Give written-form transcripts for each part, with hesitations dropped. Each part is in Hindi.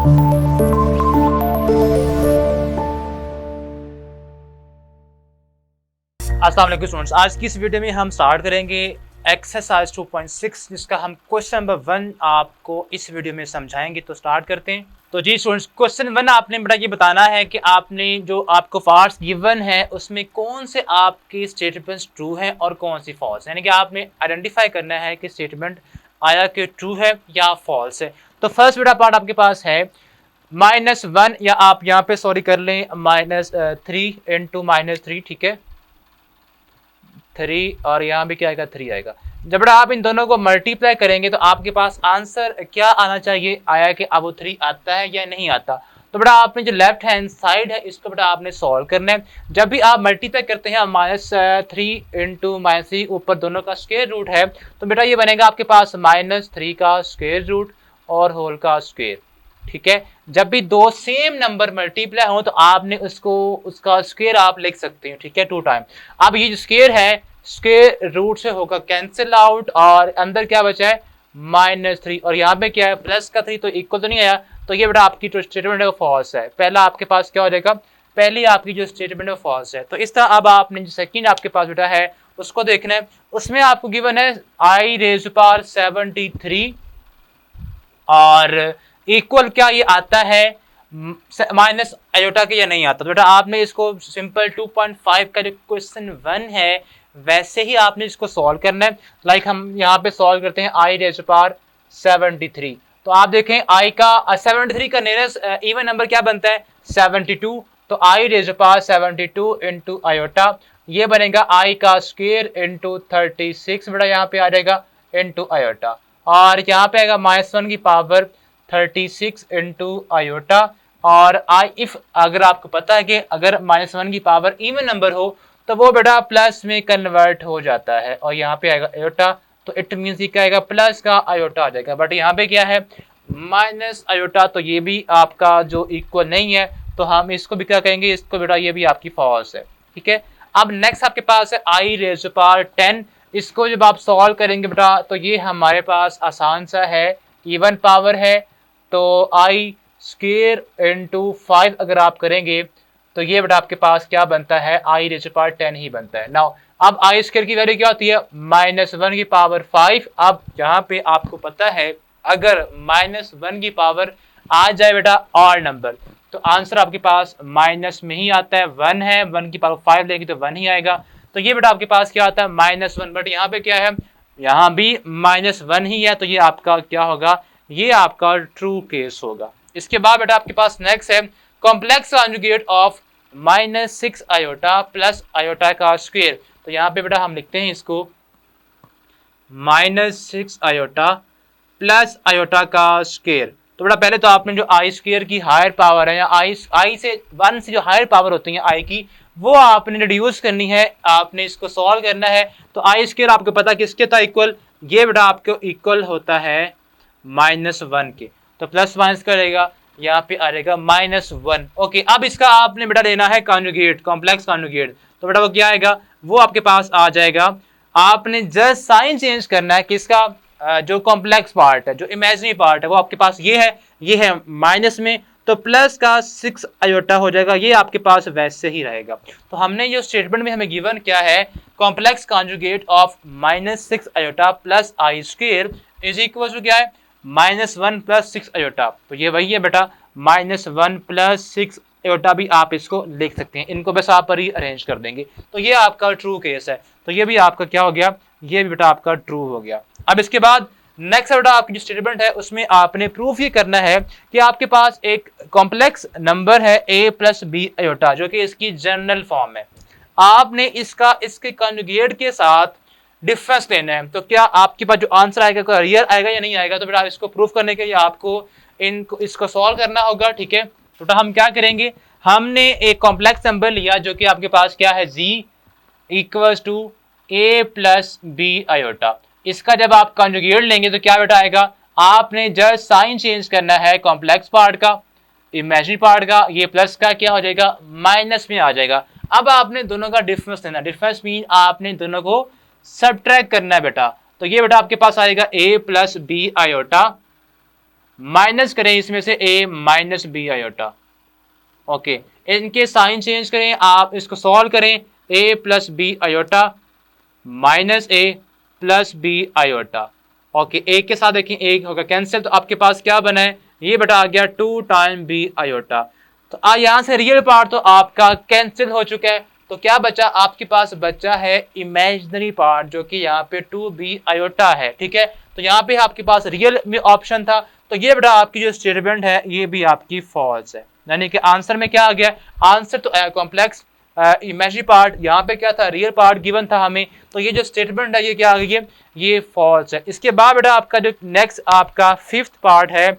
अस्सलाम वालेकुम स्टूडेंट्स, आज की इस वीडियो में हम स्टार्ट करेंगे एक्सरसाइज 2.6 जिसका हम क्वेश्चन नंबर 1 आपको इस वीडियो में समझाएंगे। तो स्टार्ट करते हैं। तो जी स्टूडेंट्स, क्वेश्चन 1 आपने बेटा ये बताना है कि आपने जो आपको पार्ट्स गिवन है उसमें कौन से आपके स्टेटमेंट्स ट्रू हैं और कौन सी फॉल्स, यानी कि आपने आइडेंटिफाई करना है कि स्टेटमेंट आया कि ट्रू है या फॉल्स है। तो फर्स्ट बेटा पार्ट आपके पास है -1, या आप यहाँ पे सॉरी कर लें -3 इंटू -3, ठीक है 3, और यहाँ भी क्या आएगा 3 आएगा। जब बेटा आप इन दोनों को मल्टीप्लाई करेंगे तो आपके पास आंसर क्या आना चाहिए, आया कि अब वो 3 आता है या नहीं आता। तो बेटा आपने जो लेफ्ट हैंड साइड है इसको बेटा आपने सॉल्व करना है। जब भी आप मल्टीप्लाई करते हैं -3 इंटू -3, ऊपर दोनों का स्क्वायर रूट है, तो बेटा ये बनेगा आपके पास -3 का स्क्वायर रूट और होल का स्क्वायर, ठीक है। जब भी दो सेम नंबर मल्टीप्लाई हो तो आपने उसका स्क्वायर आप लिख सकते हैं, ठीक है, 2 टाइम। अब ये जो स्क्वायर है स्क्वायर रूट से होगा कैंसिल आउट, और अंदर क्या बचा है -3, और यहाँ पे क्या है प्लस का 3, तो इक्वल तो नहीं आया। तो ये बेटा आपकी जो स्टेटमेंट है वो फॉल्स है। पहला आपके पास क्या हो जाएगा, पहली आपकी जो स्टेटमेंट है फॉल्स है। तो इस तरह अब आपने जो सेकंड आपके पास बेटा है उसको देखना है। उसमें आपको गिवन है i⁻73 और इक्वल क्या ये आता है माइनस आयोटा के या नहीं आता। तो बेटा आपने इसको सिंपल 2.5 का जो क्वेश्चन 1 है वैसे ही आपने इसको सॉल्व करना है। लाइक हम यहाँ पे सॉल्व करते हैं i⁻73। तो आप देखें i का 73 का नियरेस्ट इवन नंबर क्या बनता है 72। तो i⁻72 इंटू आयोटा ये बनेगा i का स्क्वायर इंटू 36 बेटा यहाँ पे आ जाएगा इंटू आयोटा, और यहाँ पे आएगा -1 की पावर 36 इंटू आयोटा। और इफ अगर आपको पता है कि अगर -1 की पावर इवन नंबर हो तो वो बेटा प्लस में कन्वर्ट हो जाता है, और यहाँ पे आएगा आयोटा, तो इट मीन्स ये क्या आएगा प्लस का आयोटा आ जाएगा। बट यहाँ पे क्या है माइनस आयोटा, तो ये भी आपका जो इक्वल नहीं है, तो हम इसको भी क्या कहेंगे, इसको बेटा ये भी आपकी फॉल्स है, ठीक है। अब नेक्स्ट आपके पास है i⁻10। इसको जब आप सॉल्व करेंगे बेटा तो ये हमारे पास आसान सा है, इवन पावर है, तो i स्क्वायर इंटू 5 अगर आप करेंगे तो ये बेटा आपके पास क्या बनता है i⁻10 ही बनता है। नाउ अब i स्क्वायर की वैल्यू क्या होती है -1 की पावर 5। अब यहाँ पे आपको पता है अगर -1 की पावर आ जाए बेटा ऑड नंबर तो आंसर आपके पास माइनस में ही आता है, 1 है, 1 की पावर 5 लेंगे तो 1 ही आएगा। तो ये बेटा आपके पास क्या आता है -1, बट यहाँ पे क्या है यहाँ भी -1 ही है, तो ये आपका क्या होगा, ये आपका ट्रू केस होगा। इसके बाद बेटा आपके पास नेक्स्ट है complex conjugate of -6 iota plus iota का स्क्वायर। तो यहाँ पे बेटा हम लिखते हैं इसको -6 आयोटा प्लस आयोटा का स्क्वायर। तो बेटा पहले तो आपने जो आई स्क्वायर की हायर पावर है या आई से 1 से जो हायर पावर होती है आई की, वो आपने रिड्यूस करनी है, आपने इसको सॉल्व करना है। तो आई स्क्वायर आपको पता किसके था इक्वल, ये बेटा आपको इक्वल होता है -1 के, तो प्लस माइनस करेगा यहाँ पे आ जाएगा -1। ओके, अब इसका आपने बेटा लेना है कॉन्जुगेट, कॉम्प्लेक्स कॉन्जुगेट। तो बेटा वो क्या आएगा, वो आपके पास आ जाएगा, आपने जस्ट साइन चेंज करना है किसका, जो कॉम्प्लेक्स पार्ट है, जो इमेजिनरी पार्ट है वो आपके पास ये है माइनस में, तो प्लस का 6 आयोटा हो जाएगा, ये आपके पास वैसे ही रहेगा। तो हमने जो स्टेटमेंट में हमें गिवन क्या है complex conjugate of -6 iota plus i square is equal to क्या है -1 प्लस 6 आयोटा। तो ये वही है बेटा -1 प्लस 6 आयोटा भी आप इसको लिख सकते हैं, इनको बस आप री अरेंज कर देंगे। तो ये आपका ट्रू केस है, तो ये भी आपका क्या हो गया, ये भी बेटा आपका ट्रू हो गया। अब इसके बाद नेक्स्ट बेटा आपकी जो स्टेटमेंट है उसमें आपने प्रूफ ये करना है कि आपके पास एक कॉम्प्लेक्स नंबर है a प्लस बी आयोटा जो कि इसकी जनरल फॉर्म है, आपने इसके कॉन्जुगेट के साथ डिफरेंस लेना है। तो क्या आपके पास जो आंसर आएगा रियल आएगा या नहीं आएगा, तो बेटा इसको प्रूफ करने के लिए आपको इसको सॉल्व करना होगा, ठीक है। तो हम क्या करेंगे, हमने एक कॉम्प्लेक्स नंबर लिया जो कि आपके पास क्या है g equals to a plus b iota. इसका जब आप कॉन्जुगेट लेंगे तो क्या बेटा आएगा, आपने जस्ट साइन चेंज करना है कॉम्प्लेक्स पार्ट का इमेजिनरी पार्ट का, ये प्लस का क्या हो जाएगा माइनस में आ जाएगा। अब आपने दोनों का डिफरेंस लेना, डिफरेंस मीन आपने दोनों को सबट्रैक्ट करना है बेटा। तो ये बेटा आपके पास आएगा a plus b iota minus करें इसमें से a minus b iota. Okay, इनके साइन चेंज करें, आप इसको सॉल्व करें, a plus b iota minus a plus b iota. Okay, एक के साथ देखें एक होगा कैंसिल, तो आपके पास क्या बना है, ये बेटा आ गया 2 टाइम बी आयोटा। तो यहां से रियल पार्ट तो आपका कैंसिल हो चुका है, तो क्या बचा आपके पास, बचा है इमेजिनरी पार्ट जो कि यहाँ पे 2b आयोटा है। ठीक है, तो यहाँ पे आपके पास रियल में ऑप्शन था, तो ये बेटा आपकी जो स्टेटमेंट है ये भी आपकी फॉल्स है, यानी कि आंसर में क्या आ गया, आंसर तो कॉम्प्लेक्स इमेजिनरी पार्ट, यहाँ पे क्या था, रियल पार्ट गिवन था हमें, तो ये जो स्टेटमेंट है ये क्या आ गई है, ये फॉल्स है। इसके बाद बेटा आपका जो नेक्स्ट आपका फिफ्थ पार्ट है,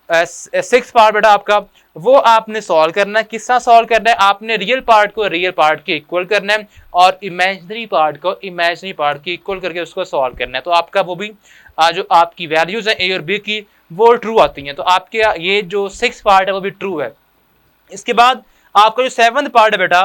सिक्स पार्ट बेटा आपका, वो आपने सॉल्व करना है। किस तरह सॉल्व करना है, आपने रियल पार्ट को रियल पार्ट के इक्वल करना है और इमेजिनरी पार्ट को इमेजिनरी पार्ट के इक्वल करके उसको सॉल्व करना है। तो आपका वो भी जो आपकी वैल्यूज है ए और बी की वो ट्रू आती हैं, तो आपके ये जो सिक्स पार्ट है वो भी ट्रू है। इसके बाद आपका जो सेवंथ पार्ट है बेटा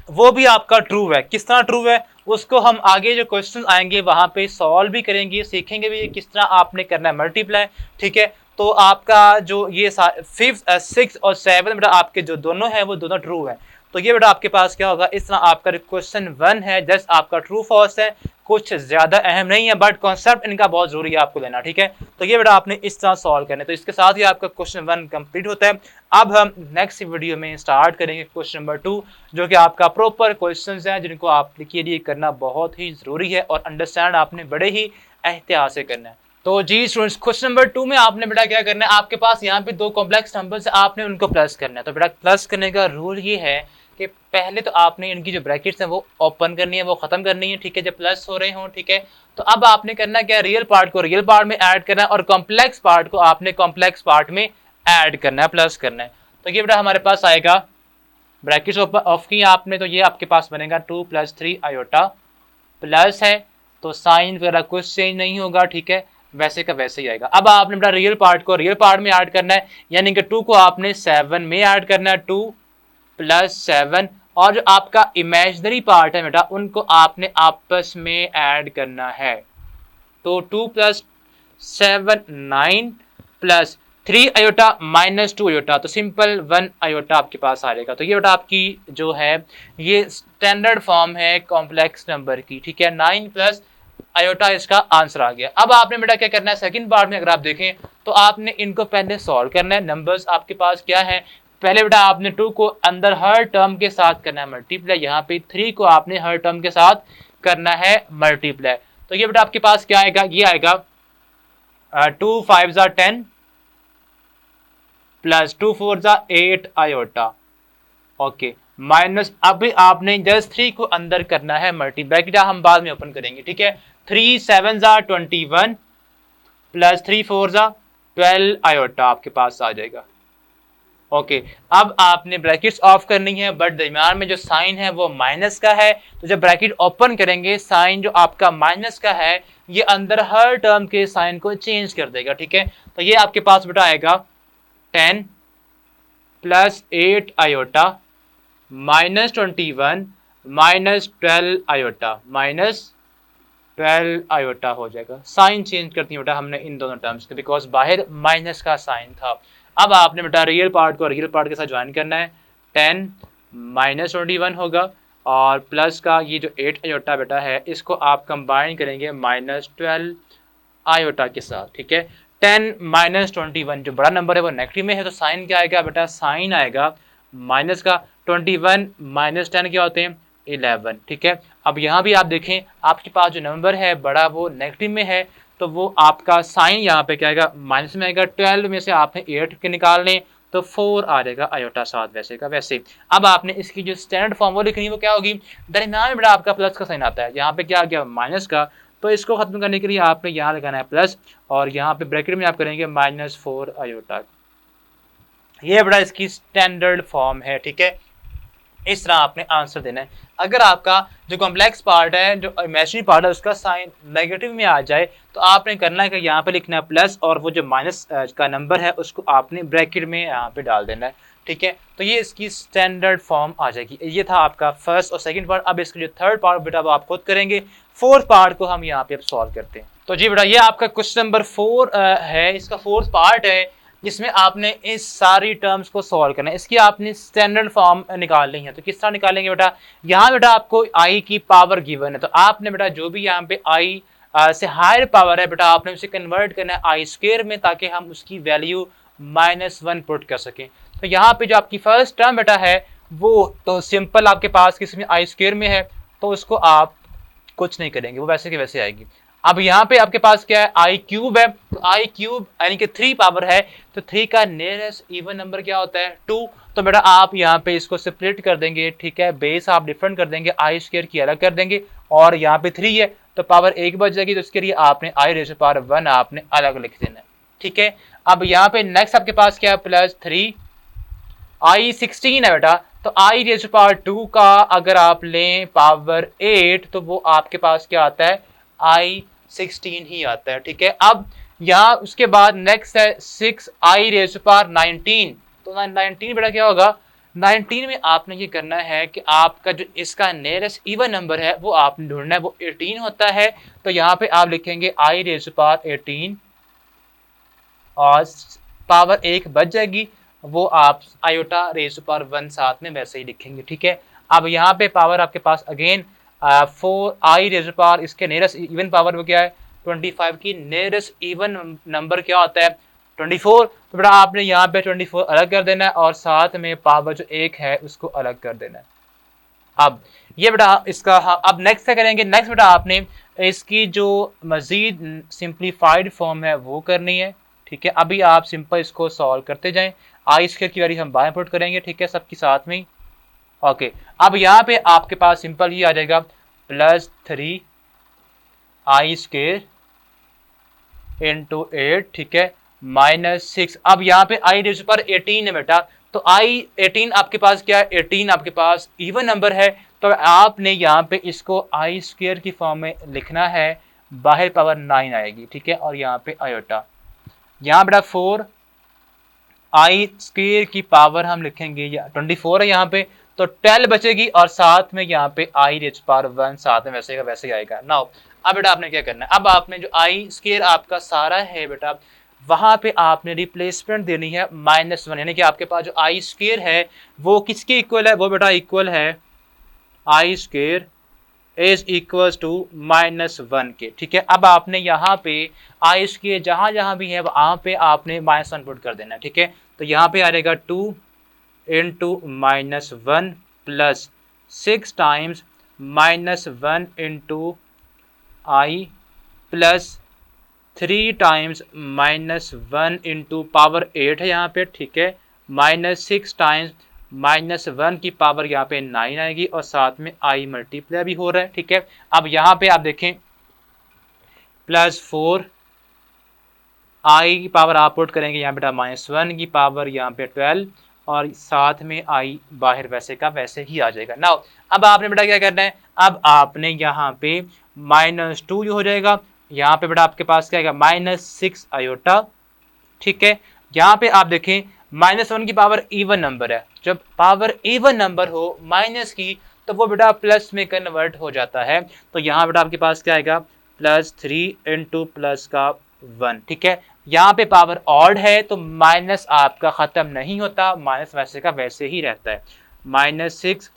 वो भी आपका ट्रू है। किस तरह ट्रू है, उसको हम आगे जो क्वेश्चन आएंगे वहां पे सॉल्व भी करेंगे, सीखेंगे भी किस तरह आपने करना है मल्टीप्लाई। ठीक है, तो आपका जो ये फिफ्थ सिक्स और सेवन बेटा आपके जो दोनों है वो दोनों ट्रू है। तो ये बेटा आपके पास क्या होगा, इस तरह आपका क्वेश्चन वन है जस्ट आपका ट्रू फॉल्स है, कुछ ज्यादा अहम नहीं है, बट कॉन्सेप्ट इनका बहुत जरूरी है आपको लेना। ठीक है, तो ये बेटा आपने इस तरह सॉल्व करना है। तो इसके साथ ही आपका क्वेश्चन वन कंप्लीट होता है। अब हम नेक्स्ट वीडियो में स्टार्ट करेंगे क्वेश्चन नंबर टू, जो कि आपका प्रॉपर क्वेश्चंस हैं जिनको आपके लिए करना बहुत ही जरूरी है और अंडरस्टैंड आपने बड़े ही एहतियात से करना है। तो जी स्टूडेंट्स, क्वेश्चन नंबर टू में आपने बेटा क्या करना है, आपके पास यहाँ पे दो कॉम्प्लेक्स नंबर्स आपने उनको प्लस करना है। तो बेटा प्लस करने का रूल ये है कि पहले तो आपने इनकी जो ब्रैकेट्स हैं वो ओपन करनी है, वो खत्म करनी है। ठीक है, जब प्लस हो रहे हो, ठीक है, तो अब आपने करना क्या, रियल पार्ट को रियल पार्ट में ऐड करना है और कॉम्प्लेक्स पार्ट को आपने कॉम्प्लेक्स पार्ट में ऐड करना है, प्लस करना है। तो ये बेटा हमारे पास आएगा, ब्रैकेट्स ऑफ की आपने, तो ये आपके पास बनेगा 2 + 3 आयोटा, प्लस है तो साइन वगैरह कुछ चेंज नहीं होगा। ठीक है, वैसे का वैसे ही आएगा। अब आपने बेटा रियल पार्ट को रियल पार्ट में ऐड करना है, यानी कि 2 को आपने 7 में ऐड करना है, 2 + 7, और जो आपका इमेजिनरी पार्ट है बेटा उनको आपने आपस में ऐड करना है। तो 2 + 7 9 + 3 आयोटा -2 आयोटा, तो सिंपल 1 आयोटा आपके पास आ जाएगा। तो ये बेटा आपकी जो है ये स्टैंडर्ड फॉर्म है कॉम्प्लेक्स नंबर की। ठीक है, 9 + आयोटा इसका आंसर आ गया। अब आपने बेटा क्या करना है, सेकंड पार्ट में अगर आप देखें तो आपने इनको पहले सॉल्व करना है। नंबर्स आपके पास क्या है, पहले बेटा आपने 2 को अंदर हर टर्म के साथ करना है मल्टीप्लाई, यहाँ पे 3 को आपने हर टर्म के साथ करना है मल्टीप्लाई। तो ये बेटा आपके पास क्या आएगा, ये आएगा 2 × 5 = 10 + 2 × 4 = 8 आयोटा। ओके, माइनस अभी आपने जस्ट 3 को अंदर करना है मल्टीप्लाई, क्या हम बाद में ओपन करेंगे। ठीक है, 3 × 7 = 21 + 3 × 4 = 12 आयोटा आपके पास आ जाएगा। ओके, अब आपने ब्रैकेट्स ऑफ करनी है, बट दरमियान में जो साइन है वो माइनस का है, तो जब ब्रैकेट ओपन करेंगे साइन जो आपका माइनस का है ये अंदर हर टर्म के साइन को चेंज कर देगा। ठीक है, तो ये आपके पास बेटा आएगा 10 + 8 आयोटा -21 -12 आयोटा, -12 आयोटा हो जाएगा। साइन चेंज करती है बेटा हमने इन दोनों टर्म्स के, बिकॉज बाहर माइनस का साइन था। अब आपने बेटा रियल पार्ट को रियल पार्ट के साथ ज्वाइन करना है, 10 -21 होगा और प्लस का ये जो 8 आयोटा बेटा है इसको आप कंबाइन करेंगे -12 आयोटा के साथ। ठीक है, 10 -21 जो बड़ा नंबर है वो नेगेटिव में है, तो साइन क्या आएगा बेटा, साइन आएगा माइनस का, 21 - 10 क्या होते हैं, 11। ठीक है, अब यहाँ भी आप देखें आपके पास जो नंबर है बड़ा वो नेगेटिव में है, तो वो आपका साइन यहाँ पे क्या आएगा, माइनस में आएगा। 12 में से आपने 8 के निकाल लें तो 4 आ जाएगा आयोटा साथ, वैसे का वैसे। अब आपने इसकी जो स्टैंडर्ड फॉर्म वो लिखनी है, वो क्या होगी, दरमियान में बेटा आपका प्लस का साइन आता है, यहाँ पे क्या आ गया माइनस का, तो इसको खत्म करने के लिए आपने यहाँ लगाना है प्लस, और यहाँ पे ब्रैकेट में आप करेंगे -4 आयोटा। ये बड़ा इसकी स्टैंडर्ड फॉर्म है। ठीक है, इस तरह आपने आंसर देना है। अगर आपका जो कॉम्प्लेक्स पार्ट है, जो इमेजिनरी पार्ट है, उसका साइन नेगेटिव में आ जाए तो आपने करना है कि यहाँ पे लिखना है प्लस और वो जो माइनस का नंबर है उसको आपने ब्रैकेट में यहाँ पे डाल देना है। ठीक है, तो ये इसकी स्टैंडर्ड फॉर्म आ जाएगी। ये था आपका फर्स्ट और सेकंड पार्ट। अब इसका जो थर्ड पार्ट बेटा वो आप खुद करेंगे। फोर्थ पार्ट को हम यहाँ पे अब सॉल्व करते हैं। तो जी बेटा ये आपका क्वेश्चन नंबर 4 है, इसका फोर्थ पार्ट है जिसमें आपने इस सारी टर्म्स को सॉल्व करना है। इसकी आपने स्टैंडर्ड फॉर्म निकालनी है। तो किस तरह निकालेंगे बेटा, यहाँ बेटा आपको आई की पावर गिवन है, तो आपने बेटा जो भी यहाँ पे आई से हायर पावर है बेटा आपने उसे कन्वर्ट करना है आई स्क्वायर में, ताकि हम उसकी वैल्यू -1 पुट कर सकें। तो यहाँ पे जो आपकी फर्स्ट टर्म बेटा है वो तो सिंपल आपके पास किसमें आई स्क्वायर में है, तो उसको आप कुछ नहीं करेंगे, वो वैसे के वैसे आएगी। अब यहाँ पे आपके पास क्या है, आई क्यूब है, तो आई क्यूब यानी कि 3 पावर है, तो 3 का नियरेस्ट इवन नंबर क्या होता है 2। तो बेटा आप यहाँ पे इसको सेपरेट कर देंगे। ठीक है, बेस आप डिफरेंट कर देंगे, आई स्क्वायर की अलग कर देंगे और यहाँ पे 3 है तो पावर 1 बच जाएगी, तो इसके लिए आपने आई रेज़ टू पावर 1 आपने अलग लिख देना है। ठीक है, अब यहाँ पे नेक्स्ट आपके पास क्या है +3 आई 16 है बेटा, तो आई रेज़ टू पावर 2 का अगर आप लें पावर 8 तो वो आपके पास क्या आता है आई 16 ही आता है। ठीक है, अब यहाँ उसके बाद नेक्स्ट है 6 आई रेज़ टू पावर 19, तो 19 बेटा क्या होगा, 19 में आपने ये करना है कि आपका जो इसका नियरेस्ट इवन नंबर है वो आपने ढूंढना है, वो 18 होता है। तो यहाँ पे आप लिखेंगे आई रेज़ टू पावर 18 और पावर 1 बच जाएगी, वो आप आयोटा रेज़ टू पावर 1 साथ में वैसे ही लिखेंगे। ठीक है, अब यहाँ पे पावर आपके पास again 4 I raise to power, इसके नियरेस्ट इवन पावर वो क्या है 25 की नियरेस्ट इवन नंबर क्या होता है 24। तो बेटा आपने यहाँ पे 24 अलग कर देना है और साथ में पावर जो 1 है उसको अलग कर देना है। अब ये बेटा इसका अब नेक्स्ट क्या करेंगे, नेक्स्ट बेटा आपने इसकी जो मजीद सिंप्लीफाइड फॉर्म है वो करनी है। ठीक है, अभी आप सिंपल इसको सॉल्व करते जाएं, आई स्क्वायर की वैल्यू हम बाएं पुट करेंगे। ठीक है, सबके साथ में ओके। अब यहाँ पे आपके पास सिंपल ये आ जाएगा +3 आई स्क्वायर इंटू 8। ठीक है, -6। अब यहाँ पे आई रेज़ पर 18 है बेटा, तो आई 18 आपके पास क्या है 18 आपके पास इवन नंबर है, तो आपने यहाँ पे इसको आई स्क्वायर की फॉर्म में लिखना है, बाहर पावर 9 आएगी। ठीक है, और यहाँ पे आयोटा, यहाँ बेटा 4 आई स्क्वायर की पावर हम लिखेंगे 24 है यहाँ पे, तो 12 बचेगी और साथ में यहाँ पे आई रेज़ पावर 1 साथ में वैसे का वैसे ही आएगा। नाउ अब बेटा आपने क्या करना है, अब आपने जो आई स्क्वायर आपका सारा है बेटा वहां पे आपने रिप्लेसमेंट देनी है -1, यानी कि आपके पास जो आई स्क्वायर है वो किसके इक्वल है, वो बेटा इक्वल है आई स्क्वायर इज इक्वल टू -1 के। ठीक है, अब आपने यहाँ पे आई स्क्वायर जहां जहां भी है वहां पे आपने -1 पुट कर देना है। ठीक है, तो यहाँ पे आ जाएगा 2 इंटू -1 प्लस 6 टाइम्स -1 इंटू आई प्लस 3 टाइम्स -1 इंटू पावर 8 है यहाँ पे। ठीक है, -6 टाइम्स -1 की पावर यहाँ पे 9 आएगी और साथ में आई मल्टीप्लाई भी हो रहा है। ठीक है, अब यहाँ पे आप देखें +4 आई की पावर आप पुट करेंगे यहाँ बेटा -1 की पावर यहाँ पे 12 और साथ में आई बाहर वैसे का वैसे ही आ जाएगा। नाउ अब आपने बेटा क्या करना है, अब आपने यहाँ पे -2 जो हो जाएगा, यहाँ पे बेटा आपके पास क्या आएगा -6 आयोटा। ठीक है, यहाँ पे आप देखें -1 की पावर इवन नंबर है, जब पावर इवन नंबर हो माइनस की तो वो बेटा प्लस में कन्वर्ट हो जाता है। तो यहाँ बेटा आपके पास क्या आएगा +3 इंटू प्लस का 1। ठीक है, यहाँ पे पावर ऑड है तो माइनस आपका ख़त्म नहीं होता, माइनस वैसे का वैसे ही रहता है, -6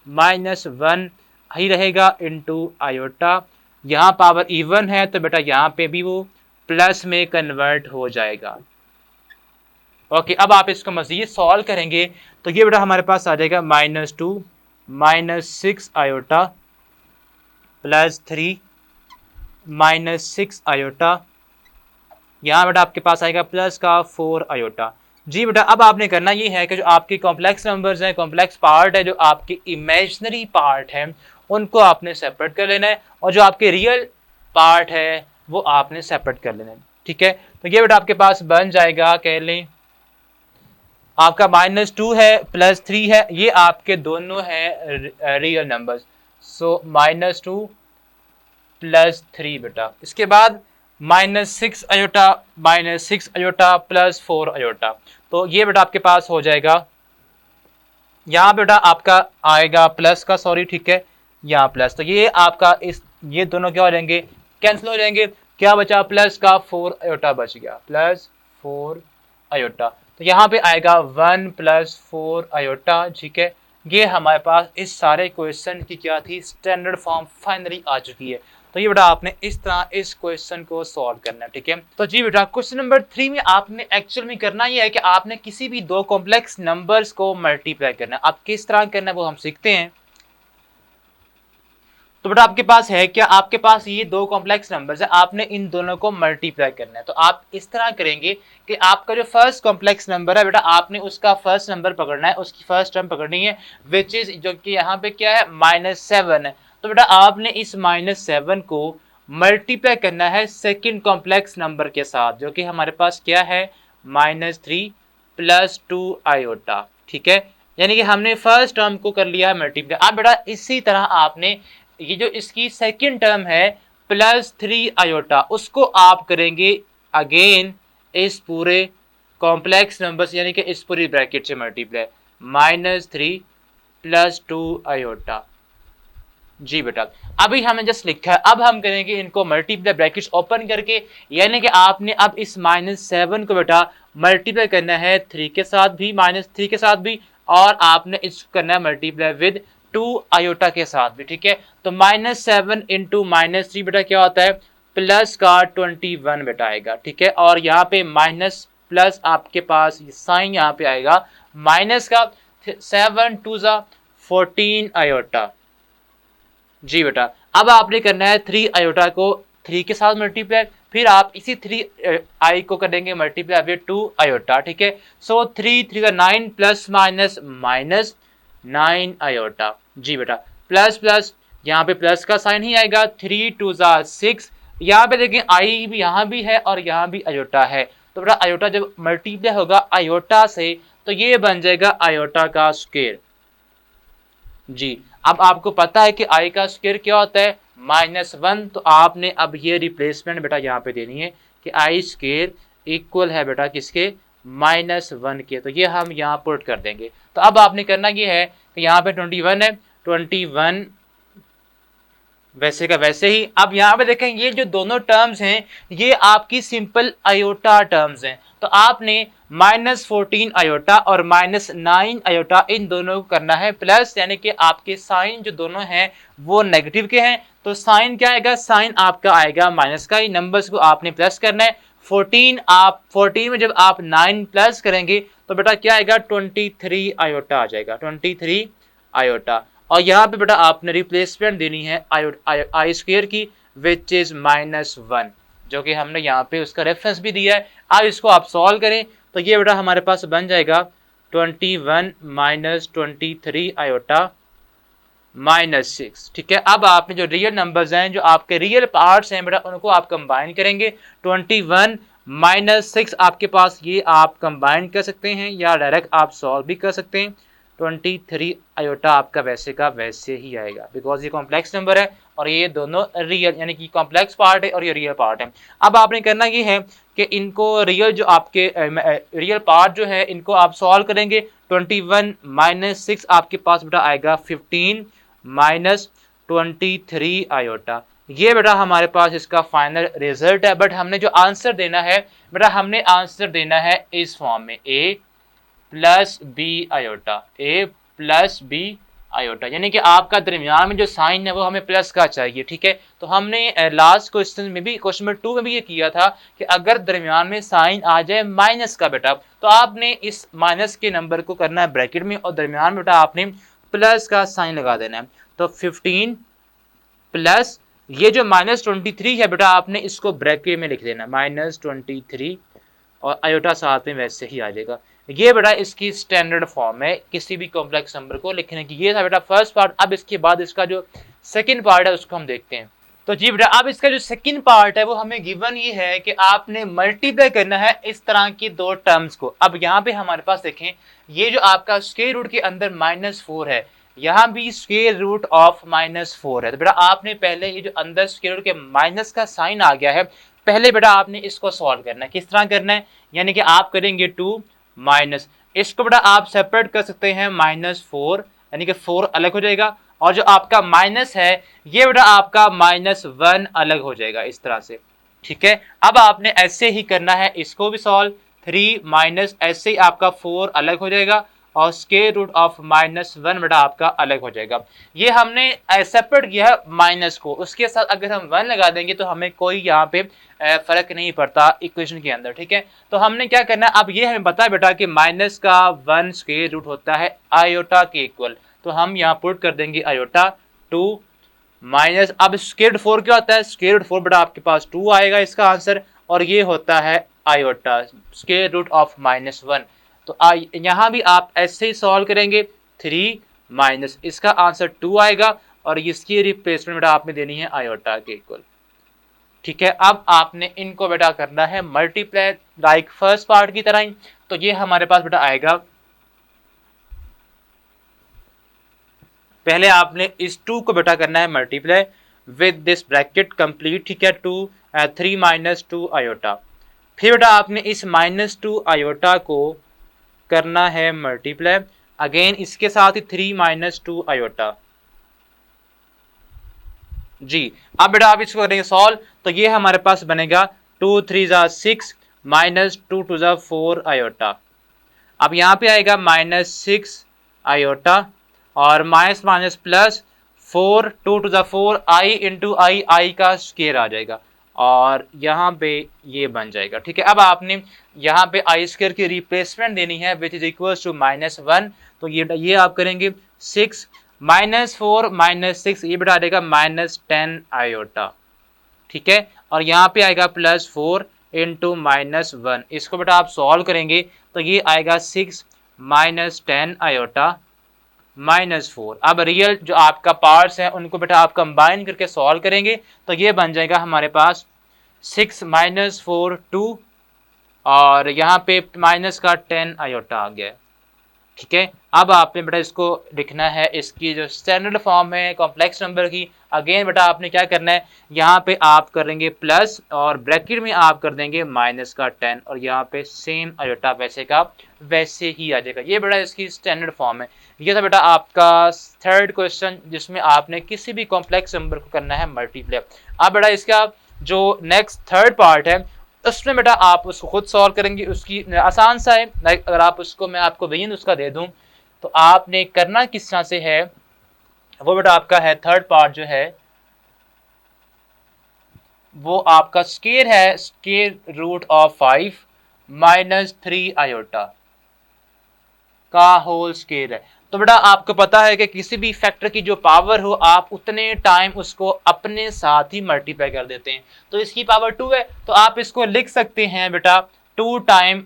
-1 ही रहेगा इंटू आयोटा। यहाँ पावर इवन है तो बेटा यहाँ पे भी वो प्लस में कन्वर्ट हो जाएगा। ओके, अब आप इसको मज़ीद सॉल्व करेंगे तो ये बेटा हमारे पास आ जाएगा -2 -6 आयोटा +3 -6 आयोटा, यहाँ बेटा आपके पास आएगा प्लस का 4 आयोटा। जी बेटा अब आपने करना ये है कि जो आपके कॉम्प्लेक्स नंबर्स हैं, कॉम्प्लेक्स पार्ट है, जो आपके इमेजिनरी पार्ट हैं उनको आपने सेपरेट कर लेना है और जो आपके रियल पार्ट है वो आपने सेपरेट कर लेना है। ठीक है, तो ये बेटा आपके पास बन जाएगा, कह लें आपका -2 है +3 है, ये आपके दोनों हैं रियल नंबर्स। सो -2 +3 बेटा। इसके बाद -6 आयोटा -6 आयोटा +4 आयोटा। तो ये बेटा आपके पास हो जाएगा, यहाँ बेटा आपका आएगा प्लस का, सॉरी ठीक है, यहाँ प्लस। तो ये आपका ये दोनों क्या हो जाएंगे, कैंसिल हो जाएंगे। क्या बचा, प्लस का 4 आयोटा बच गया, +4 आयोटा। तो यहाँ पे आएगा 1 + 4 आयोटा, ठीक है। ये हमारे पास इस सारे क्वेश्चन की क्या थी, स्टैंडर्ड फॉर्म फाइनली आ चुकी है। तो ये बेटा आपने इस तरह इस क्वेश्चन को सॉल्व करना है, ठीक है। तो जी बेटा क्वेश्चन नंबर 3 में आपने एक्चुअल में करना ये है कि आपने किसी भी दो कॉम्प्लेक्स नंबर्स को मल्टीप्लाई करना है। अब किस तरह करना है वो हम सीखते हैं। तो बेटा आपके पास है क्या, आपके पास ये दो कॉम्प्लेक्स नंबर्स है, आपने इन दोनों को मल्टीप्लाई करना है। तो आप इस तरह करेंगे कि आपका जो फर्स्ट कॉम्प्लेक्स नंबर है बेटा, आपने उसका फर्स्ट नंबर पकड़ना है, उसकी फर्स्ट टर्म पकड़नी है, विच इज जो कि यहाँ पे क्या है -7 है। तो बेटा आपने इस -7 को मल्टीप्लाई करना है सेकंड कॉम्प्लेक्स नंबर के साथ, जो कि हमारे पास क्या है -3 + 2 आयोटा, ठीक है। यानी कि हमने फर्स्ट टर्म को कर लिया है मल्टीप्लाई। अब बेटा इसी तरह आपने ये जो इसकी सेकंड टर्म है +3 आयोटा, उसको आप करेंगे अगेन इस पूरे कॉम्प्लेक्स नंबर्स यानी कि इस पूरी ब्रैकेट से मल्टीप्लाई, -3 + 2 आयोटा। जी बेटा अभी हमने जस्ट लिखा है, अब हम करेंगे इनको मल्टीप्लाई ब्रैकेट्स ओपन करके, यानी कि आपने अब इस -7 को बेटा मल्टीप्लाई करना है 3 के साथ भी, -3 के साथ भी, और आपने इसको करना है मल्टीप्लाई विद 2 आयोटा के साथ भी, ठीक है। तो -7 × -3 बेटा क्या होता है, प्लस का 21 बेटा आएगा, ठीक है। और यहाँ पे माइनस प्लस आपके पास साइन यहाँ पे आएगा माइनस का, 7 2 ज़ा 14 आयोटा। जी बेटा अब आपने करना है 3 आयोटा को 3 के साथ मल्टीप्लाई, फिर आप इसी 3 आई को करेंगे मल्टीप्लाई विद 2 आयोटा, ठीक है। सो 3 3 का 9 प्लस माइनस माइनस 9 आयोटा। जी बेटा प्लस प्लस यहाँ पे प्लस का साइन ही आएगा, 3 2 ज़ा 6। यहाँ पे देखें आई भी यहाँ भी है और यहाँ भी आयोटा है, तो बेटा आयोटा जब मल्टीप्लाई होगा आयोटा से तो ये बन जाएगा आयोटा का स्क्वायर। जी अब आपको पता है कि आई का स्क्वायर क्या होता है -1, तो आपने अब ये रिप्लेसमेंट बेटा यहाँ पे देनी है कि आई स्क्वायर इक्वल है बेटा किसके, -1 के। तो ये हम यहाँ पुट कर देंगे। तो अब आपने करना ये है कि यहाँ पे 21 है, 21 वैसे का वैसे ही। अब यहाँ पे देखें ये जो दोनों टर्म्स हैं ये आपकी सिंपल आयोटा टर्म्स हैं, तो आपने -14 आयोटा और -9 आयोटा इन दोनों को करना है प्लस, यानी कि आपके साइन जो दोनों हैं वो नेगेटिव के हैं, तो साइन क्या आएगा, साइन आपका आएगा माइनस का, इन नंबर्स को आपने प्लस करना है। 14 में जब आप 9 प्लस करेंगे तो बेटा क्या आएगा 23 आयोटा आ जाएगा, 23 आयोटा। और यहाँ पे बेटा आपने रिप्लेसमेंट देनी है आई स्क्वायर की विच इज -1, जो कि हमने यहाँ पे उसका रेफरेंस भी दिया है। अब इसको आप सॉल्व करें तो ये बेटा हमारे पास बन जाएगा 21 - 23 आयोटा -6, ठीक है। अब आपने जो रियल नंबर्स हैं, जो आपके रियल पार्ट्स हैं बेटा, उनको आप कंबाइन करेंगे। 21 - 6 आपके पास ये आप कंबाइन कर सकते हैं या डायरेक्ट आप सॉल्व भी कर सकते हैं। 23 आयोटा आपका वैसे का वैसे ही आएगा, बिकॉज ये कॉम्प्लेक्स नंबर है और ये दोनों रियल यानी कि कॉम्प्लेक्स पार्ट है और ये रियल पार्ट है। अब आपने करना ये है कि इनको रियल जो आपके रियल पार्ट जो है इनको आप सॉल्व करेंगे। 21 - 6 आपके पास बेटा आएगा 15 - 23 आयोटा। ये बेटा हमारे पास इसका फाइनल रिजल्ट है। बट हमने जो आंसर देना है बेटा, हमने आंसर देना है इस फॉर्म में, a + b iota, a + b iota, यानी कि आपका दरमियान में जो साइन है वो हमें प्लस का चाहिए, ठीक है। तो हमने लास्ट क्वेश्चन में भी, क्वेश्चन नंबर 2 में भी ये किया था कि अगर दरमियान में साइन आ जाए माइनस का बेटा, तो आपने इस माइनस के नंबर को करना है ब्रैकेट में और दरमियान में बेटा आपने प्लस का साइन लगा देना है। तो 15 प्लस ये जो -23 है बेटा, आपने इसको ब्रैकेट में लिख देना -23 और आयोटा साथ में वैसे ही आ जाएगा। ये बेटा इसकी स्टैंडर्ड फॉर्म है किसी भी कॉम्प्लेक्स नंबर को लिखने की। ये था बेटा फर्स्ट पार्ट। अब इसके बाद इसका जो सेकंड पार्ट है उसको हम देखते हैं। तो जी बेटा अब इसका जो सेकंड पार्ट है वो हमें गिवन ये है कि आपने मल्टीप्लाई करना है इस तरह की दो टर्म्स को। अब यहाँ पे हमारे पास देखें, ये जो आपका स्क्वायर रूट के अंदर -4 है, यहाँ भी स्क्वायर रूट ऑफ -4 है। तो बेटा आपने पहले ये जो अंदर स्क्वायर रूट के माइनस का साइन आ गया है, पहले बेटा आपने इसको सॉल्व करना है। किस तरह करना है, यानी कि आप करेंगे 2 माइनस, इसको बेटा आप सेपरेट कर सकते हैं -4, यानी कि 4 अलग हो जाएगा, और जो आपका माइनस है ये बेटा आपका -1 अलग हो जाएगा इस तरह से। ठीक है, अब आपने ऐसे ही करना है, इसको भी सॉल्व, 3 माइनस, ऐसे ही आपका 4 अलग हो जाएगा और स्क्वायर रूट ऑफ -1 बेटा आपका अलग हो जाएगा। ये हमने सेपरेट किया है माइनस को, उसके साथ अगर हम 1 लगा देंगे तो हमें कोई यहाँ पे फर्क नहीं पड़ता इक्वेशन के अंदर। ठीक है, तो हमने क्या करना है, अब ये हमें पता है बेटा कि माइनस का 1 स्क्वायर रूट होता है आयोटा के इक्वल, तो हम यहाँ पुट कर देंगे आयोटा 2 माइनस, अब स्क्वायर रूट 4 क्या होता है, स्क्वायर रूट 4 बेटा आपके पास 2 आएगा इसका आंसर, और ये होता है आयोटा स्क्वायर रूट ऑफ -1। तो यहाँ भी आप ऐसे ही सॉल्व करेंगे, 3 माइनस, इसका आंसर 2 आएगा, और इसकी रिप्लेसमेंट बेटा आपने देनी है आयोटा के इक्वल। ठीक है, अब आपने इनको बेटा करना है मल्टीप्लाई लाइक फर्स्ट पार्ट की तरह ही। तो ये हमारे पास बेटा आएगा, पहले आपने इस 2 को बेटा करना है multiply with this bracket complete. ठीक है, 3 माइनस 2 आयोटा, फिर बेटा आपने इस -2 आयोटा को करना है मल्टीप्लाई अगेन इसके साथ ही 3 माइनस 2 आयोटा। जी, अब बेटा आप इसको करेंगे सॉल्व, तो ये हमारे पास बनेगा 2 3 6 माइनस 2 2 4 आयोटा। अब यहाँ पे आएगा -6 आयोटा और माइनस माइनस प्लस 4 2 2 4 आई इंटू आई का स्क्वायर आ जाएगा, और यहाँ पे ये बन जाएगा। ठीक है, अब आपने यहाँ पे आई स्क्वायर की रिप्लेसमेंट देनी है विच इज इक्वल टू -1। तो ये आप करेंगे 6 -4 -6, ये बेटा आ जाएगा -10 आयोटा। ठीक है, और यहाँ पे आएगा +4 इंटू -1, इसको बेटा आप सॉल्व करेंगे तो ये आएगा 6 -10 आयोटा -4। अब रियल जो आपका पार्ट्स हैं उनको बेटा आप कंबाइन करके सॉल्व करेंगे तो ये बन जाएगा हमारे पास 6 -4 2, और यहाँ पे माइनस का 10 आयोटा आ गया। ठीक है, अब आपने बेटा इसको लिखना है, इसकी जो स्टैंडर्ड फॉर्म है कॉम्प्लेक्स नंबर की। अगेन बेटा आपने क्या करना है, यहाँ पे आप करेंगे प्लस और ब्रैकेट में आप कर देंगे माइनस का 10, और यहाँ पे सेम आयोटा वैसे का वैसे ही आ जाएगा। ये बेटा इसकी स्टैंडर्ड फॉर्म है। ये था बेटा आपका थर्ड क्वेश्चन जिसमें आपने किसी भी कॉम्प्लेक्स नंबर को करना है मल्टीप्लाई। अब बेटा इसका जो नेक्स्ट थर्ड पार्ट है उसमें बेटा आप उसको खुद सॉल्व करेंगे, उसकी आसान सा है। लाइक अगर आप उसको मैं आपको वही उसका दे दूं तो आपने करना किस तरह से है, वो बेटा आपका है थर्ड पार्ट जो है वो आपका स्क्वायर है, स्क्वायर रूट ऑफ 5 -3 आयोटा का होल स्क्वायर है। तो बेटा आपको पता है कि किसी भी फैक्टर की जो पावर हो आप उतने टाइम उसको अपने साथ ही मल्टीप्लाई कर देते हैं। तो इसकी पावर 2 है तो आप इसको लिख सकते हैं बेटा 2 टाइम,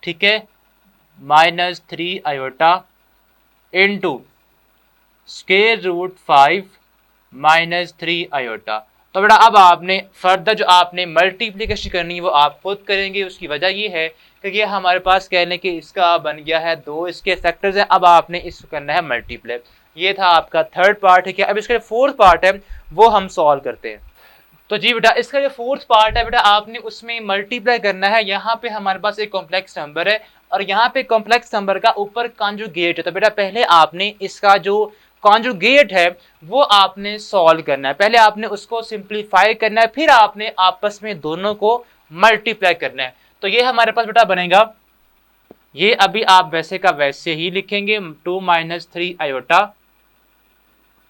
ठीक है, -3 iota into square root 5 -3 iota. तो बेटा अब आपने फर्दर जो आपने मल्टीप्लिकेशन करनी है वो आप खुद करेंगे। उसकी वजह ये है कि ये हमारे पास कह लें कि इसका बन गया है 2, इसके फैक्टर्स हैं, अब आपने इसको करना है मल्टीप्लाई। ये था आपका थर्ड पार्ट है। क्या अब इसका फोर्थ पार्ट है वो हम सॉल्व करते हैं। तो जी बेटा इसका जो फोर्थ पार्ट है बेटा आपने उसमें मल्टीप्लाई करना है। यहाँ पे हमारे पास एक कॉम्प्लेक्स नंबर है और यहाँ पे कॉम्प्लेक्स नंबर का ऊपर कॉन्जुगेट है। तो बेटा पहले आपने इसका जो कॉन्जुगेट है वो आपने सॉल्व करना है, पहले आपने उसको सिंप्लीफाई करना है, फिर आपने आपस में दोनों को मल्टीप्लाई करना है। तो ये हमारे पास बेटा बनेगा, ये अभी आप वैसे का वैसे ही लिखेंगे 2 -3 आयोटा,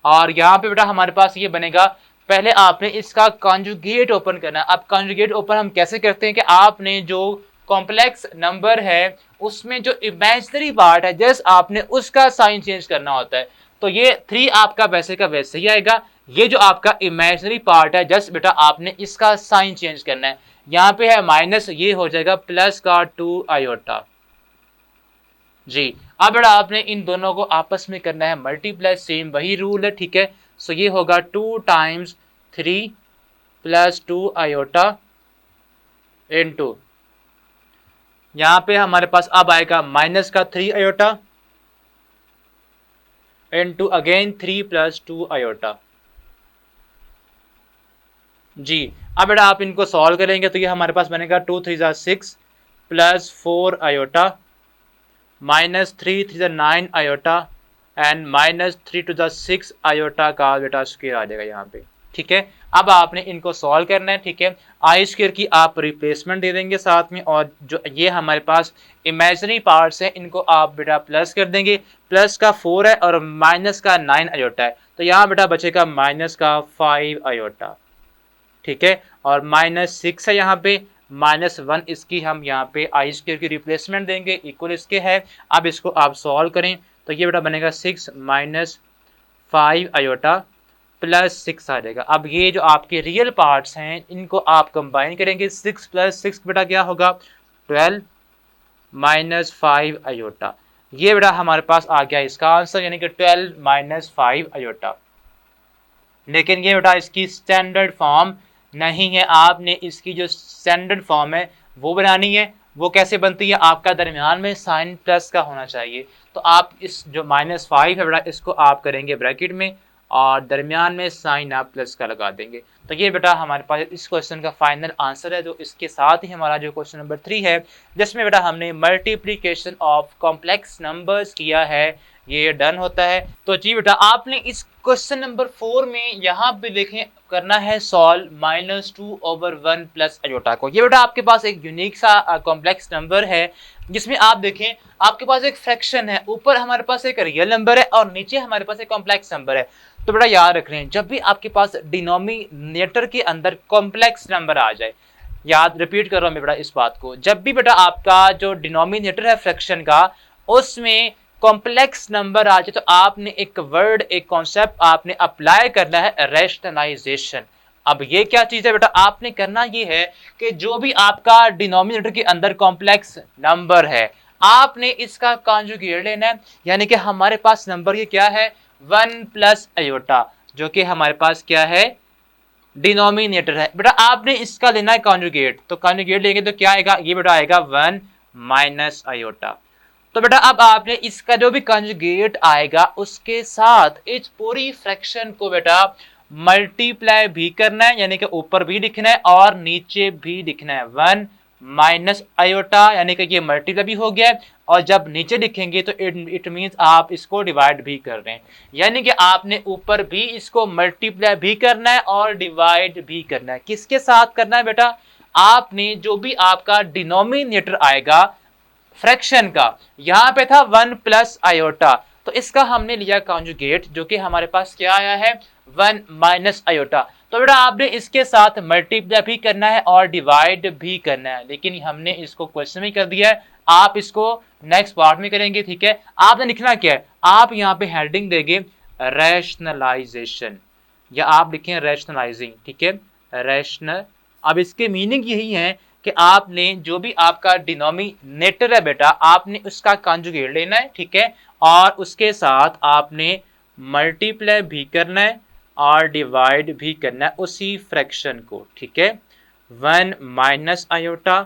और यहाँ पे बेटा हमारे पास ये बनेगा, पहले आपने इसका कॉन्जुगेट ओपन करना है। अब कॉन्जुगेट ओपन हम कैसे करते हैं कि आपने जो कॉम्प्लेक्स नंबर है उसमें जो इमेजिनरी पार्ट है जस्ट आपने उसका साइन चेंज करना होता है। तो ये 3 आपका वैसे का वैसे ही आएगा, ये जो आपका इमेजिनरी पार्ट है जस्ट बेटा आपने इसका साइन चेंज करना है। यहाँ पे है माइनस, ये हो जाएगा प्लस का 2 आयोटा। जी, अब बेटा आपने इन दोनों को आपस में करना है मल्टीप्लाई, सेम वही रूल है। ठीक है, सो ये होगा 2 टाइम्स 3 प्लस 2 आयोटा इनटू, यहाँ पे हमारे पास अब आएगा माइनस का 3 iota into again 3 plus 2 iota. जी, अब बेटा आप इनको सॉल्व करेंगे तो ये हमारे पास बनेगा 2 3 ज़ा 6 प्लस 4 आयोटा माइनस 3 3 ज़ा 9 iota and minus 3 to the 6 iota का बेटा स्क्वायर आ जाएगा यहाँ पे। ठीक है, अब आपने इनको सॉल्व करना है। ठीक है, आई स्क्वायर की आप रिप्लेसमेंट दे देंगे साथ में, और जो ये हमारे पास इमेजिनरी पार्ट्स है इनको आप बेटा प्लस कर देंगे। प्लस का 4 है और माइनस का 9 आयोटा है, तो यहाँ बेटा बचेगा माइनस का 5 आयोटा। ठीक है, और माइनस 6 है यहाँ पे, -1 इसकी हम यहाँ पे आई स्क्वायर की रिप्लेसमेंट देंगे, इक्वल इसके है। अब इसको आप सॉल्व करें तो ये बेटा बनेगा 6 माइनस 5 आयोटा प्लस 6 आ जाएगा। अब ये जो आपके रियल पार्ट्स हैं इनको आप कंबाइन करेंगे, 6 प्लस 6 बेटा क्या होगा 12 माइनस 5 आयोटा। ये बेटा हमारे पास आ गया इसका आंसर, यानी कि 12 माइनस 5 आयोटा। लेकिन ये बेटा इसकी स्टैंडर्ड फॉर्म नहीं है, आपने इसकी जो स्टैंडर्ड फॉर्म है वो बनानी है। वो कैसे बनती है, आपका दरमियान में साइन प्लस का होना चाहिए। तो आप इस जो -5 है बेटा इसको आप करेंगे ब्रैकेट में और दरमियान में साइन आप प्लस का लगा देंगे। तो ये बेटा हमारे पास इस क्वेश्चन का फाइनल आंसर है। जो इसके साथ ही हमारा जो क्वेश्चन नंबर 3 है जिसमें बेटा हमने मल्टीप्लिकेशन ऑफ कॉम्प्लेक्स नंबर्स किया है, ये डन होता है। तो जी बेटा आपने इस क्वेश्चन नंबर 4 में यहाँ पे देखें करना है सॉल्व -2/1 प्लस आयोटा को। ये बेटा आपके पास एक यूनिक सा कॉम्प्लेक्स नंबर है जिसमें आप देखें आपके पास एक फ्रैक्शन है, ऊपर हमारे पास एक रियल नंबर है और नीचे हमारे पास एक कॉम्प्लेक्स नंबर है। तो बेटा याद रख रहे हैं जब भी आपके पास डिनोमिनेटर के अंदर कॉम्प्लेक्स नंबर आ जाए, याद रिपीट कर रहा हूँ मैं बेटा इस बात को, जब भी बेटा आपका जो डिनोमिनेटर है फ्रैक्शन का उसमें कॉम्प्लेक्स नंबर आ जाए तो आपने एक वर्ड एक कॉन्सेप्ट आपने अप्लाई करना है, रैशनलाइजेशन। अब ये क्या चीज है बेटा, आपने करना ये है कि जो भी आपका डिनोमिनेटर के अंदर कॉम्प्लेक्स नंबर है आपने इसका कॉन्जुगेट लेना है, यानी कि हमारे पास नंबर ये क्या है 1 प्लस आयोटा, जो कि हमारे पास क्या है डिनोमिनेटर है। बेटा आपने इसका लेना है कॉन्जुगेट, तो कॉन्जुगेट लेंगे तो क्या आएगा, ये बेटा आएगा 1 माइनस आयोटा। तो बेटा अब आपने इसका जो भी कंजुगेट आएगा उसके साथ इस पूरी फ्रैक्शन को बेटा मल्टीप्लाई भी करना है, यानी कि ऊपर भी लिखना है और नीचे भी लिखना है 1 माइनस आयोटा, यानी कि ये मल्टीप्लाई भी हो गया। और जब नीचे लिखेंगे तो इट मींस आप इसको डिवाइड भी कर रहे हैं, यानी कि आपने ऊपर भी इसको मल्टीप्लाई भी करना है और डिवाइड भी करना है। किसके साथ करना है बेटा, आपने जो भी आपका डिनोमिनेटर आएगा फ्रैक्शन का, यहाँ पे था 1 प्लस आयोटा, तो इसका हमने लिया कॉन्जुगेट जो कि हमारे पास क्या आया है 1 माइनस आयोटा। तो बेटा आपने इसके साथ मल्टीप्लाई भी करना है और डिवाइड भी करना है, लेकिन हमने इसको क्वेश्चन में कर दिया है, आप इसको नेक्स्ट पार्ट में करेंगे। ठीक है, आपने लिखना क्या है, आप यहाँ पे हेडिंग देंगे रैशनलाइजेशन या आप लिखें रैशनलाइजिंग। ठीक है, रैशनल। अब इसके मीनिंग यही है कि आपने जो भी आपका डिनोमिनेटर है बेटा आपने उसका कॉन्जुगेट लेना है। ठीक है, और उसके साथ आपने मल्टीप्लाई भी करना है और डिवाइड भी करना है उसी फ्रैक्शन को। ठीक है, 1 minus iota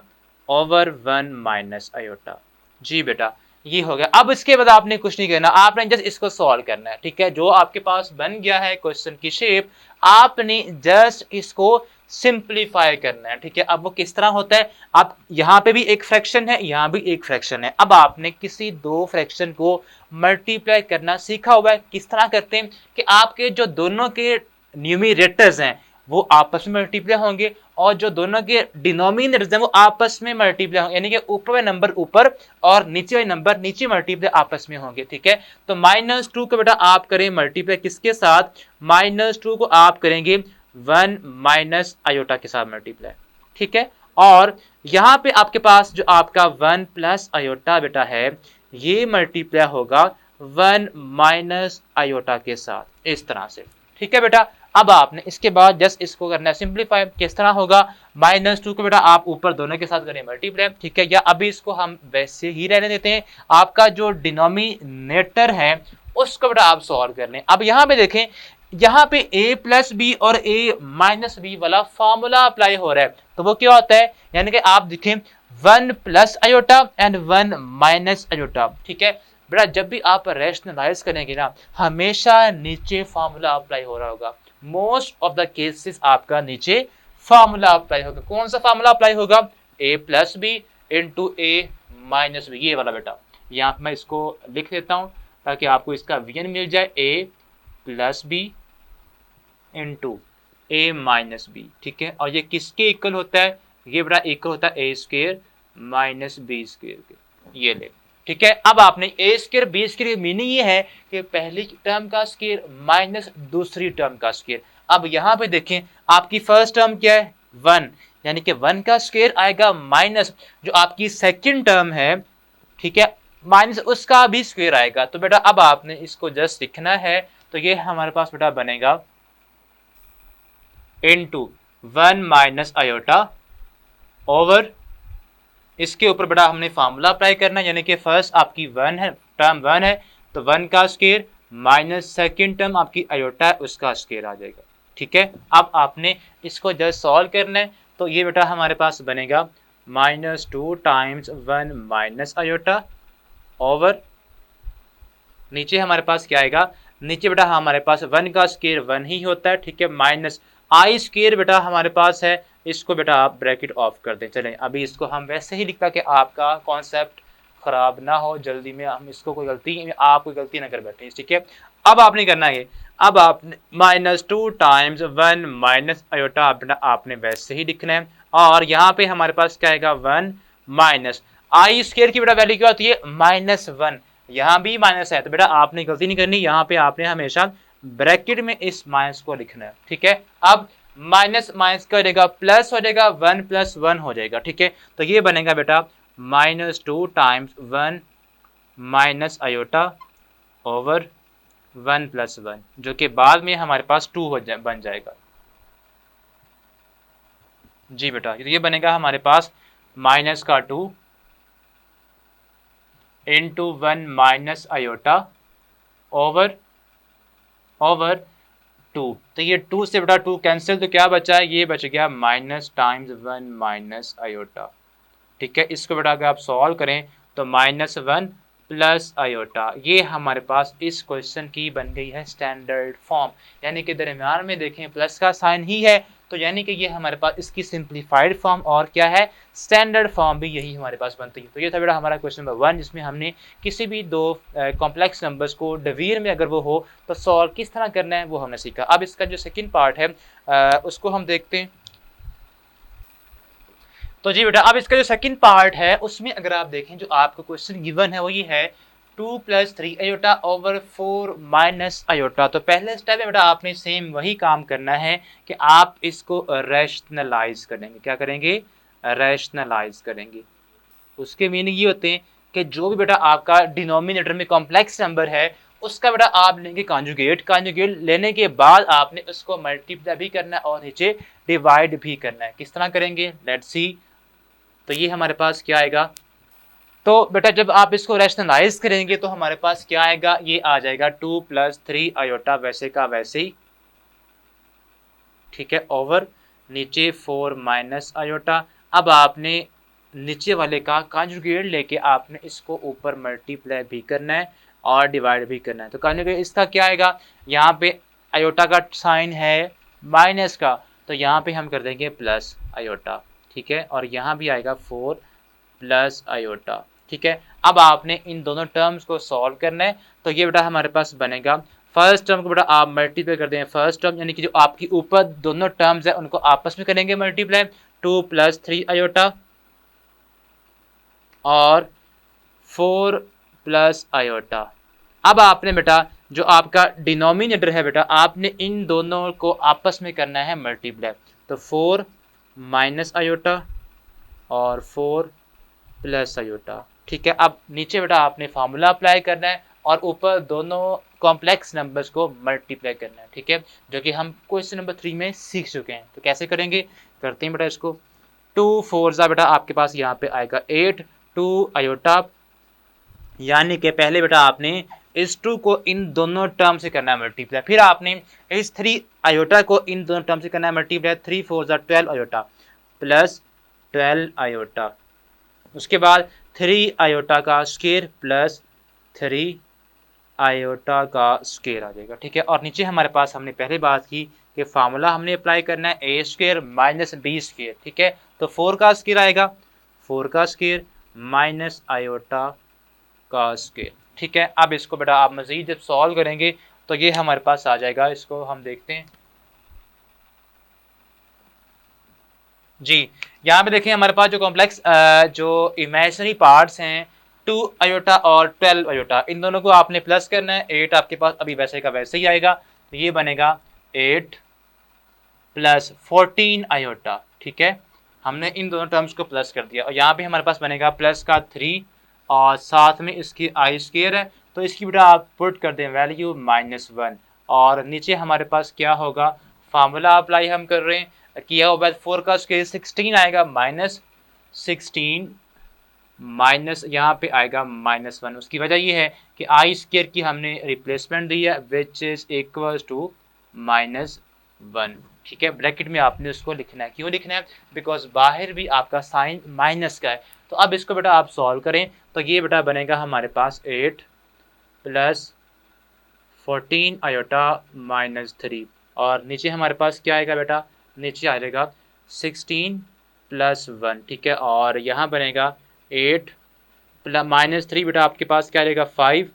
over 1 minus iota. जी बेटा ये हो गया। अब इसके बाद आपने कुछ नहीं करना, आपने जस्ट इसको सॉल्व करना है। ठीक है, जो आपके पास बन गया है क्वेश्चन की शेप आपने जस्ट इसको सिंप्लीफाई करना है। ठीक है, अब वो किस तरह होता है, आप यहाँ पे भी एक फ्रैक्शन है यहाँ भी एक फ्रैक्शन है, अब आपने किसी दो फ्रैक्शन को मल्टीप्लाई करना सीखा हुआ है। किस तरह करते हैं कि आपके जो दोनों के न्यूमरेटर्स हैं वो आपस में मल्टीप्लाई होंगे और जो दोनों के डिनोमिनेटर्स हैं वो आपस में मल्टीप्लाई होंगे, यानी कि ऊपर वाले नंबर ऊपर और नीचे वाले नंबर नीचे मल्टीप्लाई आपस में होंगे। ठीक है, तो -2 को बेटा आप करें मल्टीप्लाई किसके साथ, -2 को आप करेंगे 1 माइनस आयोटा के साथ मल्टीप्लाई। ठीक है, और यहाँ पे आपके पास जो आपका 1 प्लस आयोटा बेटा है ये मल्टीप्लाई होगा 1 माइनस आयोटा के साथ, इस तरह से। ठीक है बेटा, अब आपने इसके बाद जस्ट इसको करना है सिंप्लीफाई। किस तरह होगा, -2 को बेटा आप ऊपर दोनों के साथ करें मल्टीप्लाई। ठीक है, या अभी इसको हम वैसे ही रहने देते हैं, आपका जो डिनोमिनेटर है उसको बेटा आप सॉल्व कर लें। अब यहाँ पे देखें यहाँ पे a प्लस बी और a माइनस बी वाला फॉर्मूला अप्लाई हो रहा है, तो वो क्या होता है, यानी कि आप देखें 1 plus iota and 1 minus iota. ठीक है बेटा, जब भी आप रैशनलाइज करेंगे ना, हमेशा नीचे फॉर्मूला अप्लाई हो रहा होगा। मोस्ट ऑफ द केसेस आपका नीचे फॉर्मूला अप्लाई होगा। कौन सा फॉर्मूला अप्लाई होगा, a plus b into a minus b, ये वाला बेटा। यहाँ मैं इसको लिख देता हूँ ताकि आपको इसका वीएन मिल जाए, a plus b into a minus b. ठीक है, और ये किसके इक्वल होता है, ये बड़ा इक्वल होता है ए स्क्वायर माइनस बी स्क्वायर के, ये ले। ठीक है, अब आपने ए स्क्वायर बी स्क्वायर मीनिंग ये है कि पहली टर्म का स्क्वायर माइनस दूसरी टर्म का स्क्वायर। अब यहाँ पे देखें आपकी फर्स्ट टर्म क्या है 1, यानी कि 1 का स्क्वायर आएगा माइनस जो आपकी सेकंड टर्म है, ठीक है, माइनस उसका भी स्क्वायर आएगा। तो बेटा अब आपने इसको जस्ट लिखना है, तो ये हमारे पास बेटा बनेगा इंटू 1 माइनस आयोटा ओवर, इसके ऊपर बेटा हमने फार्मूला अप्लाई करना है, यानी कि फर्स्ट आपकी 1 है, टर्म 1 है, तो 1 का स्क्वायर माइनस सेकेंड टर्म आपकी आयोटा है उसका स्क्वायर आ जाएगा। ठीक है, अब आपने इसको जस्ट सॉल्व करना है, तो ये बेटा हमारे पास बनेगा -2 टाइम्स 1 माइनस आयोटा ओवर, नीचे हमारे पास क्या आएगा, नीचे बेटा हमारे पास 1 का स्क्वायर 1 ही होता है। ठीक है, माइनस आई स्क्वायर बेटा हमारे पास है, इसको बेटा आप ब्रैकेट ऑफ कर दें। चलें अभी इसको हम वैसे ही लिखता कि आपका कॉन्सेप्ट खराब ना हो, जल्दी में हम इसको कोई गलती आप कोई गलती ना कर बैठे। ठीक है, अब आपने करना है, अब आपने -2 टाइम्स 1 माइनस आयोटा आपने वैसे ही लिखना है, और यहाँ पे हमारे पास क्या आएगा 1 माइनस आई स्क्वायर की बेटा वैल्यू क्या होती है -1, यहाँ भी माइनस है, तो बेटा आपने गलती नहीं करनी, यहाँ पे आपने हमेशा ब्रैकेट में इस माइनस को लिखना है। ठीक है, अब माइनस माइनस का हो जाएगा प्लस हो जाएगा, 1 + 1 हो जाएगा। ठीक है, तो ये बनेगा बेटा -2 टाइम्स 1 माइनस आयोटा ओवर 1 + 1, जो कि बाद में हमारे पास 2 बन जाएगा। जी बेटा, तो ये बनेगा हमारे पास माइनस का 2 इंटू 1 माइनस आयोटा ओवर 2, तो ये 2 से बेटा 2 कैंसिल, तो क्या बचा है, ये बच गया माइनस टाइम्स 1 माइनस आयोटा। ठीक है, इसको बेटा अगर आप सॉल्व करें तो -1 प्लस आयोटा, ये हमारे पास इस क्वेश्चन की बन गई है स्टैंडर्ड फॉर्म, यानी कि दरमियान में देखें प्लस का साइन ही है, तो यानी कि ये हमारे पास इसकी सिंप्लीफाइड फॉर्म और क्या है स्टैंडर्ड फॉर्म भी यही हमारे पास बनती है। तो ये था बेटा हमारा क्वेश्चन नंबर 1, जिसमें हमने किसी भी दो कॉम्प्लेक्स नंबर्स को डिवीजन में अगर वो हो तो सॉल्व किस तरह करना है वो हमने सीखा। अब इसका जो सेकेंड पार्ट है उसको हम देखते हैं। तो जी बेटा, अब इसका जो सेकंड पार्ट है उसमें अगर आप देखें जो आपको क्वेश्चन गिवन है वो ये है 2 + 3 आयोटा ओवर 4 माइनस आयोटा। तो पहले स्टेप में बेटा आपने सेम वही काम करना है कि आप इसको रैशनलाइज करेंगे। क्या करेंगे, रैशनलाइज करेंगे। उसके मीनिंग ये होते हैं कि जो भी बेटा आपका डिनोमिनेटर में कॉम्प्लेक्स नंबर है उसका बेटा आप लेंगे कॉन्जुगेट, कॉन्जुगेट लेने के बाद आपने उसको मल्टीप्लाई भी करना है और नीचे डिवाइड भी करना है। किस तरह करेंगे, लेट्स सी। तो ये हमारे पास क्या आएगा, तो बेटा जब आप इसको रैशनलाइज करेंगे तो हमारे पास क्या आएगा, ये आ जाएगा 2 + 3 आयोटा वैसे का वैसे ही। ठीक है, ओवर नीचे 4 माइनस आयोटा। अब आपने नीचे वाले का कॉन्जुगेट लेके आपने इसको ऊपर मल्टीप्लाई भी करना है और डिवाइड भी करना है। तो कॉन्जुगेट इसका क्या आएगा, यहाँ पे आयोटा का साइन है माइनस का, तो यहाँ पे हम कर देंगे प्लस आयोटा। ठीक है, और यहाँ भी आएगा 4 + आयोटा। ठीक है, अब आपने इन दोनों टर्म्स को सॉल्व करना है, तो ये बेटा हमारे पास बनेगा फर्स्ट टर्म को बेटा आप मल्टीप्लाई कर देंगे, फर्स्ट टर्म यानी कि जो आपकी ऊपर दोनों टर्म्स है उनको आपस में करेंगे मल्टीप्लाई, 2 + 3 आयोटा और 4 + आयोटा। अब आपने बेटा जो आपका डिनोमिनेटर है बेटा आपने इन दोनों को आपस में करना है मल्टीप्लाई, तो 4 माइनस आयोटा और 4 + आयोटा। ठीक है, अब नीचे बेटा आपने फार्मूला अप्लाई करना है और ऊपर दोनों कॉम्प्लेक्स नंबर्स को मल्टीप्लाई करना है। ठीक है, जो कि हम क्वेश्चन नंबर 3 में सीख चुके हैं। तो कैसे करेंगे, करते हैं बेटा इसको। 2 4 बेटा आपके पास यहाँ पे आएगा 8, 2 आयोटा, यानी कि पहले बेटा आपने इस 2 को इन दोनों टर्म से करना है मल्टीप्लाई, फिर आपने इस 3 आयोटा को इन दोनों टर्म से करना है मल्टीप्लाई, 3 4 12 आयोटा प्लस 12 आयोटा, उसके बाद 3 आयोटा का स्क्वायर प्लस 3 आयोटा का स्क्वायर आ जाएगा, ठीक है। और नीचे हमारे पास हमने पहले बात की कि फार्मूला हमने अप्लाई करना है ए स्क्वायर माइनस बी स्क्वायर, ठीक है। तो 4 का स्क्वायर आएगा, 4 का स्क्वायर माइनस आयोटा का स्क्वायर, ठीक है। अब इसको बेटा आप मजीद जब सॉल्व करेंगे तो ये हमारे पास आ जाएगा, इसको हम देखते हैं जी। यहाँ पे देखें हमारे पास जो कॉम्प्लेक्स जो इमेजिनरी पार्ट्स हैं 2 आयोटा और 12 आयोटा, इन दोनों को आपने प्लस करना है। 8 आपके पास अभी वैसे का वैसे ही आएगा, तो ये बनेगा 8 प्लस 14 आयोटा, ठीक है। हमने इन दोनों टर्म्स को प्लस कर दिया और यहाँ पे हमारे पास बनेगा प्लस का 3 और साथ में इसकी आई स्क्वायर है, तो इसकी बेटा आप पुट कर दें वैल्यू -1 और नीचे हमारे पास क्या होगा, फार्मूला अप्लाई हम कर रहे हैं किया हुआ 4 का स्क्वायर 16 आएगा -16 माइनस यहाँ पे आएगा -1। उसकी वजह ये है कि आई स्क्वायर की हमने रिप्लेसमेंट दी है विच इज इक्वल्स टू -1, ठीक है। ब्रैकेट में आपने उसको लिखना है, क्यों लिखना है, बिकॉज बाहर भी आपका साइन माइनस का है। तो अब इसको बेटा आप सॉल्व करें तो ये बेटा बनेगा हमारे पास 8 प्लस 14 आयोटा -3 और नीचे हमारे पास क्या आएगा बेटा, नीचे आ जाएगा 16 प्लस 1, ठीक है। और यहाँ बनेगा 8 प्लस -3 बेटा आपके पास क्या आएगा 5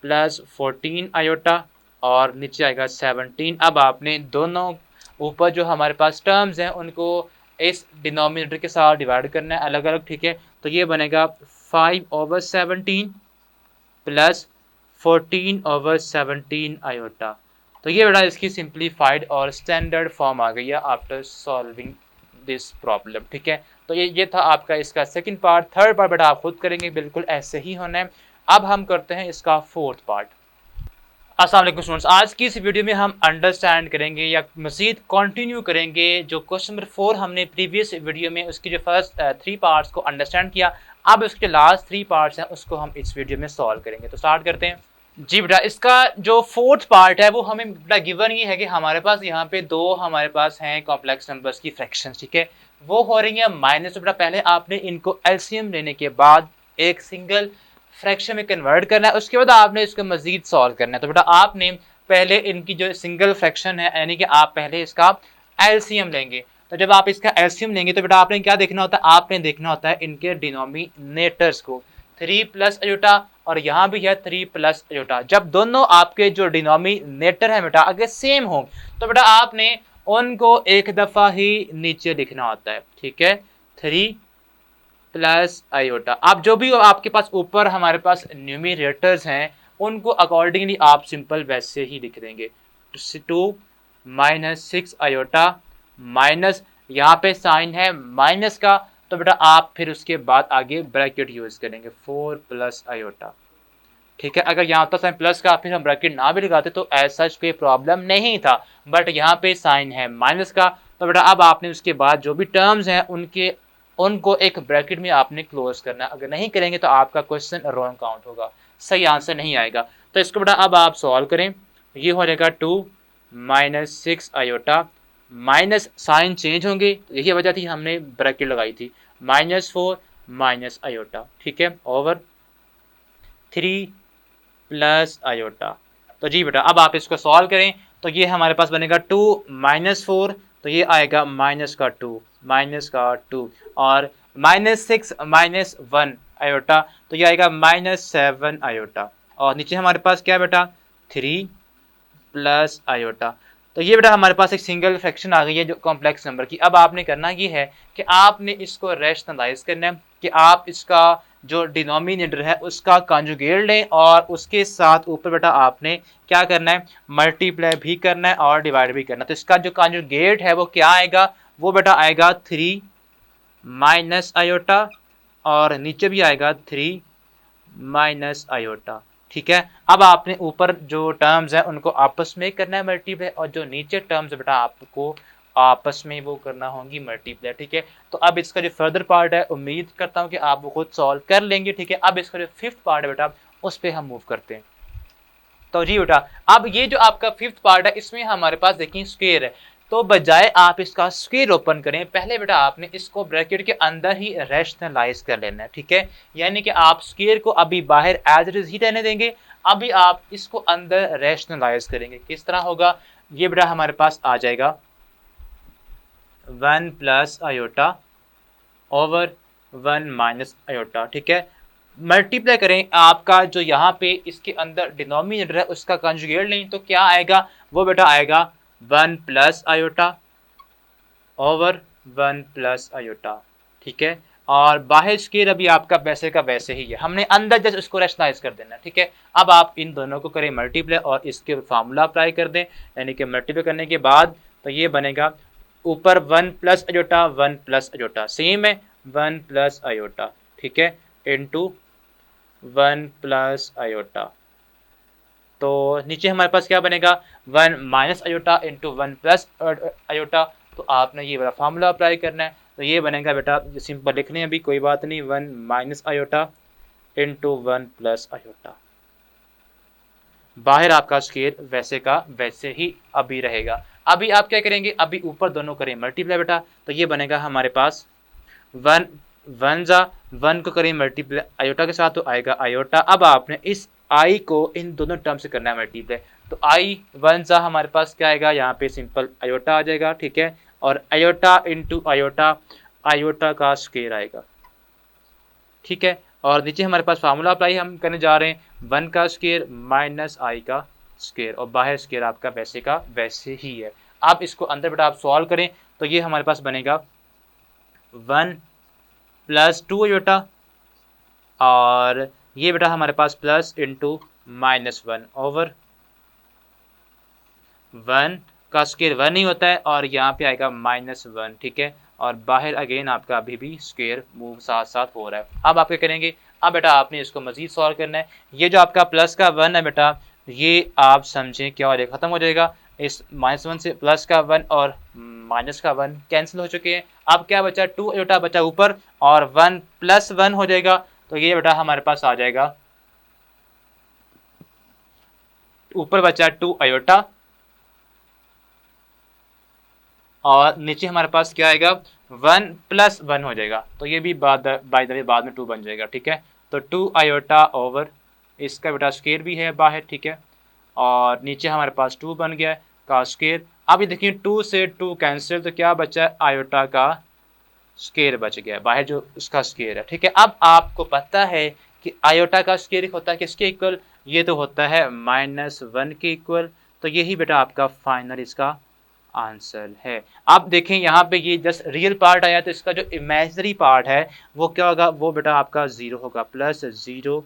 प्लस 14 आयोटा और नीचे आएगा 17। अब आपने दोनों ऊपर जो हमारे पास टर्म्स हैं उनको इस डिनोमिनेटर के साथ डिवाइड करना है अलग अलग, ठीक है। तो ये बनेगा 5/17 प्लस 14/17 आयोटा। तो ये बेटा इसकी सिंप्लीफाइड और स्टैंडर्ड फॉर्म आ गई है आफ्टर सॉल्विंग दिस प्रॉब्लम, ठीक है। तो ये था आपका इसका सेकंड पार्ट। थर्ड पार्ट बेटा आप खुद करेंगे, बिल्कुल ऐसे ही होना है। अब हम करते हैं इसका फोर्थ पार्ट। अस्सलाम वालेकुम स्टूडेंट्स, आज की इस वीडियो में हम अंडरस्टैंड करेंगे या मज़ीद कंटिन्यू करेंगे जो क्वेश्चन नंबर 4 हमने प्रीवियस वीडियो में उसकी जो फर्स्ट 3 पार्ट्स को अंडरस्टैंड किया, अब उसके लास्ट 3 पार्ट्स हैं उसको हम इस वीडियो में सॉल्व करेंगे। तो स्टार्ट करते हैं जी बेटा। इसका जो फोर्थ पार्ट है वो हमें बेटा गिवन ये है कि हमारे पास यहाँ पे दो हमारे पास हैं कॉम्प्लेक्स नंबर्स की फ्रैक्शंस, ठीक है। वो हो रही है माइनस, तो बेटा पहले आपने इनको एलसीएम लेने के बाद एक सिंगल फ्रैक्शन में कन्वर्ट करना है, उसके बाद आपने इसको मजीद सॉल्व करना है। तो बेटा आपने पहले इनकी जो सिंगल फ्रैक्शन है यानी कि आप पहले इसका एलसीएम लेंगे। तो जब आप इसका एलसीएम लेंगे तो बेटा आपने क्या देखना होता है, आपने देखना होता है इनके डिनोमिनेटर्स को, 3 प्लस आयोटा और यहाँ भी है 3 प्लस आयोटा। जब दोनों आपके जो डिनोमिनेटर है बेटा अगर सेम हो तो बेटा आपने उनको एक दफ़ा ही नीचे लिखना होता है, ठीक है, 3 प्लस आयोटा। अब जो भी आपके पास ऊपर हमारे पास न्यूमिनेटर्स हैं उनको अकॉर्डिंगली आप सिंपल वैसे ही लिख देंगे, 2 -6 आयोटा माइनस यहाँ पे साइन है माइनस का, तो बेटा आप फिर उसके बाद आगे ब्रैकेट यूज करेंगे 4 प्लस आयोटा, ठीक है। अगर यहाँ होता साइन प्लस का फिर हम ब्रैकेट ना भी लगाते तो ऐसा कोई प्रॉब्लम नहीं था, बट यहाँ पे साइन है माइनस का, तो बेटा अब आपने उसके बाद जो भी टर्म्स हैं उनको एक ब्रैकेट में आपने क्लोज करना है। अगर नहीं करेंगे तो आपका क्वेश्चन रॉन्ग काउंट होगा, सही आंसर नहीं आएगा। तो इसको बेटा अब आप सॉल्व करें, ये हो जाएगा 2 -6 आयोटा माइनस साइन चेंज होंगे, यही वजह थी हमने ब्रैकेट लगाई थी, -4 माइनस आयोटा, ठीक है, ओवर 3 प्लस आयोटा। तो जी बेटा अब आप इसको सॉल्व करें तो ये हमारे पास बनेगा 2 -4, तो ये आएगा -2 और -6 -1 आयोटा, तो ये आएगा -7 आयोटा और नीचे हमारे पास क्या बेटा 3 प्लस आयोटा। तो ये बेटा हमारे पास एक सिंगल फ्रैक्शन आ गई है जो कॉम्प्लेक्स नंबर की। अब आपने करना ये है कि आपने इसको रैशनलाइज करना है कि आप इसका जो डिनोमिनेटर है उसका कॉन्जुगेट लें और उसके साथ ऊपर बेटा आपने क्या करना है, मल्टीप्लाई भी करना है और डिवाइड भी करना है। तो इसका जो कॉन्जुगेट है वो क्या आएगा, वो बेटा आएगा 3 माइनस आयोटा और नीचे भी आएगा 3 माइनस आयोटा, ठीक है। अब आपने ऊपर जो टर्म्स हैं उनको आपस में करना है मल्टीप्लाई और जो नीचे टर्म्स बेटा आपको आपस में वो करना होंगी मल्टीप्लाई, ठीक है। तो अब इसका जो फर्दर पार्ट है उम्मीद करता हूँ कि आप वो खुद सॉल्व कर लेंगे, ठीक है। अब इसका जो फिफ्थ पार्ट है बेटा उस पर हम मूव करते हैं। तो जी बेटा अब ये जो आपका फिफ्थ पार्ट है इसमें हमारे पास देखिए स्क्वायर है, तो बजाय आप इसका स्क्वायर ओपन करें पहले बेटा आपने इसको ब्रैकेट के अंदर ही रैशनलाइज कर लेना है, ठीक है। यानी कि आप स्क्वायर को अभी बाहर एज इट इज ही रहने देंगे, अभी आप इसको अंदर रैशनलाइज करेंगे। किस तरह होगा, ये बेटा हमारे पास आ जाएगा 1 plus iota over 1 minus iota, ठीक है। मल्टीप्लाई करें आपका जो यहाँ पे इसके अंदर डिनोमिनेटर है उसका कंजुगेट लें तो क्या आएगा, वो बेटा आएगा 1 plus iota over 1 plus iota, ठीक है। और बाहर स्क्वायर अभी आपका वैसे का वैसे ही है, हमने अंदर जस्ट इसको रैशनलाइज कर देना, ठीक है। अब आप इन दोनों को करें मल्टीप्लाई और इसके फार्मूला अप्लाई कर दें, यानी कि मल्टीप्लाई करने के बाद तो ये बनेगा ऊपर 1 plus iota 1 plus iota same है 1 प्लस आयोटा, ठीक है, इनटू 1 प्लस आयोटा। तो नीचे हमारे पास क्या बनेगा 1 minus iota into 1 plus iota. तो आपने ये वाला फार्मूला अप्लाई करना है, तो ये बनेगा बेटा सिंपल लिखने अभी कोई बात नहीं 1 minus iota into 1 plus iota. बाहर आपका स्क्वायर वैसे का वैसे ही अभी रहेगा। अभी आप क्या करेंगे, अभी ऊपर दोनों करें मल्टीप्लाई बेटा, तो ये बनेगा हमारे पास 1 1 जा 1 को करें मल्टीप्लाई आयोटा के साथ तो आएगा आयोटा। अब आपने इस आई को इन दोनों टर्म से करना है मल्टीप्लाई, तो आई 1 जा हमारे पास क्या आएगा, यहाँ पे सिंपल आयोटा आ जाएगा, ठीक है। और आयोटा इंटू आयोटा, आयोटा का स्क्वायर आएगा, ठीक है। और नीचे हमारे पास फार्मूला अप्लाई हम करने जा रहे हैं 1 का स्क्वायर माइनस आई का स्क्वायर, और बाहर स्क्वायर आपका वैसे का वैसे ही है। आप इसको अंदर बेटा आप सॉल्व करें तो ये हमारे पास बनेगा 1 प्लस 2 आयोटा, और ये बेटा हमारे पास प्लस इंटू माइनस 1 ओवर 1 का स्क्वायर 1 ही होता है, और यहाँ पे आएगा माइनस 1, ठीक है। और बाहर अगेन आपका अभी भी स्क्वायर मूव साथ साथ हो रहा है। अब आप क्या करेंगे, अब बेटा आपने इसको मजीद सॉल्व करना है। ये जो आपका प्लस का 1 है बेटा, ये आप समझें क्या हो जाएगा, खत्म हो जाएगा। इस माइनस 1 से प्लस का 1 और माइनस का 1 कैंसिल हो चुके हैं। अब क्या बचा, 2 आयोटा बचा ऊपर, और 1 प्लस 1 हो जाएगा, तो ये बेटा हमारे पास आ जाएगा, ऊपर बचा 2 आयोटा और नीचे हमारे पास क्या आएगा 1 प्लस 1 हो जाएगा, तो ये भी बाय द वे बाद में 2 बन जाएगा, ठीक है। तो 2 आयोटा ओवर इसका बेटा स्क्वायर भी है बाहर, ठीक है, और नीचे हमारे पास 2 बन गया है का स्क्वायर। अब ये देखिए 2 से 2 कैंसिल, तो क्या बचा है, आयोटा का स्क्वायर बच गया बाहर जो उसका स्क्वायर है, ठीक है। अब आपको पता है कि आयोटा का स्क्वायर होता है किसके इक्वल, ये तो होता है -1 के इक्वल। तो यही बेटा आपका फाइनल इसका आंसर है। अब देखें यहाँ पे ये जस्ट रियल पार्ट आया, तो इसका जो इमेजिनरी पार्ट है वो क्या होगा, वो बेटा आपका 0 होगा, प्लस 0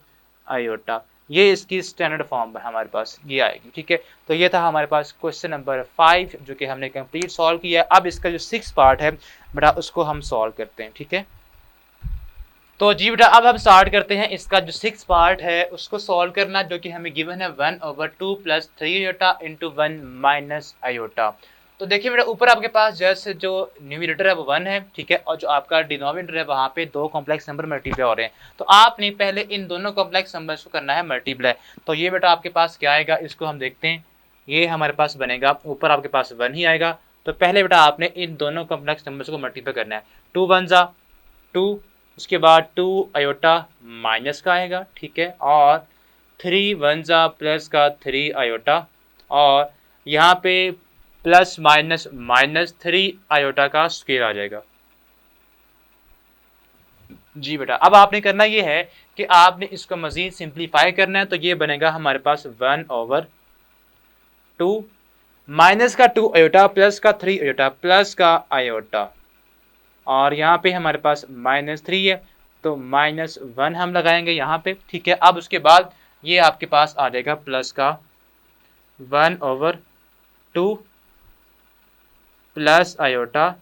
आयोटा। ये इसकी स्टैंडर्ड फॉर्म हमारे पास ये आएगी, ठीक है। तो ये था हमारे पास क्वेश्चन नंबर 5 जो कि हमने कंप्लीट सॉल्व किया है। अब इसका जो 6 पार्ट है बेटा उसको हम सॉल्व करते हैं, ठीक है। तो जी बेटा अब हम स्टार्ट करते हैं इसका जो 6 पार्ट है उसको सॉल्व करना, जो कि हमें गिवन है 1/2 plus 3 iota into 1 minus iota. तो देखिए बेटा ऊपर आपके पास जैसे जो न्यूमरेटर है वो 1 है, ठीक है, और जो आपका डिनोमिनेटर है वहाँ पे 2 कॉम्प्लेक्स नंबर मल्टीप्लाई हो रहे हैं। तो आपने पहले इन दोनों कॉम्प्लेक्स नंबर्स को करना है मल्टीप्लाई। तो ये बेटा आपके पास क्या आएगा, इसको हम देखते हैं। ये हमारे पास बनेगा, ऊपर आपके पास 1 ही आएगा, तो पहले बेटा आपने इन दोनों कॉम्प्लेक्स नंबर्स को मल्टीप्लाई करना है। 2 1 जा 2, उसके बाद 2 आयोटा माइनस का आएगा, ठीक है, और 3 1 जा प्लस का 3 आयोटा, और यहाँ पे प्लस माइनस माइनस 3 आयोटा का स्क्वायर आ जाएगा। जी बेटा अब आपने करना ये है कि आपने इसको मजीद सिंप्लीफाई करना है, तो ये बनेगा हमारे पास 1/2 माइनस का 2 आयोटा प्लस का 3 आयोटा प्लस का आयोटा, और यहाँ पे हमारे पास -3 है तो -1 हम लगाएंगे यहाँ पे, ठीक है। अब उसके बाद ये आपके पास आ जाएगा प्लस का 1/2 प्लस आयोटा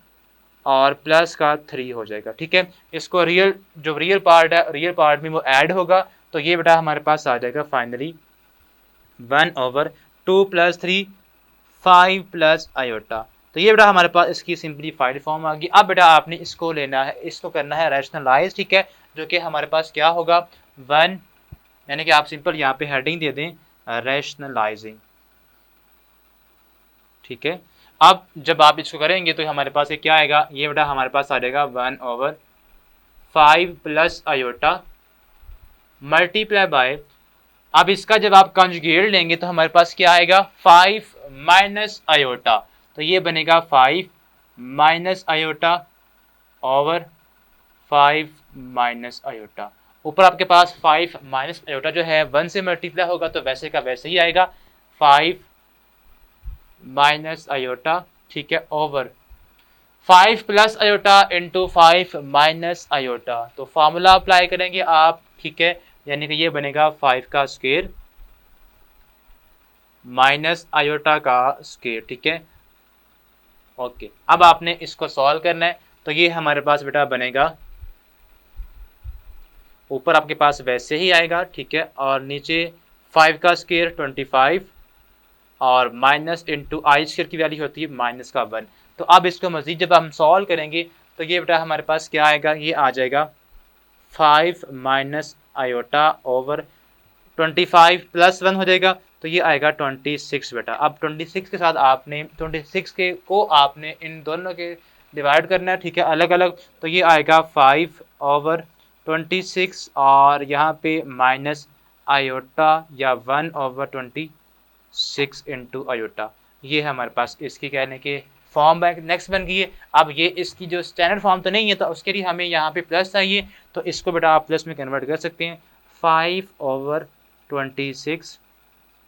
और प्लस का 3 हो जाएगा, ठीक है। इसको जो रियल पार्ट है रियल पार्ट में वो ऐड होगा, तो ये बेटा हमारे पास आ जाएगा फाइनली 1/2 प्लस 3 5 प्लस आयोटा। तो ये बेटा हमारे पास इसकी सिंपलीफाइड फॉर्म आ गई। अब बेटा आपने इसको लेना है, इसको करना है रैशनलाइज, ठीक है, जो कि हमारे पास क्या होगा 1 यानी कि आप सिंपल यहाँ पे हेडिंग दे दें रैशनलाइजिंग, ठीक है। अब जब आप इसको करेंगे तो हमारे पास ये क्या आएगा, ये बेटा हमारे पास आ जाएगा 1/5 प्लस आयोटा मल्टीप्लाई बाय, अब इसका जब आप कंजुगेट लेंगे तो हमारे पास क्या आएगा 5 माइनस आयोटा, तो ये बनेगा 5 minus iota over 5 minus iota. ऊपर आपके पास 5 माइनस आयोटा जो है 1 से मल्टीप्लाई होगा तो वैसे का वैसे ही आएगा 5 माइनस आयोटा, ठीक है, over 5 plus iota into 5 minus iota, तो फार्मूला अप्लाई करेंगे आप, ठीक है, यानी कि ये बनेगा 5 का स्क्वायर माइनस आयोटा का स्क्वायर, ठीक है, ओके। अब आपने इसको सॉल्व करना है तो ये हमारे पास बेटा बनेगा, ऊपर आपके पास वैसे ही आएगा, ठीक है, और नीचे 5 का स्क्वायर 25 और माइनस इंटू आई स्क्वायर की वैल्यू होती है माइनस का 1। तो अब इसको मजीद जब हम सॉल्व करेंगे तो ये बेटा हमारे पास क्या आएगा, ये आ जाएगा 5 माइनस आयोटा ओवर 25 प्लस 1 हो जाएगा, तो ये आएगा 26 बेटा। अब 26 के साथ आपने 26 के को आपने इन दोनों के डिवाइड करना है, ठीक है, अलग अलग, तो ये आएगा 5 ओवर 26 और यहाँ पे माइनस आयोटा या 1 ओवर 26 इंटू आयोटा, ये है हमारे पास इसकी कहने के फॉर्म बैंक नेक्स्ट बन गई है। अब ये इसकी जो स्टैंडर्ड फॉर्म तो नहीं है तो उसके लिए हमें यहाँ पे प्लस चाहिए, तो इसको बेटा आप प्लस में कन्वर्ट कर सकते हैं, 5 ओवर 26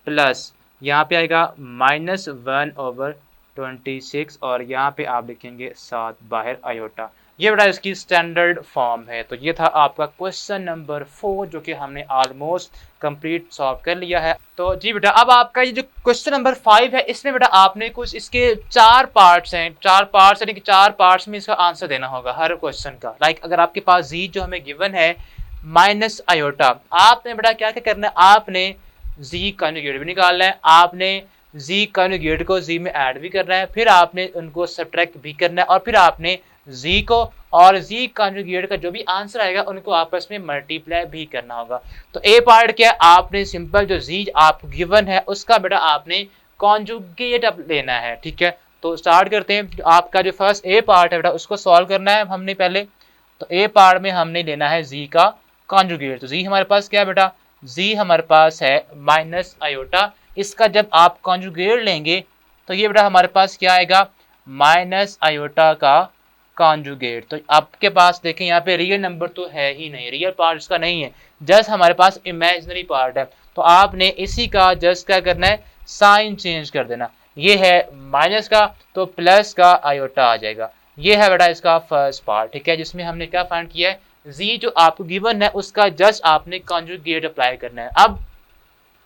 प्लस यहाँ पे आएगा माइनस 1 ओवर 26 और यहाँ पे आप लिखेंगे 7 बाहर आयोटा। ये बेटा इसकी स्टैंडर्ड फॉर्म है। तो ये था आपका क्वेश्चन नंबर 4 जो कि हमने ऑलमोस्ट कंप्लीट सॉल्व कर लिया है। तो जी बेटा अब आपका ये जो क्वेश्चन नंबर 5 है इसमें बेटा आपने कुछ इसके 4 पार्ट्स हैं, 4 पार्ट्स यानी कि 4 पार्ट्स में इसका आंसर देना होगा हर क्वेश्चन का। लाइक अगर आपके पास जी जो हमें गिवन है माइनस आयोटा, आपने बेटा क्या क्या करना है, आपने जी कॉन्जुगेट भी निकालना है, आपने जी कॉन्जुगेट को जी में ऐड भी करना है, फिर आपने उनको सब्ट्रैक्ट भी करना है और फिर आपने जी को और जी कॉन्जुगेट का जो भी आंसर आएगा उनको आपस में मल्टीप्लाई भी करना होगा। तो ए पार्ट क्या है, आपने सिंपल जो जी आपको गिवन है उसका बेटा आपने कॉन्जुगेट अब लेना है, ठीक है। तो स्टार्ट करते हैं, आपका जो फर्स्ट ए पार्ट है बेटा उसको सॉल्व करना है हमने पहले। तो ए पार्ट में हमने लेना है जी का कॉन्जुगेट, तो जी हमारे पास क्या है बेटा, जी हमारे पास है माइनस आयोटा, इसका जब आप कॉन्जुगेट लेंगे तो ये बेटा हमारे पास क्या आएगा माइनस आयोटा का कॉन्जुगेट। तो आपके पास देखें यहाँ पे रियल नंबर तो है ही नहीं, रियल पार्ट इसका नहीं है, जस्ट हमारे पास इमेजिनरी पार्ट है। तो आपने इसी का जस्ट क्या करना है साइन चेंज कर देना, ये है माइनस का तो प्लस का आयोटा आ जाएगा। ये है बेटा इसका फर्स्ट पार्ट, ठीक है, जिसमें हमने क्या फाइंड किया है जी जो आपको गिवन है उसका जस्ट आपने कॉन्जुगेट अप्लाई करना है। अब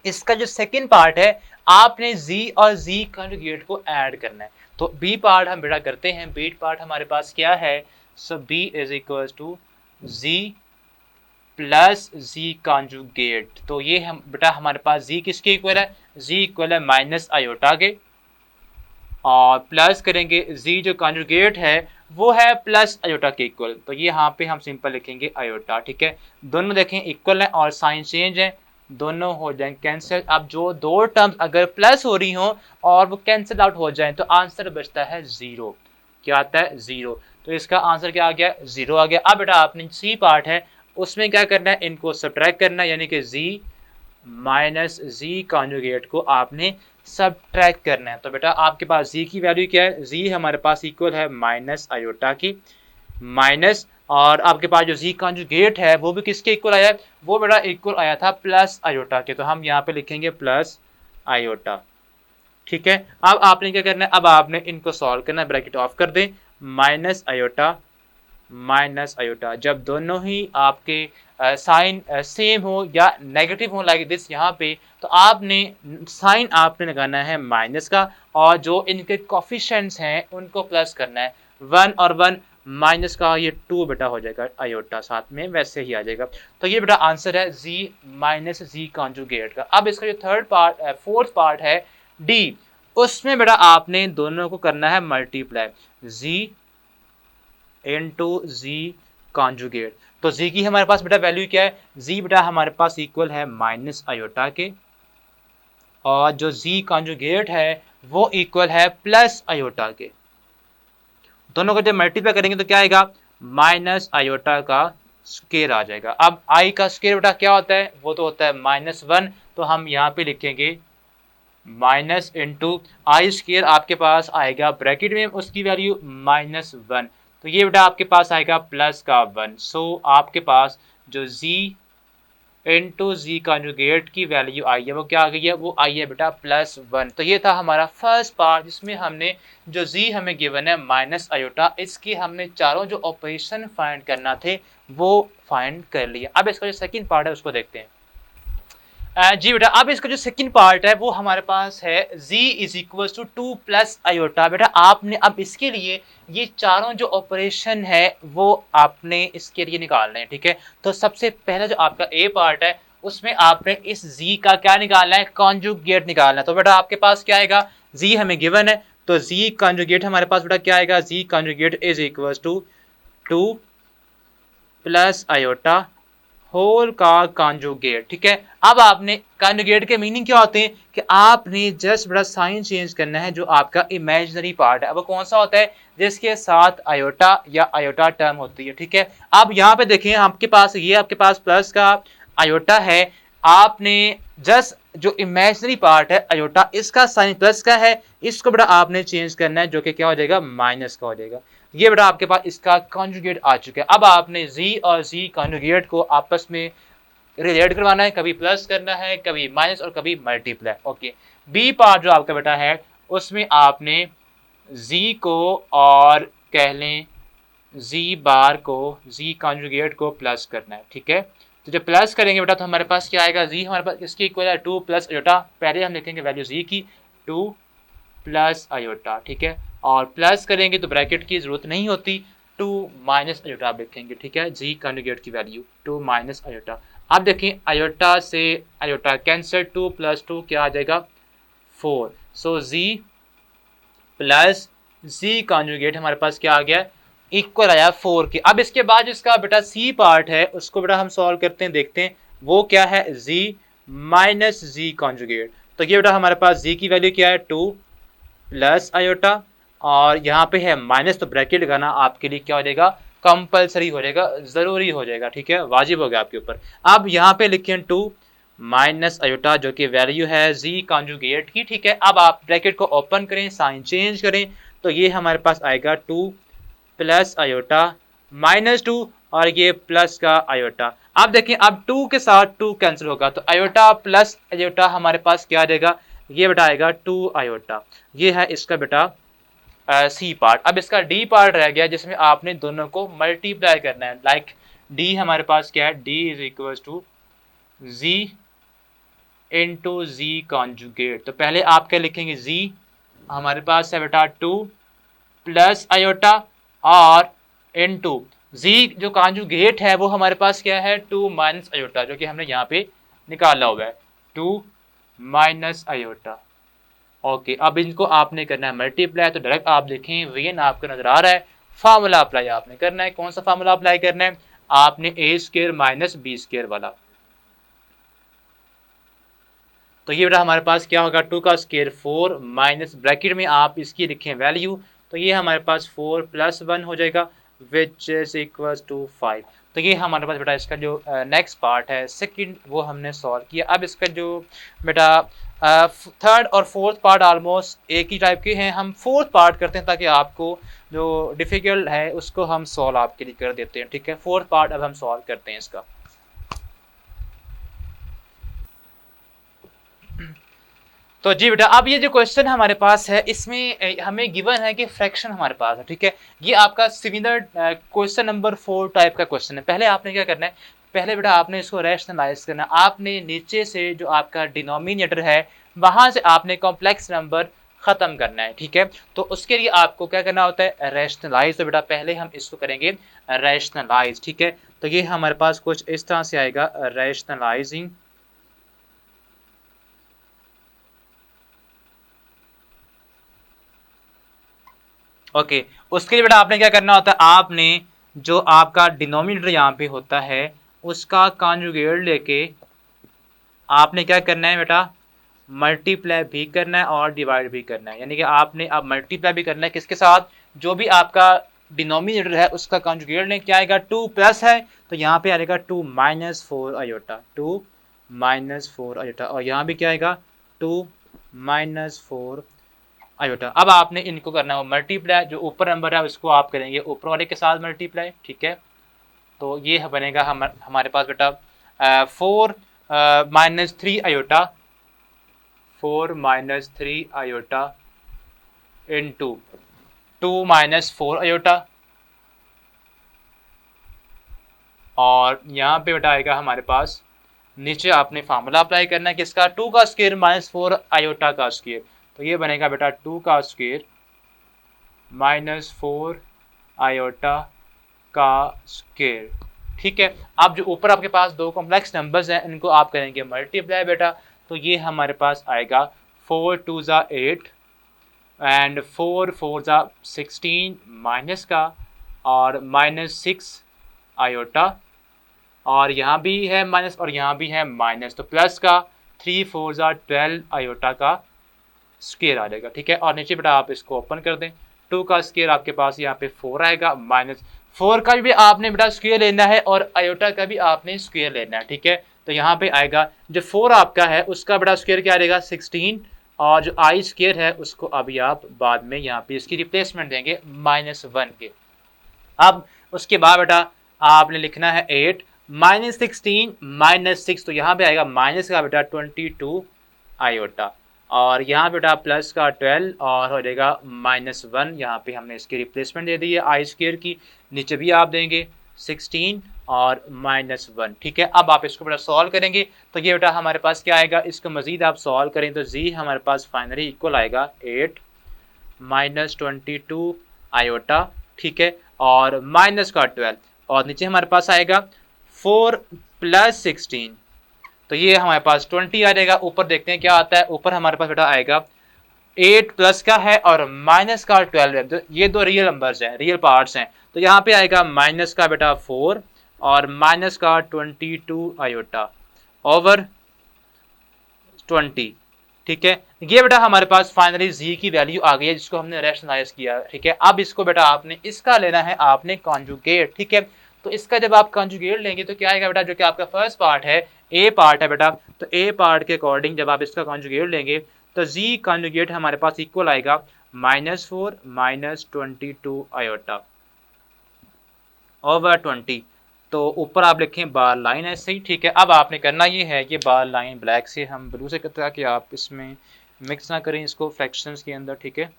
इसका जो सेकंड पार्ट है आपने जी और जी कॉन्जुगेट को ऐड करना है। तो बी पार्ट हम बेटा करते हैं, बी पार्ट हमारे पास क्या है, so B is equal to G plus G conjugate. तो ये हम बेटा हमारे पास जी किसके इक्वल है, जी इक्वल है माइनस आयोटा के और प्लस करेंगे जी जो कॉन्जुगेट है वो है प्लस आयोटा के इक्वल, तो ये यहाँ पे हम सिंपल लिखेंगे आयोटा, ठीक है। दोनों देखें इक्वल है और साइन चेंज है, दोनों हो जाएं कैंसिल। अब जो दो टर्म्स अगर प्लस हो रही हो और वो कैंसिल आउट हो जाए तो आंसर बचता है जीरो, क्या आता है जीरो, तो इसका आंसर क्या आ गया जीरो आ गया। अब बेटा आपने सी पार्ट है उसमें क्या करना है, इनको सब्ट्रैक्ट करना है, यानी कि जी माइनस जी कॉन्जुगेट को आपने सब्ट्रैक्ट करना है। तो बेटा आपके पास जी की वैल्यू क्या है, जी हमारे पास इक्वल है माइनस आयोटा की माइनस, और आपके पास जो जी कॉन्जुगेट है वो भी किसके इक्वल आया है, वो बेटा इक्वल आया था प्लस आयोटा के, तो हम यहाँ पे लिखेंगे प्लस आयोटा, ठीक है। अब आपने क्या करना है, अब आपने इनको सॉल्व करना है, ब्रैकेट ऑफ कर दें, माइनस आयोटा जब दोनों ही आपके साइन सेम हो या नेगेटिव हो लाइक दिस यहाँ पे, तो आपने साइन आपने लगाना है माइनस का और जो इनके कोफिशिएंट्स हैं उनको प्लस करना है, 1 और 1 माइनस का ये 2 बेटा हो जाएगा आयोटा साथ में वैसे ही आ जाएगा। तो ये बेटा आंसर है जी माइनस जी कॉन्जुगेट का। अब इसका जो थर्ड पार्ट फोर्थ पार्ट है डी, उसमें बेटा आपने दोनों को करना है मल्टीप्लाई, जी इंटू जी कॉन्जुगेट। तो जी की हमारे पास बेटा वैल्यू क्या है, जी बेटा हमारे पास इक्वल है माइनस आयोटा के, और जो जी कॉन्जुगेट है वो इक्वल है प्लस आयोटा के। दोनों को जब मल्टीप्लाई करेंगे तो क्या आएगा, माइनस आयोटा का स्केयर आ जाएगा। अब आई का स्केयर बेटा क्या होता है, वो तो होता है -1, तो हम यहाँ पे लिखेंगे माइनस इंटू आई स्केयर आपके पास आएगा ब्रैकेट में उसकी वैल्यू -1, तो ये बेटा आपके पास आएगा प्लस का 1। सो आपके पास जो जी इंटू जी कॉन्जुगेट की वैल्यू आई है वो क्या आ गई है, वो आई है बेटा +1। तो ये था हमारा फर्स्ट पार्ट जिसमें हमने जो जी हमें गिवन है माइनस आयोटा, इसकी हमने चारों जो ऑपरेशन फाइंड करना थे वो फाइंड कर लिया। अब इसका जो सेकंड पार्ट है उसको देखते हैं। जी बेटा अब इसका जो सेकंड पार्ट है वो हमारे पास है z is equal to 2 plus iota. बेटा आपने अब इसके लिए ये चारों जो ऑपरेशन है वो आपने इसके लिए निकालना है, ठीक है। तो सबसे पहला जो आपका ए पार्ट है उसमें आपने इस z का क्या निकालना है, कॉन्जुगेट निकालना है। तो बेटा आपके पास क्या आएगा, z हमें गिवन है तो z कॉन्जुगेट हमारे पास बेटा क्या आएगा, z conjugate is equal to 2 plus iota whole का कॉन्जुगेट, ठीक है। अब आपने कॉन्जुगेट के मीनिंग क्या होते हैं कि आपने जस्ट बड़ा साइन चेंज करना है। जो आपका इमेजिनरी पार्ट है वो कौन सा होता है, जिसके साथ आयोटा या आयोटा टर्म होती है, ठीक है। अब यहाँ पे देखें आपके पास ये आपके पास प्लस का आयोटा है, आपने जस्ट जो इमेजिनरी पार्ट है आयोटा इसका साइन प्लस का है, इसको बड़ा आपने चेंज करना है जो कि क्या हो जाएगा, माइनस का हो जाएगा। ये बेटा आपके पास इसका कॉन्जुगेट आ चुका है। अब आपने z और z कॉन्जुगेट को आपस में रिलेट करवाना है, कभी प्लस करना है कभी माइनस और कभी मल्टीप्लाई। ओके, बी पार्ट जो आपका बेटा है उसमें आपने z को और कह लें z बार को, z कॉन्जुगेट को प्लस करना है, ठीक है। तो जब प्लस करेंगे बेटा तो हमारे पास क्या आएगा, z हमारे पास इसके इक्वल है 2 प्लस आयोटा। पहले हम लिखेंगे वैल्यू z की 2 प्लस आयोटा, ठीक है। और प्लस करेंगे तो ब्रैकेट की जरूरत नहीं होती, 2 माइनस आयोटा आप लिखेंगे, ठीक है। जी कॉन्जुगेट की वैल्यू 2 माइनस आयोटा। अब देखें आयोटा से आयोटा कैंसिल, 2 प्लस 2 क्या आ जाएगा 4। सो जी प्लस जी कॉन्जुगेट हमारे पास क्या आ गया, इक्वल आया 4 के। अब इसके बाद जिसका बेटा सी पार्ट है उसको बेटा हम सॉल्व करते हैं, देखते हैं वो क्या है, जी माइनस जी कॉन्जुगेट। तो ये बेटा हमारे पास जी की वैल्यू क्या है 2 प्लस आयोटा, और यहाँ पे है माइनस, तो ब्रैकेट लगाना आपके लिए क्या हो जाएगा, कंपलसरी हो जाएगा, जरूरी हो जाएगा, ठीक है, वाजिब हो गया आपके ऊपर। अब यहाँ पे लिखें 2 माइनस आयोटा जो कि वैल्यू है जी कॉन्जुगेट की, ठीक है। अब आप ब्रैकेट को ओपन करें, साइन चेंज करें, तो ये हमारे पास आएगा 2 प्लस आयोटा -2 और ये प्लस का आयोटा। अब देखें अब 2 के साथ 2 कैंसिल होगा तो आयोटा प्लस आयोटा हमारे पास क्या आ जाएगा, ये बेटा आएगा 2 आयोटा। ये है इसका बेटा सी पार्ट। अब इसका डी पार्ट रह गया जिसमें आपने दोनों को मल्टीप्लाई करना है। लाइक डी हमारे पास क्या है, d is equal to g into g conjugate. तो पहले आप क्या लिखेंगे, जी हमारे पास है बेटा 2 प्लस आयोटा और इनटू जी जो कॉन्जुगेट है वो हमारे पास क्या है 2 माइनस आयोटा, जो कि हमने यहाँ पे निकाला हुआ है 2 माइनस आयोटा। ओके, अब इनको आपने करना है मल्टीप्लाई, तो डायरेक्ट आप देखें वीएन आपको नजर आ रहा है, फार्मूला अप्लाई आपने करना है। कौन सा फार्मूला अप्लाई करना है, आपने ए स्क्वायर माइनस बी स्क्वायर वाला। तो ये बेटा हमारे पास क्या होगा, 2 का स्क्वायर 4 माइनस ब्रैकेट में आप इसकी लिखें वैल्यू, तो ये हमारे पास 4 प्लस 1 हो जाएगा विच इज इक्वल टू 5। तो ये हमारे पास बेटा इसका जो नेक्स्ट पार्ट है सेकंड वो हमने सॉल्व किया। अब इसका जो बेटा थर्ड और फोर्थ पार्ट ऑलमोस्ट एक ही टाइप के हैं, हम फोर्थ पार्ट करते हैं ताकि आपको जो डिफिकल्ट है उसको हम सॉल्व आपके लिए कर देते हैं, ठीक है। फोर्थ पार्ट अब हम सॉल्व करते हैं इसका। तो जी बेटा अब ये जो क्वेश्चन हमारे पास है इसमें हमें गिवन है कि फ्रैक्शन हमारे पास है, ठीक है। ये आपका सिमिलर क्वेश्चन नंबर 4 टाइप का क्वेश्चन है। पहले आपने क्या करना है, पहले बेटा आपने इसको रैशनलाइज करना है। आपने नीचे से जो आपका डिनोमिनेटर है वहां से आपने कॉम्प्लेक्स नंबर खत्म करना है, ठीक है। तो उसके लिए आपको क्या करना होता है, रैशनलाइज। तो बेटा पहले हम इसको करेंगे रैशनलाइज, ठीक है। तो ये हमारे पास कुछ इस तरह से आएगा रैशनलाइजिंग। ओके, उसके लिए बेटा आपने क्या करना होता है, आपने जो आपका डिनोमिनेटर यहाँ पे होता है उसका कॉन्जुगेट लेके आपने क्या करना है बेटा, मल्टीप्लाई भी करना है और डिवाइड भी करना है। यानी कि आपने अब मल्टीप्लाई भी करना है किसके साथ, जो भी आपका डिनोमिनेटर है उसका कॉन्जुगेट लें, क्या आएगा 2 प्लस है तो यहाँ पे आएगा 2 माइनस 4 आयोटा, 2 माइनस 4 आयोटा, और यहाँ भी क्या आएगा 2 माइनस 4 आयोटा। अब आपने इनको करना है मल्टीप्लाई, जो ऊपर नंबर है उसको आप करेंगे ऊपर वाले के साथ मल्टीप्लाई, ठीक है। तो ये बनेगा हमारे पास बेटा 4 minus 3 iota, 4 minus 3 iota into 2 minus 4 iota, और यहाँ पे बेटा आएगा हमारे पास नीचे आपने फार्मूला अप्लाई करना है किसका, 2 का स्क्वायर माइनस 4 आयोटा का स्क्वायर, तो ये बनेगा बेटा 2 का स्क्वायर माइनस 4 आयोटा का स्क्वायर, ठीक है। अब जो ऊपर आपके पास दो कॉम्प्लेक्स नंबर्स हैं इनको आप करेंगे मल्टीप्लाई बेटा, तो ये हमारे पास आएगा 4 2 ज़ा 8 एंड 4 4 ज़ा 16 माइनस का और माइनस 6 आयोटा, और यहाँ भी है माइनस और यहाँ भी है माइनस, तो प्लस का 3 4 ज़ा 12 आयोटा का स्क्वायर आ जाएगा, ठीक है। और नीचे बेटा आप इसको ओपन कर दें, 2 का स्क्वायर आपके पास यहाँ पे 4 आएगा, माइनस 4 का भी आपने बेटा स्क्वायर लेना है और आयोटा का भी आपने स्क्वायर लेना है, ठीक है। तो यहाँ पे आएगा जो 4 आपका है उसका बेटा स्क्वायर क्या रहेगा 16, और जो आई स्क्वायर है उसको अभी आप बाद में यहाँ पे इसकी रिप्लेसमेंट देंगे -1 के। अब उसके बाद बेटा आपने लिखना है 8 माइनस 16 माइनस 6, तो यहाँ पे आएगा माइनस का बेटा 22 आयोटा, और यहाँ बेटा प्लस का 12 और हो जाएगा -1, यहाँ पे हमने इसकी रिप्लेसमेंट दे दी है आई स्क्वायर की, नीचे भी आप देंगे 16 और -1, ठीक है। अब आप इसको बेटा सॉल्व करेंगे तो ये बेटा हमारे पास क्या आएगा, इसको मजीद आप सॉल्व करें तो जी हमारे पास फाइनली इक्वल आएगा 8 माइनस 22 आयोटा, ठीक है, और माइनस का 12, और नीचे हमारे पास आएगा 4 प्लस 16, तो ये हमारे पास 20 आ जाएगा। ऊपर देखते हैं क्या आता है, ऊपर हमारे पास बेटा आएगा 8 प्लस का है और माइनस का 12 है, तो ये दो रियल नंबर्स हैं, रियल पार्ट्स हैं, तो यहाँ पे आएगा माइनस का बेटा 4 और माइनस का 22 आयोटा ओवर 20, ठीक है। ये बेटा हमारे पास फाइनली जी की वैल्यू आ गई है जिसको हमने रैशनलाइज किया, ठीक है। अब इसको बेटा आपने इसका लेना है आपने कॉन्जुगेट, ठीक है। तो इसका जब आप कॉन्जुगेट लेंगे तो क्या आएगा बेटा, जो कि आपका फर्स्ट पार्ट है ए पार्ट है बेटा, तो ए पार्ट के अकॉर्डिंग जब आप इसका कॉन्जुगेट लेंगे तो जी कॉन्जुगेट हमारे पास इक्वल आएगा -4 माइनस 22 आयोटा ओवर 20, तो ऊपर आप लिखें बार लाइन ऐसे ही, ठीक है। अब आपने करना ये है, ये बार लाइन ब्लैक से हम ब्लू से करते हैं कि आप इसमें मिक्स ना करें इसको फ्रैक्शंस के अंदर, ठीक है।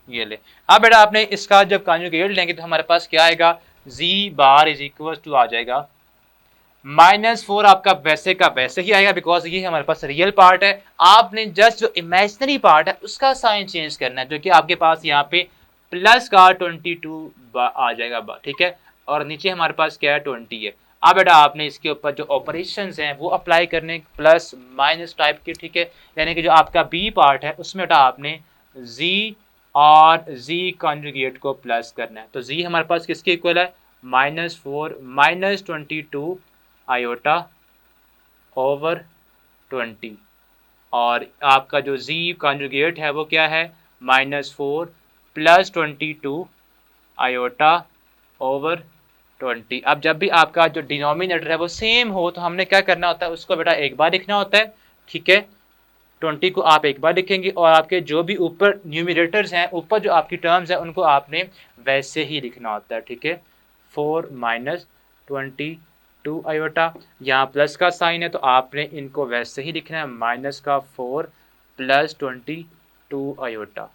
ये ले, अब बेटा आपने इसका जब कॉन्जुगेट लेंगे तो हमारे पास क्या आएगा, जी बार इज इक्वल टू आ जाएगा -4, आपका वैसे का वैसे ही आएगा बिकॉज ये हमारे पास रियल पार्ट है। आपने जस्ट जो इमेजिनरी पार्ट है उसका साइन चेंज करना है, जो कि आपके पास यहाँ पे प्लस का 22 आ जाएगा, ठीक है, और नीचे हमारे पास क्या है 20 है। अब बेटा आपने इसके ऊपर जो ऑपरेशंस हैं वो अप्लाई करने प्लस माइनस टाइप के, ठीक है। यानी कि जो आपका बी पार्ट है उसमें बेटा आपने जी और जी कॉन्जुगेट को प्लस करना है, तो जी हमारे पास किसके इक्वल है -4 माइनस 22 आयोटा ओवर 20, और आपका जो जी कॉन्जुगेट है वो क्या है -4 प्लस 22 आयोटा ओवर 20। अब जब भी आपका जो डिनोमिनेटर है वो सेम हो तो हमने क्या करना होता है, उसको बेटा एक बार लिखना होता है, ठीक है। 20 को आप एक बार लिखेंगे और आपके जो भी ऊपर न्यूमिनेटर्स हैं, ऊपर जो आपकी टर्म्स हैं उनको आपने वैसे ही लिखना होता है, ठीक है। 4 माइनस 22 आयोटा, यहाँ प्लस का साइन है तो आपने इनको वैसे ही लिखना है माइनस का 4 प्लस 22 आयोटा,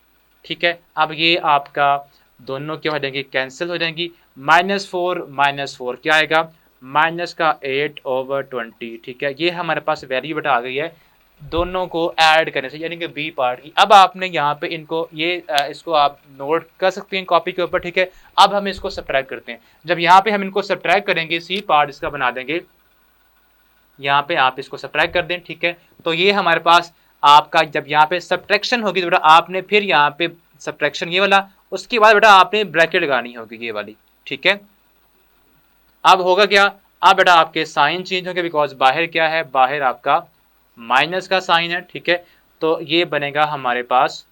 ठीक है। अब ये आपका दोनों क्या हो जाएंगी, कैंसिल हो जाएंगी, -4 -4 क्या आएगा माइनस का 8 ओवर 20, ठीक है। ये हमारे पास वैल्यू बेटा आ गई है दोनों को ऐड करने से, यानी कि बी पार्ट की। अब आपने यहाँ पे इनको ये इसको आप नोट कर सकते हैं कॉपी के ऊपर, ठीक है। अब हम इसको सब्ट्रैक्ट करते हैं, जब यहाँ पे हम इनको सब्ट्रैक्ट करेंगे सी पार्ट इसका बना देंगे, यहाँ पे आप इसको सब्ट्रैक्ट कर दें, ठीक है। तो ये हमारे पास आपका जब यहाँ पे सब्ट्रैक्शन होगी तो बेटा आपने फिर यहाँ पे सब्ट्रैक्शन ये वाला, उसके बाद बेटा आपने ब्रैकेट लगानी होगी ये वाली, ठीक है। अब होगा क्या, अब बेटा आपके साइन चेंज होंगे, बिकॉज बाहर क्या है, बाहर आपका माइनस का साइन है, ठीक है। तो ये बनेगा हमारे पास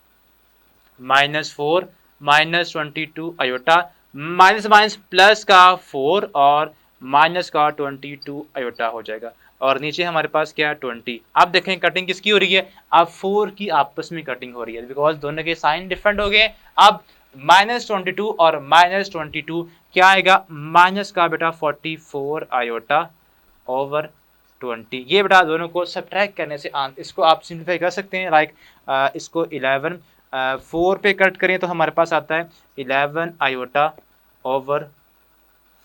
-4 -22 आयोटा, माइनस माइनस प्लस का 4 और माइनस का 22 आयोटा हो जाएगा, और नीचे हमारे पास क्या है 20। अब देखें कटिंग किसकी हो रही है, अब 4 की आपस में कटिंग हो रही है, बिकॉज दोनों के साइन डिफरेंट हो गए। अब -22 और -22 क्या आएगा, माइनस का बेटा 44 आयोटा ओवर 20। ये बेटा दोनों को सब्ट्रैक्ट करने से इसको आप सिंप्लीफाई कर सकते हैं, लाइक इसको 11 4 पे कट करें तो हमारे पास आता है 11 आयोटा ओवर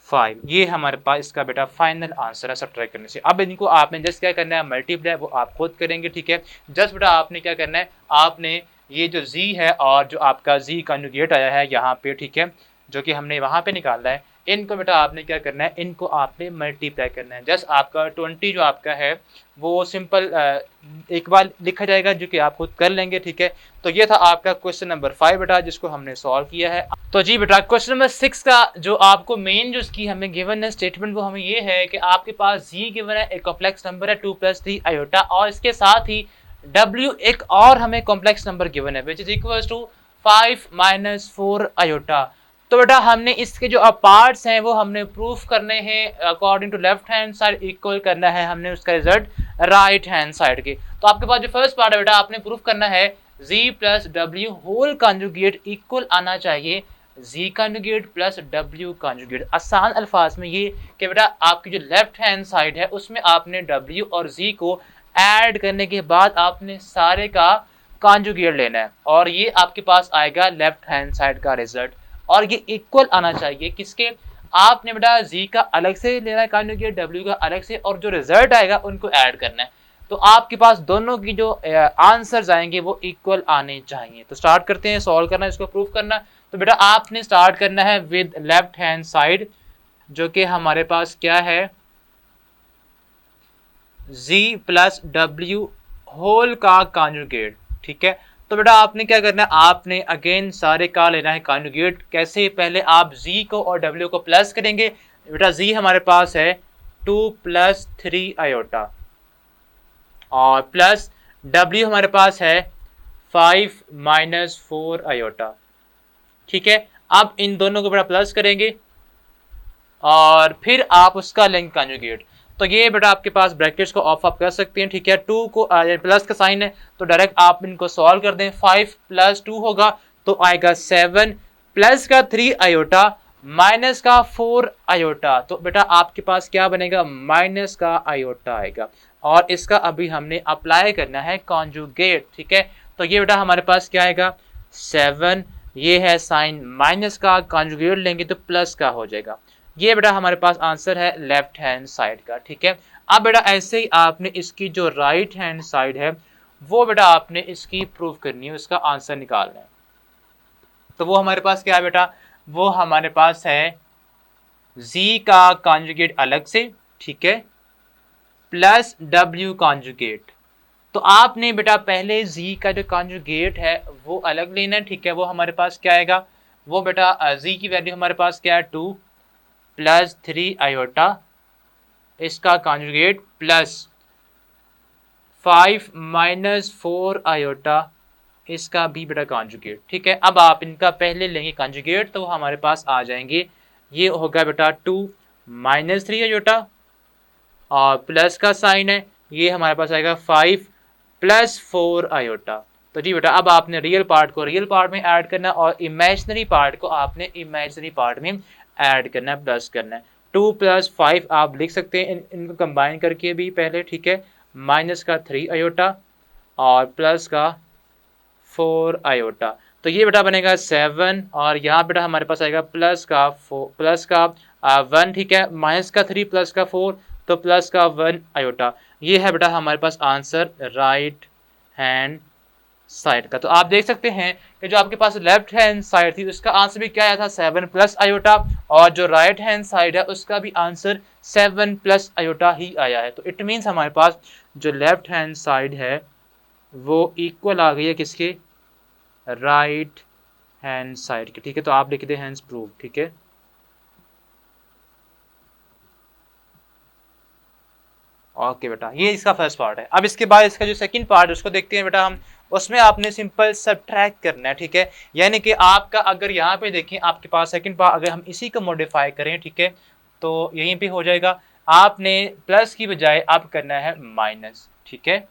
5। ये हमारे पास इसका बेटा फाइनल आंसर है सब्ट्रैक्ट करने से। अब इनको आपने जस्ट क्या करना है, मल्टीप्लाई, वो आप खुद करेंगे, ठीक है। जस्ट बेटा आपने क्या करना है, आपने ये जो z है और जो आपका z कॉन्जुगेट आया है यहाँ पे, ठीक है, जो कि हमने वहाँ पे निकाला है, इनको बेटा आपने क्या करना है, इनको आपने मल्टीप्लाई करना है। जस्ट आपका 20 जो आपका है वो सिंपल एक बार लिखा जाएगा, जो कि आप खुद कर लेंगे, ठीक है। तो ये था आपका क्वेश्चन नंबर 5 बेटा, जिसको हमने सॉल्व किया है। तो जी बेटा क्वेश्चन नंबर 6 का जो आपको मेन जो इसकी हमें गिवन है स्टेटमेंट, वो हमें ये है कि आपके पास जी गिवन है, एक कॉम्प्लेक्स नंबर है 2 + 3 आयोटा, और इसके साथ ही w एक और हमें कॉम्प्लेक्स नंबर गिवन है which is equals to 5 - 4 iota. तो बेटा हमने इसके जो पार्ट्स हैं वो हमने प्रूफ करने हैं according to left hand side, equal करना है हमने उसका रिजल्ट राइट हैंड साइड के। तो आपके पास जो फर्स्ट पार्ट है बेटा, आपने प्रूफ करना है z + w whole conjugate equal आना चाहिए z conjugate plus w conjugate. आसान अल्फाज में ये कि बेटा आपकी जो लेफ्ट हैंड साइड है उसमें आपने w और z को ऐड करने के बाद आपने सारे का कॉन्जुगेट लेना है, और ये आपके पास आएगा लेफ्ट हैंड साइड का रिजल्ट, और ये इक्वल आना चाहिए किसके, आपने बेटा z का अलग से लेना है कॉन्जुगेट, w का अलग से, और जो रिजल्ट आएगा उनको ऐड करना है। तो आपके पास दोनों की जो आंसर्स आएंगे वो इक्वल आने चाहिए। तो स्टार्ट करते हैं सॉल्व करना, इसको प्रूव करना। तो बेटा आपने स्टार्ट करना है विद लेफ्ट हैंड साइड, जो कि हमारे पास क्या है z + w होल का कॉन्जुगेट, ठीक है। तो बेटा आपने क्या करना है, आपने अगेन सारे का लेना है कॉन्जुगेट। कैसे, पहले आप z को और w को प्लस करेंगे। बेटा z हमारे पास है 2 + 3 आयोटा, और प्लस w हमारे पास है 5 - 4 आयोटा, ठीक है। अब इन दोनों को बेटा प्लस करेंगे और फिर आप उसका लेंगे कॉन्जुगेट। तो ये बेटा आपके पास ब्रैकेट्स को ऑफ आप कर सकते हैं, ठीक है। 2 को प्लस का साइन है तो डायरेक्ट आप इनको सॉल्व कर दें। 5 + 2 होगा तो आएगा 7 प्लस का 3 आयोटा माइनस का 4 आयोटा। तो बेटा आपके पास क्या बनेगा, माइनस का आयोटा आएगा, और इसका अभी हमने अप्लाई करना है कॉन्जुगेट, ठीक है। तो ये बेटा हमारे पास क्या आएगा 7, ये है साइन माइनस का, कॉन्जुगेट लेंगे तो प्लस का हो जाएगा। ये बेटा हमारे पास आंसर है लेफ्ट हैंड साइड का, ठीक है। अब बेटा ऐसे ही आपने इसकी जो राइट हैंड साइड है वो बेटा आपने इसकी प्रूव करनी है, उसका आंसर निकालना है। तो वो हमारे पास क्या है बेटा, वो हमारे पास है z का कॉन्जुगेट अलग से, ठीक है, प्लस w कॉन्जुगेट। तो आपने बेटा पहले z का जो कॉन्जुगेट है वो अलग लेना है, ठीक है। वो हमारे पास क्या आएगा, वो बेटा z की वैल्यू हमारे पास क्या है 2 + 3 आयोटा, इसका कॉन्जुगेट प्लस 5 - 4 आयोटा, इसका भी बेटा कॉन्जुगेट, ठीक है। अब आप इनका पहले लेंगे कॉन्जुगेट तो हमारे पास आ जाएंगे, ये होगा बेटा 2 - 3 आयोटा, और प्लस का साइन है, ये हमारे पास आएगा 5 + 4 आयोटा। तो जी बेटा अब आपने रियल पार्ट को रियल पार्ट में ऐड करना है और इमेजिनरी पार्ट को आपने इमेजिनरी पार्ट में ऐड करना है, प्लस करना है। 2 + 5 आप लिख सकते हैं इनको कंबाइन करके भी पहले, ठीक है, माइनस का 3 आयोटा और प्लस का 4 आयोटा। तो ये बेटा बनेगा 7, और यहाँ बेटा हमारे पास आएगा प्लस का 1, ठीक है, माइनस का 3 प्लस का 4 तो प्लस का 1 आयोटा। ये है बेटा हमारे पास आंसर राइट हैंड साइड का। तो आप देख सकते हैं कि जो आपके पास लेफ्ट हैंड साइड थी उसका आंसर भी क्या आया था 7 + आयोटा, और जो राइट हैंड साइड है उसका भी आंसर 7 + आयोटा ही आया है। तो इट मीन्स हमारे पास जो लेफ्ट हैंड साइड है वो इक्वल आ गई है किसके, राइट हैंड साइड के, ठीक है। तो आप लिख दें हैंड्स प्रूव, ठीक है। ओके बेटा, ये इसका फर्स्ट पार्ट है। अब इसके बाद इसका जो सेकंड पार्ट है उसको देखते हैं बेटा हम। उसमें आपने सिंपल सब्ट्रैक्ट करना है, ठीक है। यानी कि आपका अगर यहाँ पे देखें आपके पास सेकंड पार्ट, अगर हम इसी को मॉडिफाई करें, ठीक है, तो यहीं पे हो जाएगा। आपने प्लस की बजाय अब करना है माइनस, ठीक है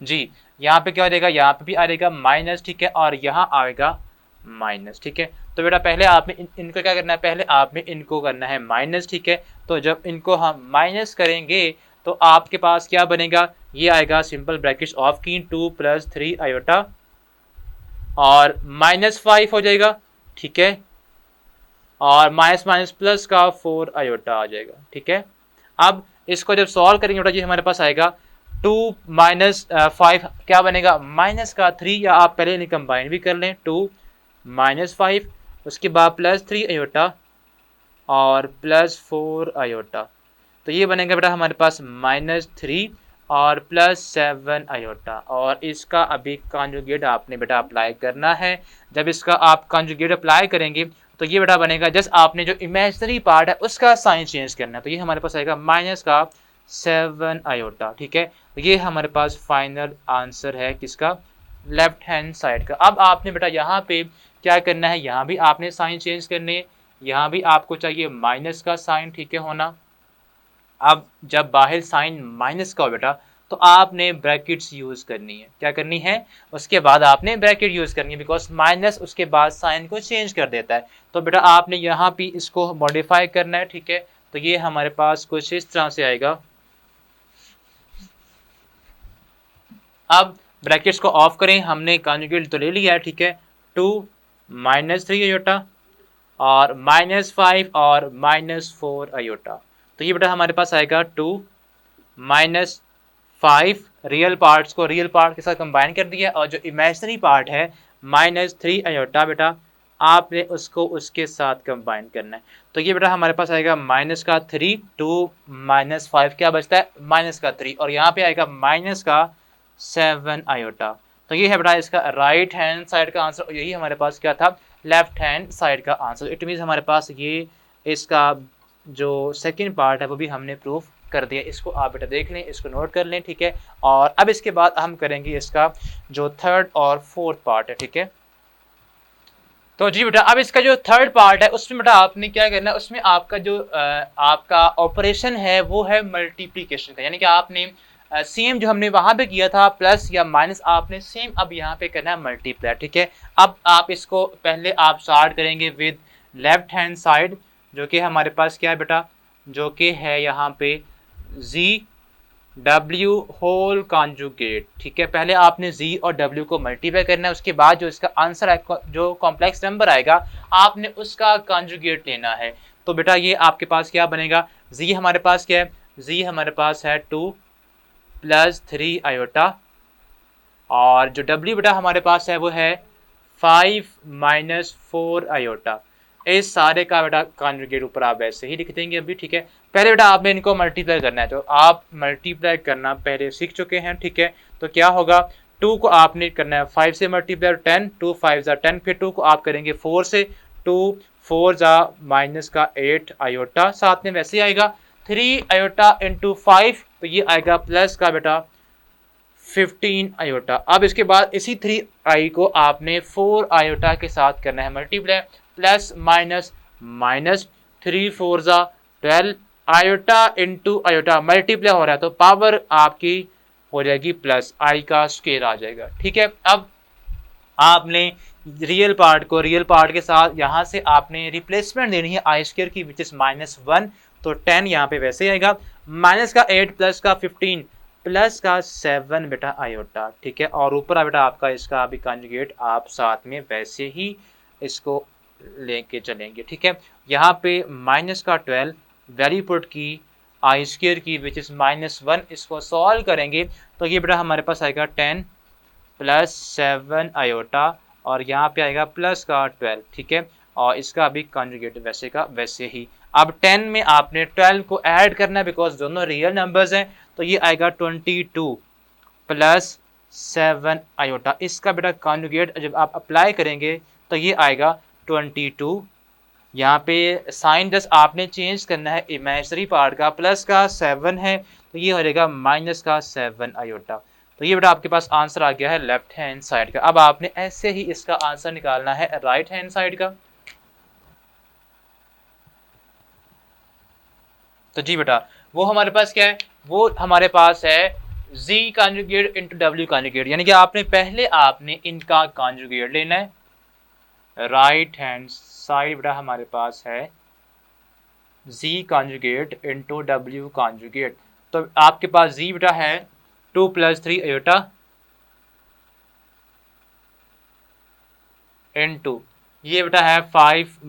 जी। यहाँ पे क्या हो जाएगा, यहाँ पे भी आ जाएगा माइनस, ठीक है, और यहाँ आएगा माइनस, ठीक है। तो बेटा पहले आपने इनको क्या करना है, पहले आपने इनको करना है माइनस, ठीक है। तो जब इनको हम माइनस करेंगे तो आपके पास क्या बनेगा, ये आएगा सिंपल ब्रैकेट्स ऑफ की 2 + 3 आयोटा और -5 हो जाएगा, ठीक है, और माइनस माइनस प्लस का 4 आयोटा आ जाएगा, ठीक है। अब इसको जब सॉल्व करेंगे बेटा, ये हमारे पास आएगा 2 - 5 क्या बनेगा, माइनस का 3, या आप पहले इन्हें कंबाइन भी कर लें, 2 - 5, उसके बाद +3 आयोटा और +4 आयोटा। तो ये बनेगा बेटा हमारे पास -3 और +7 आयोटा, और इसका अभी कॉन्जुगेट आपने बेटा अप्लाई करना है। जब इसका आप कॉन्जुगेट अप्लाई करेंगे तो ये बेटा बनेगा, जस्ट आपने जो इमेजिनरी पार्ट है उसका साइन चेंज करना है। तो ये हमारे पास आएगा -7 आयोटा, ठीक है। तो ये हमारे पास फाइनल आंसर है किसका, लेफ्ट हैंड साइड का। अब आपने बेटा यहाँ पे क्या करना है, यहाँ भी आपने साइन चेंज करने, यहाँ भी आपको चाहिए माइनस का साइन, ठीक है, होना। अब जब बाहर साइन माइनस का हो बेटा तो आपने ब्रैकेट्स यूज करनी है, क्या करनी है, उसके बाद आपने ब्रैकेट यूज करनी है, बिकॉज माइनस उसके बाद साइन को चेंज कर देता है। तो बेटा आपने यहाँ भी इसको मॉडिफाई करना है, ठीक है। तो ये हमारे पास कुछ इस तरह से आएगा। अब ब्रैकेट्स को ऑफ करें, हमने कॉन्जुगेट तो ले लिया है, ठीक है, 2 - 3 आयोटा और -5 और -4 आयोटा। तो ये बेटा हमारे पास आएगा 2 - 5, रियल पार्ट्स को रियल पार्ट के साथ कंबाइन कर दिया, और जो इमेजिनरी पार्ट है -3 आयोटा बेटा आपने उसको उसके साथ कंबाइन करना है। तो ये बेटा हमारे पास आएगा -3, 2 - 5 क्या बचता है, -3, और यहाँ पे आएगा -7 आयोटा। तो ये है बेटा इसका राइट हैंड साइड का आंसर, और यही हमारे पास क्या था, लेफ्ट हैंड साइड का आंसर। इट मीन्स हमारे पास ये इसका जो सेकंड पार्ट है वो भी हमने प्रूफ कर दिया। इसको आप बेटा देख लें, इसको नोट कर लें, ठीक है। और अब इसके बाद हम करेंगे इसका जो थर्ड और फोर्थ पार्ट है, ठीक है। तो जी बेटा अब इसका जो थर्ड पार्ट है उसमें बेटा आपने क्या करना है, उसमें आपका जो आपका ऑपरेशन है वो है मल्टीप्लिकेशन का, यानी कि आपने सेम जो हमने वहां पे किया था प्लस या माइनस, आपने सेम अब यहाँ पे करना है मल्टीप्लाई, ठीक है। अब आप इसको पहले आप स्टार्ट करेंगे विद लेफ्ट हैंड साइड, जो कि हमारे पास क्या है बेटा, जो कि है यहाँ पे ZW होल कॉन्जुगेट, ठीक है। पहले आपने Z और W को मल्टीप्लाई करना है, उसके बाद जो इसका आंसर है, जो कॉम्प्लेक्स नंबर आएगा आपने उसका कॉन्जुगेट लेना है। तो बेटा ये आपके पास क्या बनेगा, Z हमारे पास क्या है, Z हमारे पास है 2 + 3 आयोटा, और जो W बेटा हमारे पास है वो है 5 - 4 आयोटा। इस सारे का बेटा कॉन्जुगेट ऊपर आप ऐसे ही लिख देंगे अभी, ठीक है। पहले बेटा आपने इनको मल्टीप्लाई करना है, तो आप मल्टीप्लाई करना पहले सीख चुके हैं, ठीक है। तो क्या होगा, 2 को आपने करना है 5 से मल्टीप्लाई, 10, 2 5 = 10, फिर 2 को आप करेंगे 4 से, 2 4 = -8 आयोटा, साथ में वैसे आएगा 3 आयोटा × 5, तो ये आएगा प्लस का बेटा 15 आयोटा। अब इसके बाद इसी 3i को आपने 4 आयोटा के साथ करना है multiply, plus minus minus 3 4 12 iota × iota multiply हो रहा है, तो पावर आपकी हो जाएगी प्लस i का स्क्वायर आ जाएगा, ठीक है। अब आपने रियल पार्ट को रियल पार्ट के साथ यहाँ से आपने रिप्लेसमेंट देनी है i² की, विच इज -1, तो 10 यहाँ पे वैसे आएगा, माइनस का 8 प्लस का 15 प्लस का 7 बेटा आयोटा, ठीक है। और ऊपर बेटा आपका इसका अभी कॉन्जुगेट आप साथ में वैसे ही इसको लेके चलेंगे, ठीक है। यहाँ पे माइनस का 12 वैल्यू पुट की i² की विच इज -1, इसको सॉल्व करेंगे तो ये बेटा हमारे पास आएगा 10 + 7 आयोटा, और यहाँ पे आएगा प्लस का 12, ठीक है। और इसका अभी कॉन्जुगेट वैसे का वैसे ही। अब 10 में आपने 12 को ऐड करना है, बिकॉज दोनों रियल नंबर्स हैं, तो ये आएगा 22 + 7 आयोटा। इसका बेटा कॉन्जुगेट जब आप अप्लाई करेंगे तो ये आएगा 22, यहाँ पे साइन जस्ट आपने चेंज करना है, इमेजिनरी पार्ट का प्लस का 7 है तो ये हो जाएगा माइनस का 7 आयोटा। तो ये बेटा आपके पास आंसर आ गया है लेफ्ट हैंड साइड का। अब आपने ऐसे ही इसका आंसर निकालना है राइट हैंड साइड का। तो जी बेटा वो हमारे पास क्या है, वो हमारे पास है z conjugate into w conjugate, यानी कि आपने इनका कॉन्जुगेट लेना है। राइट हैंड साइड बेटा हमारे पास है z conjugate into w conjugate. तो आपके पास z बेटा है 2 + 3 आयोटा इंटू ये बेटा है 5 -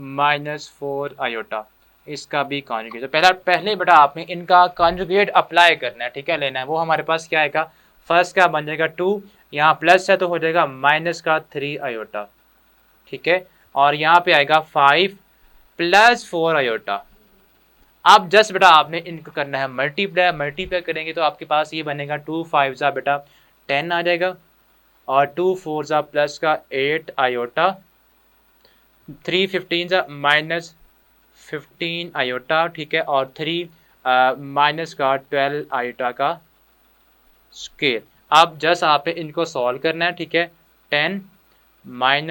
4 आयोटा, इसका भी कॉन्जुगेट। तो पहले बेटा आपने इनका कॉन्जुगेट अप्लाई करना है, ठीक है, लेना है। वो हमारे पास क्या आएगा, फर्स्ट का बन जाएगा 2, यहाँ प्लस है तो हो जाएगा माइनस का 3 आयोटा, ठीक है, और यहाँ पे आएगा 5 + 4 आयोटा। अब जस्ट बेटा आपने इनको करना है मल्टीप्लाई करेंगे तो आपके पास ये बनेगा 2 × 5 बेटा 10 आ जाएगा, और 2 × 4 प्लस का 8 आयोटा, 3 × 15 -15 आयोटा, ठीक है, और 3 माइनस का 12 आयोटा का स्क्वायर। अब जस्ट आपने इनको सॉल्व करना है, ठीक है, 10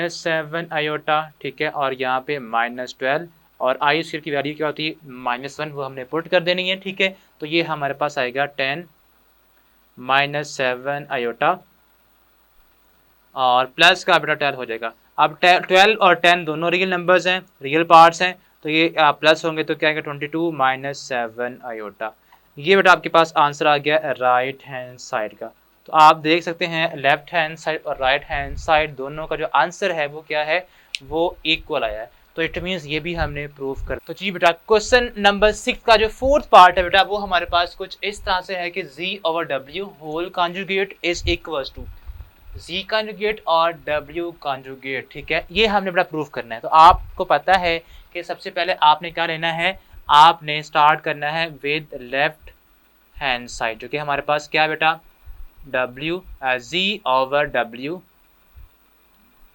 - 7 आयोटा, ठीक है, और यहाँ पे -12, और आई स्क्वायर की वैल्यू क्या होती है -1, वो हमने पुट कर देनी है, ठीक है। तो ये हमारे पास आएगा 10 - 7 आयोटा और प्लस का बेटा 12 हो जाएगा। अब 12 और 10 दोनों रियल नंबर्स हैं, रियल पार्ट्स हैं, तो ये प्लस होंगे तो क्या आएगा 22 - 7 आयोटा। ये बेटा आपके पास आंसर आ गया राइट हैंड साइड का। तो आप देख सकते हैं लेफ्ट हैंड साइड और राइट हैंड साइड दोनों का जो आंसर है वो क्या है, वो इक्वल आया है। तो इट मीन्स ये भी हमने प्रूव कर। तो जी बेटा क्वेश्चन नंबर 6 का जो फोर्थ पार्ट है बेटा वो हमारे पास कुछ इस तरह से है कि z/w whole conjugate is equals to z conjugate और w कॉन्जुगेट, ठीक है। ये हमने बड़ा प्रूफ करना है। तो आपको पता है कि सबसे पहले आपने क्या लेना है, आपने स्टार्ट करना है विद लेफ्ट हैंड साइड, जो कि हमारे पास क्या है बेटा w z/w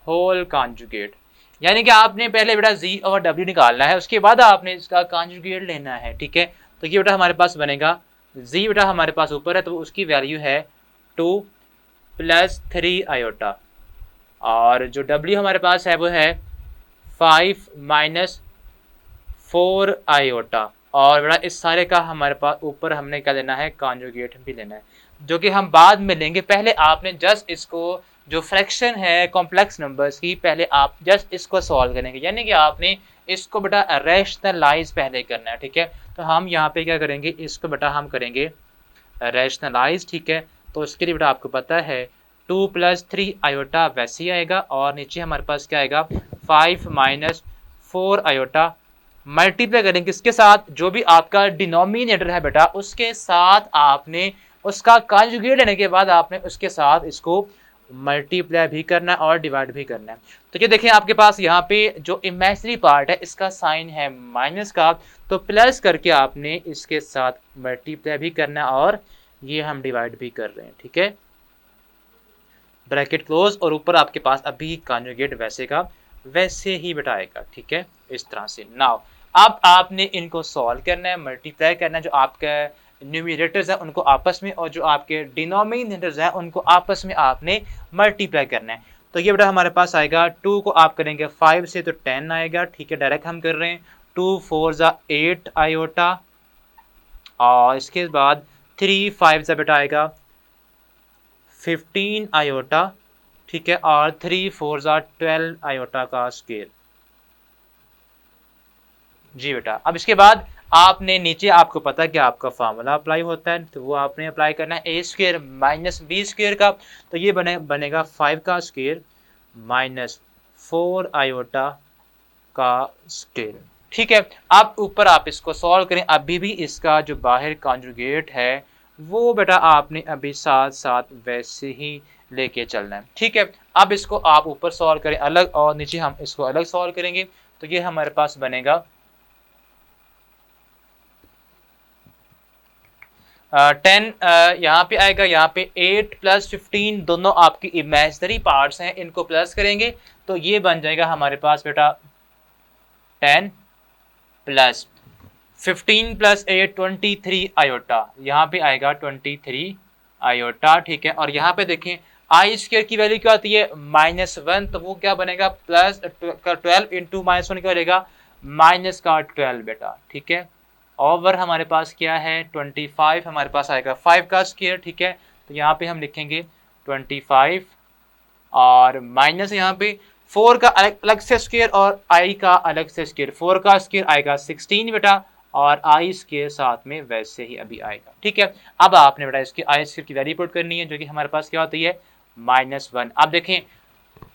होल कॉन्जुगेट, यानी कि आपने पहले बेटा z/w निकालना है, उसके बाद आपने इसका कॉन्जुगेट लेना है, ठीक है। तो ये बेटा हमारे पास बनेगा z बेटा हमारे पास ऊपर है तो उसकी वैल्यू है 2 + 3 आयोटा, और जो w हमारे पास है वो है 5 - 4 आयोटा, और बेटा इस सारे का हमारे पास ऊपर हमने क्या लेना है, कॉन्जुगेट भी लेना है, जो कि हम बाद में लेंगे। पहले आपने जस्ट इसको जो फ्रैक्शन है कॉम्प्लेक्स नंबर्स की, पहले आप जस्ट इसको सॉल्व करेंगे, यानी कि आपने इसको बेटा रैशनलाइज पहले करना है, ठीक है। तो हम यहाँ पे क्या करेंगे, इसको बेटा हम करेंगे रैशनलाइज, ठीक है। तो उसके लिए बेटा आपको पता है 2 + 3 आयोटा वैसे ही आएगा, और नीचे हमारे पास क्या आएगा 5 - 4 आयोटा, मल्टीप्लाई करेंगे किसके साथ, जो भी आपका डिनोमिनेटर है बेटा उसके साथ आपने उसका कॉन्जुगेट लेने के बाद आपने उसके साथ इसको मल्टीप्लाई भी करना है और डिवाइड भी करना है। तो ये देखें आपके पास यहाँ पे जो इमेजिनरी पार्ट है इसका साइन है माइनस का, तो प्लस करके आपने इसके साथ मल्टीप्लाई भी करना है और ये हम डिवाइड भी कर रहे हैं, ठीक है, ब्रैकेट क्लोज, और ऊपर आपके पास अभी कॉन्जुगेट वैसे का वैसे ही बिठाएगा, ठीक है, इस तरह से। नाउ अब आपने इनको सॉल्व करना है, मल्टीप्लाई करना है, जो आपका न्यूमरेटर्स हैं उनको आपस में, और जो आपके डिनोमिनेटर्स हैं उनको आपस में आपने मल्टीप्लाई करना है। तो ये बेटा हमारे पास आएगा 2 को आप करेंगे 5 से तो 10 आएगा, ठीक है, डायरेक्ट हम कर रहे हैं। 2 × 4 = 8 आयोटा, और इसके बाद 3 × 5 बेटा आएगा 15 आयोटा, ठीक है, और 3 × 4 = 12 आयोटा का स्क्वायर। जी बेटा अब इसके बाद आपने नीचे आपको पता है कि आपका फार्मूला अप्लाई होता है, तो वो आपने अप्लाई करना है a² - b² का। तो ये बनेगा 5 का स्क्वायर -4 आयोटा का स्क्वायर, ठीक है। अब ऊपर आप इसको सॉल्व करें, अभी भी इसका जो बाहर कॉन्जुगेट है वो बेटा आपने अभी साथ साथ वैसे ही लेके चलना है, ठीक है। अब इसको आप ऊपर सॉल्व करें अलग, और नीचे हम इसको अलग सॉल्व करेंगे। तो ये हमारे पास बनेगा 10 यहाँ पे आएगा, यहाँ पे 8 + 15 दोनों आपकी इमेजिनरी पार्ट्स हैं, इनको प्लस करेंगे तो ये बन जाएगा हमारे पास बेटा 10 + 15 प्लस 8 23 आयोटा, यहाँ पे आएगा 23 आयोटा, ठीक है। और यहाँ पे देखें आई स्क्वायर की वैल्यू क्या आती है -1, तो वो क्या बनेगा प्लस 12 इंटू -1 क्या बनेगा माइनस का 12 बेटा, ठीक है। ओवर हमारे पास क्या है 25, हमारे पास आएगा 5 का स्क्वायर, ठीक है। तो यहाँ पे हम लिखेंगे 25 और माइनस यहाँ पे 4 का अलग से स्क्वायर और आई का अलग से स्क्वायर, 4 का स्क्वायर आएगा 16 बेटा और आई स्क्वायर साथ में वैसे ही अभी आएगा, ठीक है। अब आपने बेटा इसकी आई स्क्वायर की वैल्यू पुट करनी है जो कि हमारे पास क्या होती है -1। अब देखें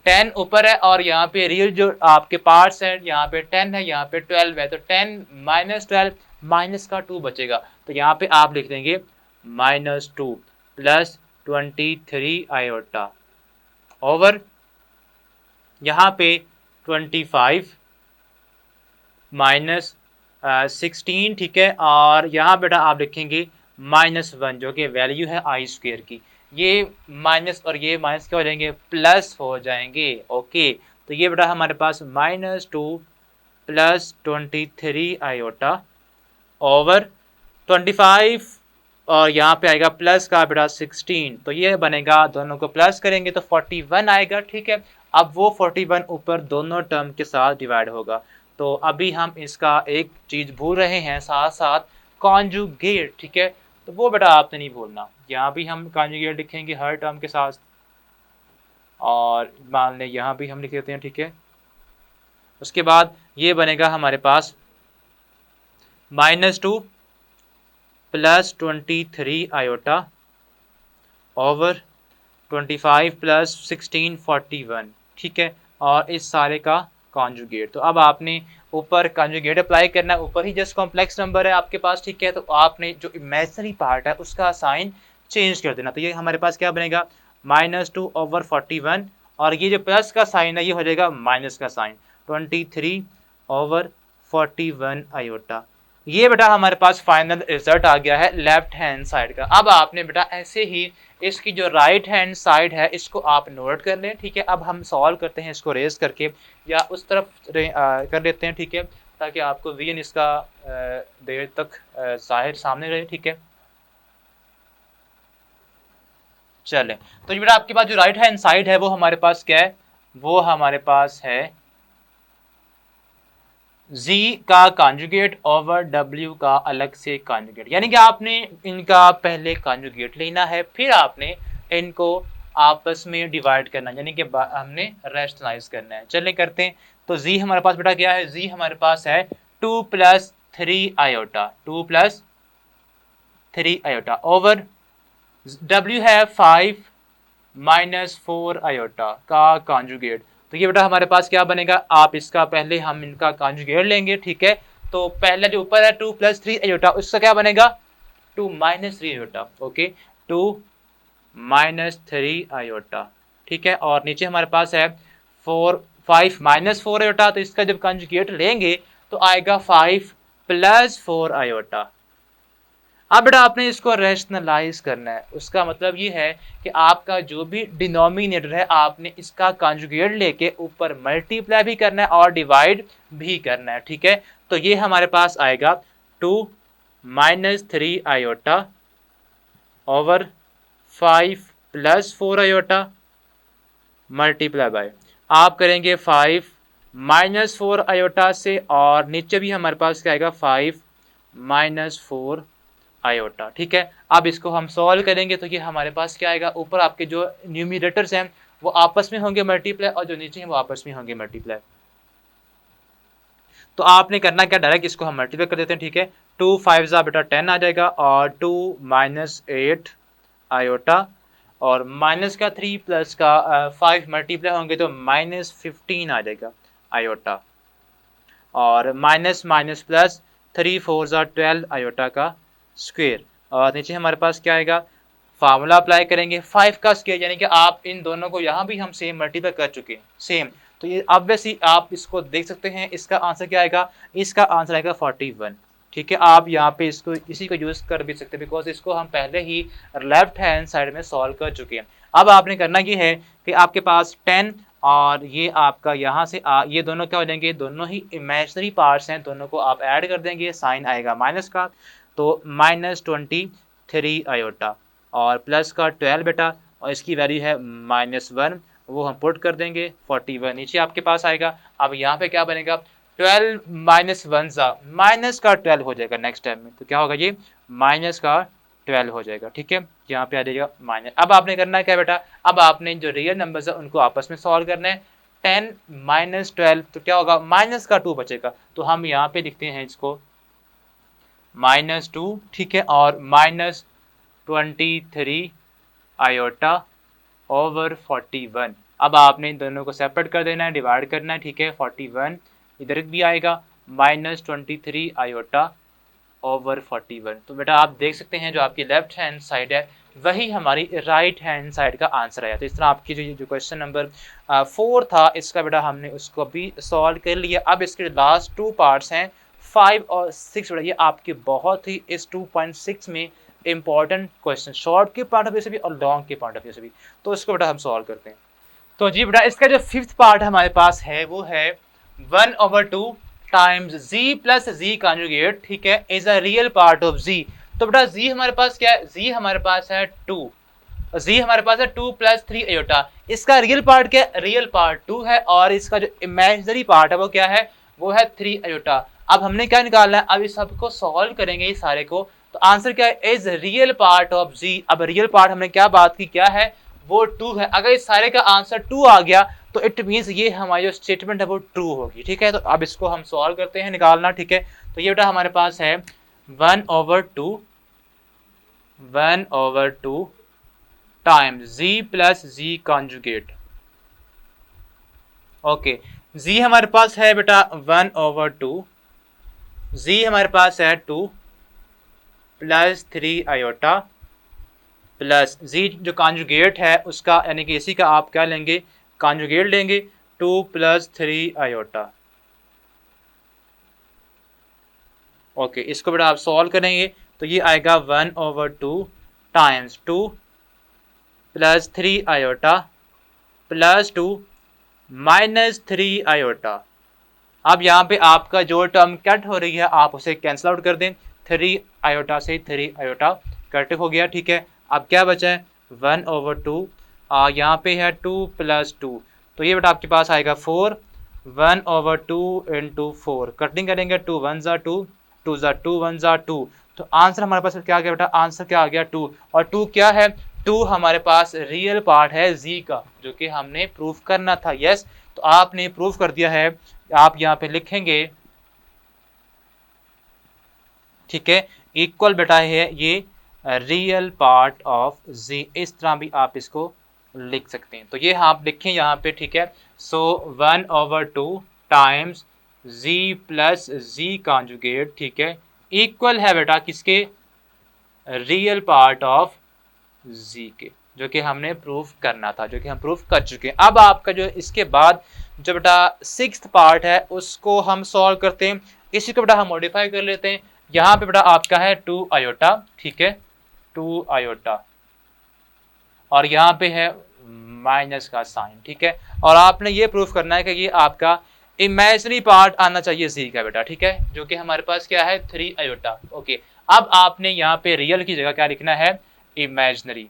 10 ऊपर है और यहाँ पे रियल जो आपके पार्ट्स है यहाँ पे 10 है, यहाँ पे 12 है, तो 10 -12 माइनस का 2 बचेगा, तो यहाँ पे आप लिख देंगे -2 प्लस 23 आयोटा ओवर यहाँ पे 25 माइनस 16, ठीक है। और यहाँ बेटा आप लिखेंगे -1 जो कि वैल्यू है आई स्क्वायर की, ये माइनस और ये माइनस क्या हो जाएंगे प्लस हो जाएंगे, ओके। तो ये बेटा हमारे पास -2 प्लस 23 आयोटा ओवर 25 और यहाँ पे आएगा प्लस का बेटा 16, तो ये बनेगा, दोनों को प्लस करेंगे तो 41 आएगा, ठीक है। अब वो 41 ऊपर दोनों टर्म के साथ डिवाइड होगा, तो अभी हम इसका एक चीज़ भूल रहे हैं साथ साथ कॉन्जुगेट, ठीक है। तो वो बेटा आपने नहीं भूलना, यहाँ भी हम कॉन्जुगेट लिखेंगे हर टर्म के साथ और मान लें यहाँ भी हम लिख देते हैं, ठीक है। उसके बाद ये बनेगा हमारे पास -2 प्लस 23 आयोटा ओवर 25 प्लस 16 41, ठीक है। और इस सारे का कॉन्जुगेट, तो अब आपने ऊपर कॉन्जुगेट अप्लाई करना है, ऊपर ही जस्ट कॉम्प्लेक्स नंबर है आपके पास, ठीक है। तो आपने जो इमेजिनरी पार्ट है उसका साइन चेंज कर देना, तो ये हमारे पास क्या बनेगा -2 ओवर 41 और ये जो प्लस का साइन है ये हो जाएगा माइनस का साइन 23 ओवर 41 आयोटा। ये बेटा हमारे पास फाइनल रिजल्ट आ गया है लेफ्ट हैंड साइड का। अब आपने बेटा ऐसे ही इसकी जो राइट हैंड साइड है इसको आप नोट कर लें, ठीक है। अब हम सॉल्व करते हैं इसको रेज करके या उस तरफ कर लेते हैं, ठीक है, ताकि आपको विजन इसका देर तक जाहिर सामने रहे, ठीक है। चलें, तो बेटा आपके पास जो राइट हैंड साइड है वो हमारे पास क्या है, वो हमारे पास है z का कॉन्जुगेट ओवर w का अलग से कॉन्जुगेट, यानी कि आपने इनका पहले कॉन्जुगेट लेना है फिर आपने इनको आपस में डिवाइड करना है, यानी कि हमने रैशनलाइज करना है। चलें करते हैं, तो z हमारे पास बेटा क्या है, z हमारे पास है 2 plus 3 iota, 2 plus 3 iota over w है 5 माइनस 4 आयोटा का कॉन्जुगेट। तो ये बेटा हमारे पास क्या बनेगा, आप इसका पहले हम इनका कॉन्जुगेट लेंगे, ठीक है। तो पहले जो ऊपर है 2 प्लस 3 आयोटा उसका क्या बनेगा 2 minus 3 iota, okay 2 minus 3 iota, ठीक है। और नीचे हमारे पास है 5 माइनस 4 आयोटा, तो इसका जब कॉन्जुगेट लेंगे तो आएगा 5 प्लस 4 आयोटा। अब बेटा आपने इसको रैशनलाइज करना है, उसका मतलब ये है कि आपका जो भी डिनोमिनेटर है आपने इसका कॉन्जुगेट लेके ऊपर मल्टीप्लाई भी करना है और डिवाइड भी करना है, ठीक है। तो ये हमारे पास आएगा 2 minus 3 iota over 5 plus 4 iota multiply by, आप करेंगे 5 माइनस 4 आयोटा से और नीचे भी हमारे पास क्या आएगा 5 माइनस 4 आयोटा, ठीक है। अब इसको हम सॉल्व करेंगे तो ये हमारे पास क्या आएगा, ऊपर आपके जो न्यूमिनेटर्स हैं वो आपस में होंगे मल्टीप्लाई और जो नीचे हैं वो आपस में होंगे मल्टीप्लाई। तो आपने करना क्या, डायरेक्ट इसको हम मल्टीप्लाई कर देते हैं, ठीक है। 2 5 जा बेटा 10 आ जाएगा और 2 माइनस 8 आयोटा और माइनस का 3 प्लस का 5 मल्टीप्लाई होंगे तो माइनस 15 आ जाएगा आयोटा और माइनस माइनस प्लस 3 4 जा 12 आयोटा का स्क्वायर और नीचे हमारे पास क्या आएगा, फार्मूला अप्लाई करेंगे 5 का स्क्वायर, यानी कि आप इन दोनों को यहाँ भी हम सेम मल्टीप्लाई कर चुके हैं सेम, तो ये ऑब्वियसली आप इसको देख सकते हैं, इसका आंसर क्या आएगा, इसका आंसर आएगा 41, ठीक है। आप यहाँ पे इसको इसी को यूज़ कर भी सकते हैं बिकॉज इसको हम पहले ही लेफ्ट हैंड साइड में सॉल्व कर चुके हैं। अब आपने करना ये है कि आपके पास 10 और ये आपका यहाँ से ये दोनों क्या हो जाएंगे, दोनों ही इमेजिनरी पार्ट्स हैं, दोनों को आप ऐड कर देंगे, साइन आएगा माइनस का, तो -23 आयोटा और प्लस का 12 बेटा, और इसकी वैल्यू है -1, वो हम पुट कर देंगे, 41 नीचे आपके पास आएगा। अब यहाँ पे क्या बनेगा, 12 माइनस 1 माइनस का 12 हो जाएगा नेक्स्ट टाइम में, तो क्या होगा ये माइनस का 12 हो जाएगा। ठीक है, यहाँ पे आ जाएगा माइनस। अब आपने करना है क्या बेटा, अब आपने जो रियल नंबर्स है उनको आपस में सॉल्व करना है। 10 माइनस 12 तो क्या होगा, माइनस का 2 बचेगा, तो हम यहाँ पे लिखते हैं इसको -2, ठीक है, और -23 आयोटा ओवर 41। अब आपने इन दोनों को सेपरेट कर देना है, डिवाइड करना है, ठीक है, 41 इधर भी आएगा, -23 आयोटा ओवर 41। तो बेटा आप देख सकते हैं जो आपकी लेफ्ट हैंड साइड है वही हमारी राइट हैंड साइड का आंसर आया। तो इस तरह आपकी जो क्वेश्चन नंबर 4 था इसका बेटा हमने उसको भी सॉल्व कर लिया। अब इसके लास्ट 2 पार्ट्स हैं 5 और 6 बेटा, ये आपके बहुत ही इस 2.6 में इंपॉर्टेंट क्वेश्चन, शॉर्ट के पॉइंट ऑफ व्यू से भी और लॉन्ग के पॉइंट ऑफ व्यू से भी, तो इसको बेटा हम सॉल्व करते हैं। तो जी बेटा इसका जो 5th पार्ट हमारे पास है वो है 1/2 times z plus z conjugate, ठीक है, is a real part of z। तो बेटा z हमारे पास क्या है, z हमारे पास है 2, z हमारे पास है 2 + 3 आयोटा, इसका रियल पार्ट क्या है, रियल पार्ट 2 है, और इसका जो इमेजिनरी पार्ट है वो क्या है, वो है 3 आयोटा। अब हमने क्या निकालना है, अब इस सबको सॉल्व करेंगे इस सारे को, तो आंसर क्या है, is real part of z। अब रियल पार्ट हमने क्या बात की, क्या है, वो 2 है। अगर इस सारे का आंसर 2 आ गया तो इट मींस ये हमारी जो स्टेटमेंट है वो ट्रू होगी। ठीक है, तो अब इसको हम सॉल्व करते हैं, निकालना। ठीक है, तो ये बेटा हमारे पास है 1/2 times z plus z conjugate. Okay, z हमारे पास है बेटा 1/2, z हमारे पास है 2 + 3 आयोटा प्लस z जो कॉन्जुगेट है उसका, यानी कि इसी का आप क्या लेंगे, कॉन्जुगेट लेंगे, 2 + 3 आयोटा। ओके, इसको बेटा आप सॉल्व करेंगे तो ये आएगा 1/2 टाइम्स 2 + 3 आयोटा प्लस 2 -3 आयोटा। अब यहाँ पे आपका जो टर्म कट हो रही है आप उसे कैंसिल आउट कर दें, 3 आयोटा से 3 आयोटा कट हो गया। ठीक है, अब क्या बचा है 1/2, यहाँ पे है 2 + 2, तो ये बेटा आपके पास आएगा 4, 1/2 × 4, कटिंग करेंगे 2 × 1 = 2, 2 × 2 = 1 = 2, तो आंसर हमारे पास क्या आ गया बेटा, आंसर क्या आ गया 2। और 2 क्या है, 2 हमारे पास रियल पार्ट है z का, जो कि हमने प्रूफ करना था। यस, तो आपने प्रूफ कर दिया है, आप यहाँ पे लिखेंगे, ठीक है, इक्वल बेटा है ये रियल पार्ट ऑफ z, इस तरह भी आप इसको लिख सकते हैं। तो ये आप लिखें यहाँ पे, ठीक है, सो 1/2 times z plus z conjugate, ठीक है, इक्वल है बेटा किसके, रियल पार्ट ऑफ z के, जो कि हमने प्रूफ करना था, जो कि हम प्रूफ कर चुके हैं। अब आपका जो इसके बाद जो बेटा 6th पार्ट है उसको हम सॉल्व करते हैं, इसी को बेटा हम मॉडिफाई कर लेते हैं। यहाँ पे बेटा आपका है 2 आयोटा, ठीक है, 2 आयोटा, और यहाँ पे है माइनस का साइन। ठीक है, और आपने ये प्रूफ करना है कि ये आपका इमेजिनरी पार्ट आना चाहिए z का बेटा, ठीक है, जो कि हमारे पास क्या है 3 आयोटा। ओके, अब आपने यहाँ पे रियल की जगह क्या लिखना है, इमेजिनरी,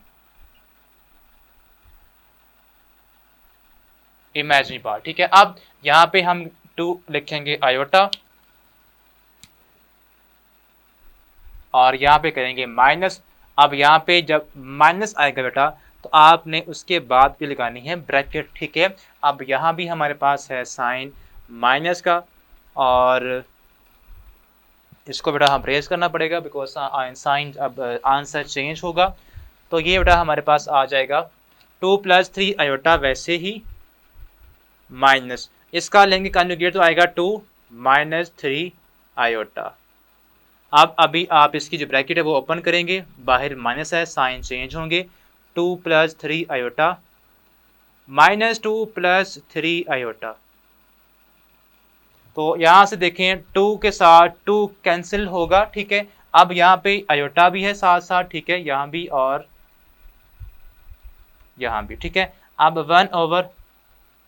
इमेजिनरी पार्ट। ठीक है, अब यहाँ पे हम 2 लिखेंगे आयोटा और यहाँ पे करेंगे माइनस। अब यहाँ पे जब माइनस आएगा बेटा तो आपने उसके बाद भी लगानी है ब्रैकेट। ठीक है, अब यहाँ भी हमारे पास है साइन माइनस का, और इसको बेटा हम रेज करना पड़ेगा बिकॉज साइन अब आंसर चेंज होगा। तो ये बेटा हमारे पास आ जाएगा 2 + 3 आयोटा, वैसे ही माइनस, इसका लेंगे कॉन्जुगेट तो आएगा 2 - 3 आयोटा। अब अभी आप इसकी जो ब्रैकेट है वो ओपन करेंगे, बाहर माइनस है, साइन चेंज होंगे, 2 + 3 आयोटा -2 + 3 आयोटा। तो यहाँ से देखें 2 के साथ 2 कैंसिल होगा। ठीक है, अब यहाँ पे आयोटा भी है साथ साथ, ठीक है, यहाँ भी और यहाँ भी। ठीक है, अब 1/2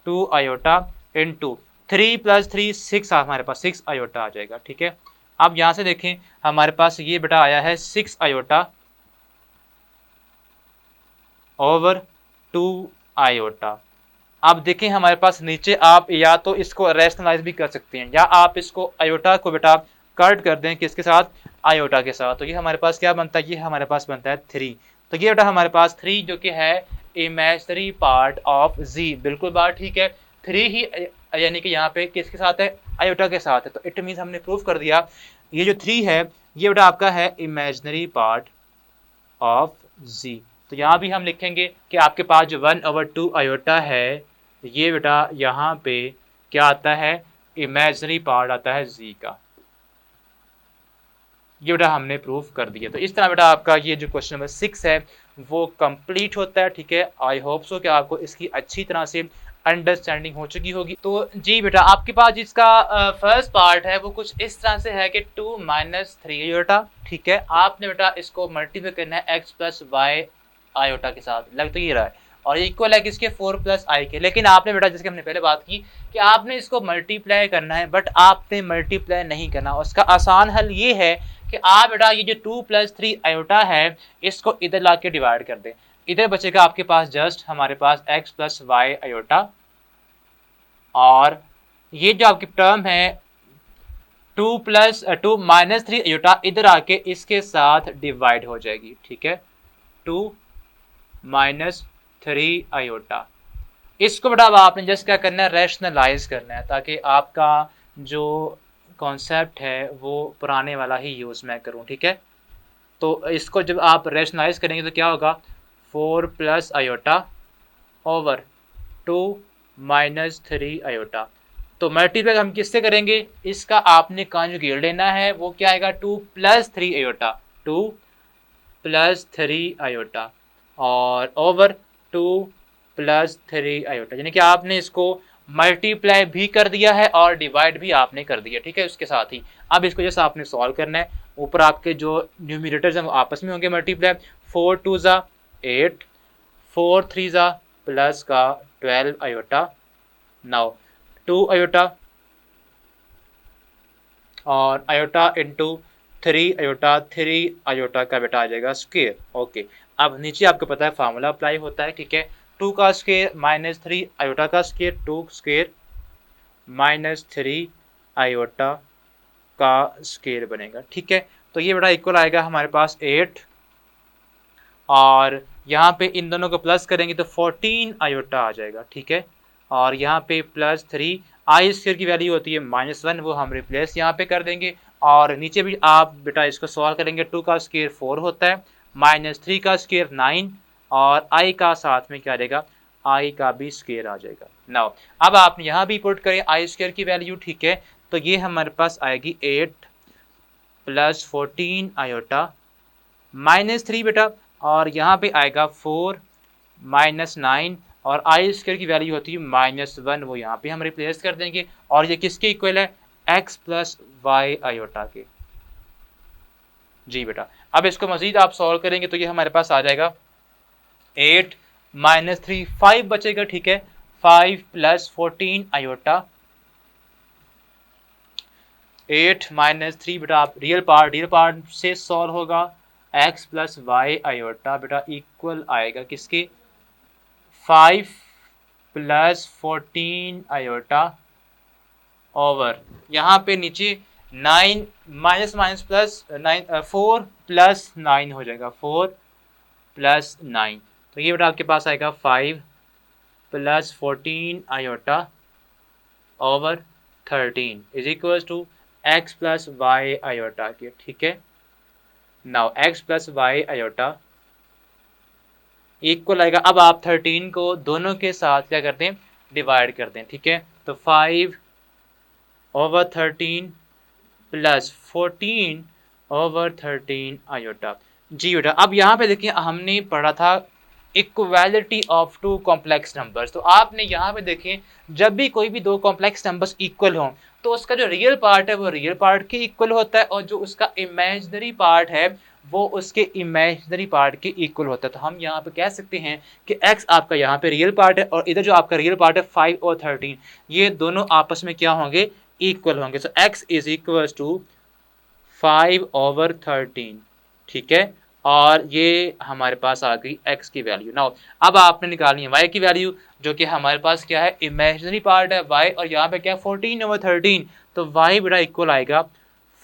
2 आयोटा इंटू 3 + 3 6 हमारे पास 6 आयोटा आ जाएगा। ठीक है, अब यहाँ से देखें हमारे पास ये बेटा आया है 6 आयोटा ओवर 2 आयोटा। आप देखें हमारे पास नीचे आप या तो इसको रैशनलाइज भी कर सकते हैं या आप इसको आयोटा को बेटा कट कर दें किसके साथ, आयोटा के साथ। तो ये हमारे पास क्या बनता है, ये हमारे पास बनता है 3। तो ये बेटा हमारे पास 3 जो कि है इमेजिनरी पार्ट ऑफ z, बिल्कुल बात ठीक है। 3 ही यानी कि यहाँ पे किसके साथ है, आयोटा के साथ है। तो इट मीन्स हमने प्रूव कर दिया ये जो 3 है ये बेटा आपका है इमेजिनरी पार्ट ऑफ z। तो यहाँ भी हम लिखेंगे कि आपके पास जो 1/2 आयोटा है ये बेटा यहाँ पे क्या आता है, इमेजिनरी पार्ट आता है z का। ये बेटा हमने प्रूफ कर दिया। तो इस तरह बेटा आपका ये जो क्वेश्चन नंबर 6 है वो कंप्लीट होता है। ठीक है, आई होप सो कि आपको इसकी अच्छी तरह से अंडरस्टैंडिंग हो चुकी होगी। तो जी बेटा आपके पास जिसका फर्स्ट पार्ट है वो कुछ इस तरह से है कि 2 - 3 आयोटा। ठीक है, आपने बेटा इसको मल्टीप्लाई करना है x + y आयोटा के साथ, लग तो ये रहा है, और इक्वल है किसके, 4 + i के। लेकिन आपने बेटा जिसके हमने पहले बात की कि आपने इसको मल्टीप्लाई करना है, बट आपने मल्टीप्लाई नहीं करना। उसका आसान हल ये है कि आप बेटा ये जो 2 + 3 आयोटा है इसको इधर ला के डिवाइड कर दें। इधर बचेगा आपके पास जस्ट हमारे पास x + y आयोटा, और ये जो आपकी टर्म है 2 - 3 आयोटा इधर आके इसके साथ डिवाइड हो जाएगी। ठीक है, 2 - 3 आयोटा। इसको बेटा अब आपने जस्ट क्या करना है, रैशनलाइज करना है, ताकि आपका जो कॉन्सेप्ट है वो पुराने वाला ही यूज़ मैं करूँ। ठीक है, तो इसको जब आप रैशनलाइज करेंगे तो क्या होगा, 4 + आयोटा ओवर 2 - 3 आयोटा। तो मल्टीप्लाई हम किससे करेंगे, इसका आपने कॉन्जुगेट लेना है, वो क्या आएगा, 2 + 3 आयोटा, 2 + 3 आयोटा और ओवर 2 + 3 आयोटा। यानी कि आपने इसको मल्टीप्लाई भी कर दिया है और डिवाइड भी आपने कर दिया। ठीक है, उसके साथ ही अब इसको जैसे आपने सॉल्व करना है, ऊपर आपके जो न्यूमिनेटर्स हैं वो आपस में होंगे मल्टीप्लाई, 4 × 2 = 8, 4 × 3 = प्लस का 12 आयोटा, नाउ 2 आयोटा और आयोटा इंटू 3 आयोटा, 3 आयोटा का बेटा आ जाएगा स्क्वायर। ओके, अब नीचे आपको पता है फार्मूला अप्लाई होता है। ठीक है, 2 का स्क्वायर - 3 आयोटा का स्क्वायर, 2 स्क्वायर - 3 आयोटा का स्क्वायर बनेगा। ठीक है, तो ये बेटा इक्वल आएगा हमारे पास 8, और यहाँ पे इन दोनों को प्लस करेंगे तो 14 आयोटा आ जाएगा। ठीक है, और यहाँ पे +3 आई स्क्वायर की वैल्यू होती है -1, वो हम रिप्लेस यहाँ पे कर देंगे, और नीचे भी आप बेटा इसको सॉल्व करेंगे, 2 का स्क्वायर 4 होता है, -3 का स्क्वायर 9, और आई का साथ में क्या रहेगा, आई का भी स्क्वायर आ जाएगा। नाउ अब आप यहाँ भी पुट करें आई स्क्वायर की वैल्यू। ठीक है, तो ये हमारे पास आएगी 8 + 14 आयोटा -3 बेटा, और यहाँ पे आएगा 4 - 9, और आई स्क्वायर की वैल्यू होती है -1, वो यहाँ पे हम रिप्लेस कर देंगे, और ये किसके इक्वल है, x + y आयोटा के। जी बेटा, अब इसको मजीद आप सॉल्व करेंगे तो ये हमारे पास आ जाएगा 8 - 3, 5 बचेगा। ठीक है, 5 + 14 आयोटा, 8 - 3 बेटा आप रियल पार्ट से सॉल्व होगा, x + y आयोटा बेटा इक्वल आएगा किसके, 5 + 14 आयोटा ओवर यहाँ पे नीचे 9 माइनस प्लस 9, 4 + 9 हो जाएगा, 4 + 9। तो ये बेटा आपके पास आएगा 5 + 14 iota over 13 is equal to x + y iota के। ठीक है, now x + y iota equal आएगा, अब आप 13 को दोनों के साथ क्या करते हैं, डिवाइड करते हैं। ठीक है, तो 5 ओवर 13 + 14 ओवर 13 आयोटा। जी बेटा, अब यहाँ पे देखिए हमने पढ़ा था equality of two complex numbers. तो आपने यहाँ पे देखें जब भी कोई भी दो कॉम्प्लेक्स नंबर्स इक्वल हों तो उसका जो रियल पार्ट है वो रियल पार्ट के इक्वल होता है, और जो उसका इमेजिनरी पार्ट है वो उसके इमेजिनरी पार्ट के इक्वल होता है। तो हम यहाँ पे कह सकते हैं कि x आपका यहाँ पे रियल पार्ट है और इधर जो आपका रियल पार्ट है 5 और 13, ये दोनों आपस में क्या होंगे, इक्वल होंगे। सो x इज इक्वल टू 5/13, ठीक है। और ये हमारे पास आ गई x की वैल्यू। नाउ अब आपने निकालनी है y की वैल्यू, जो कि हमारे पास क्या है, इमेजिनरी पार्ट है y, और यहाँ पे क्या है 14/13, तो y बेटा इक्वल आएगा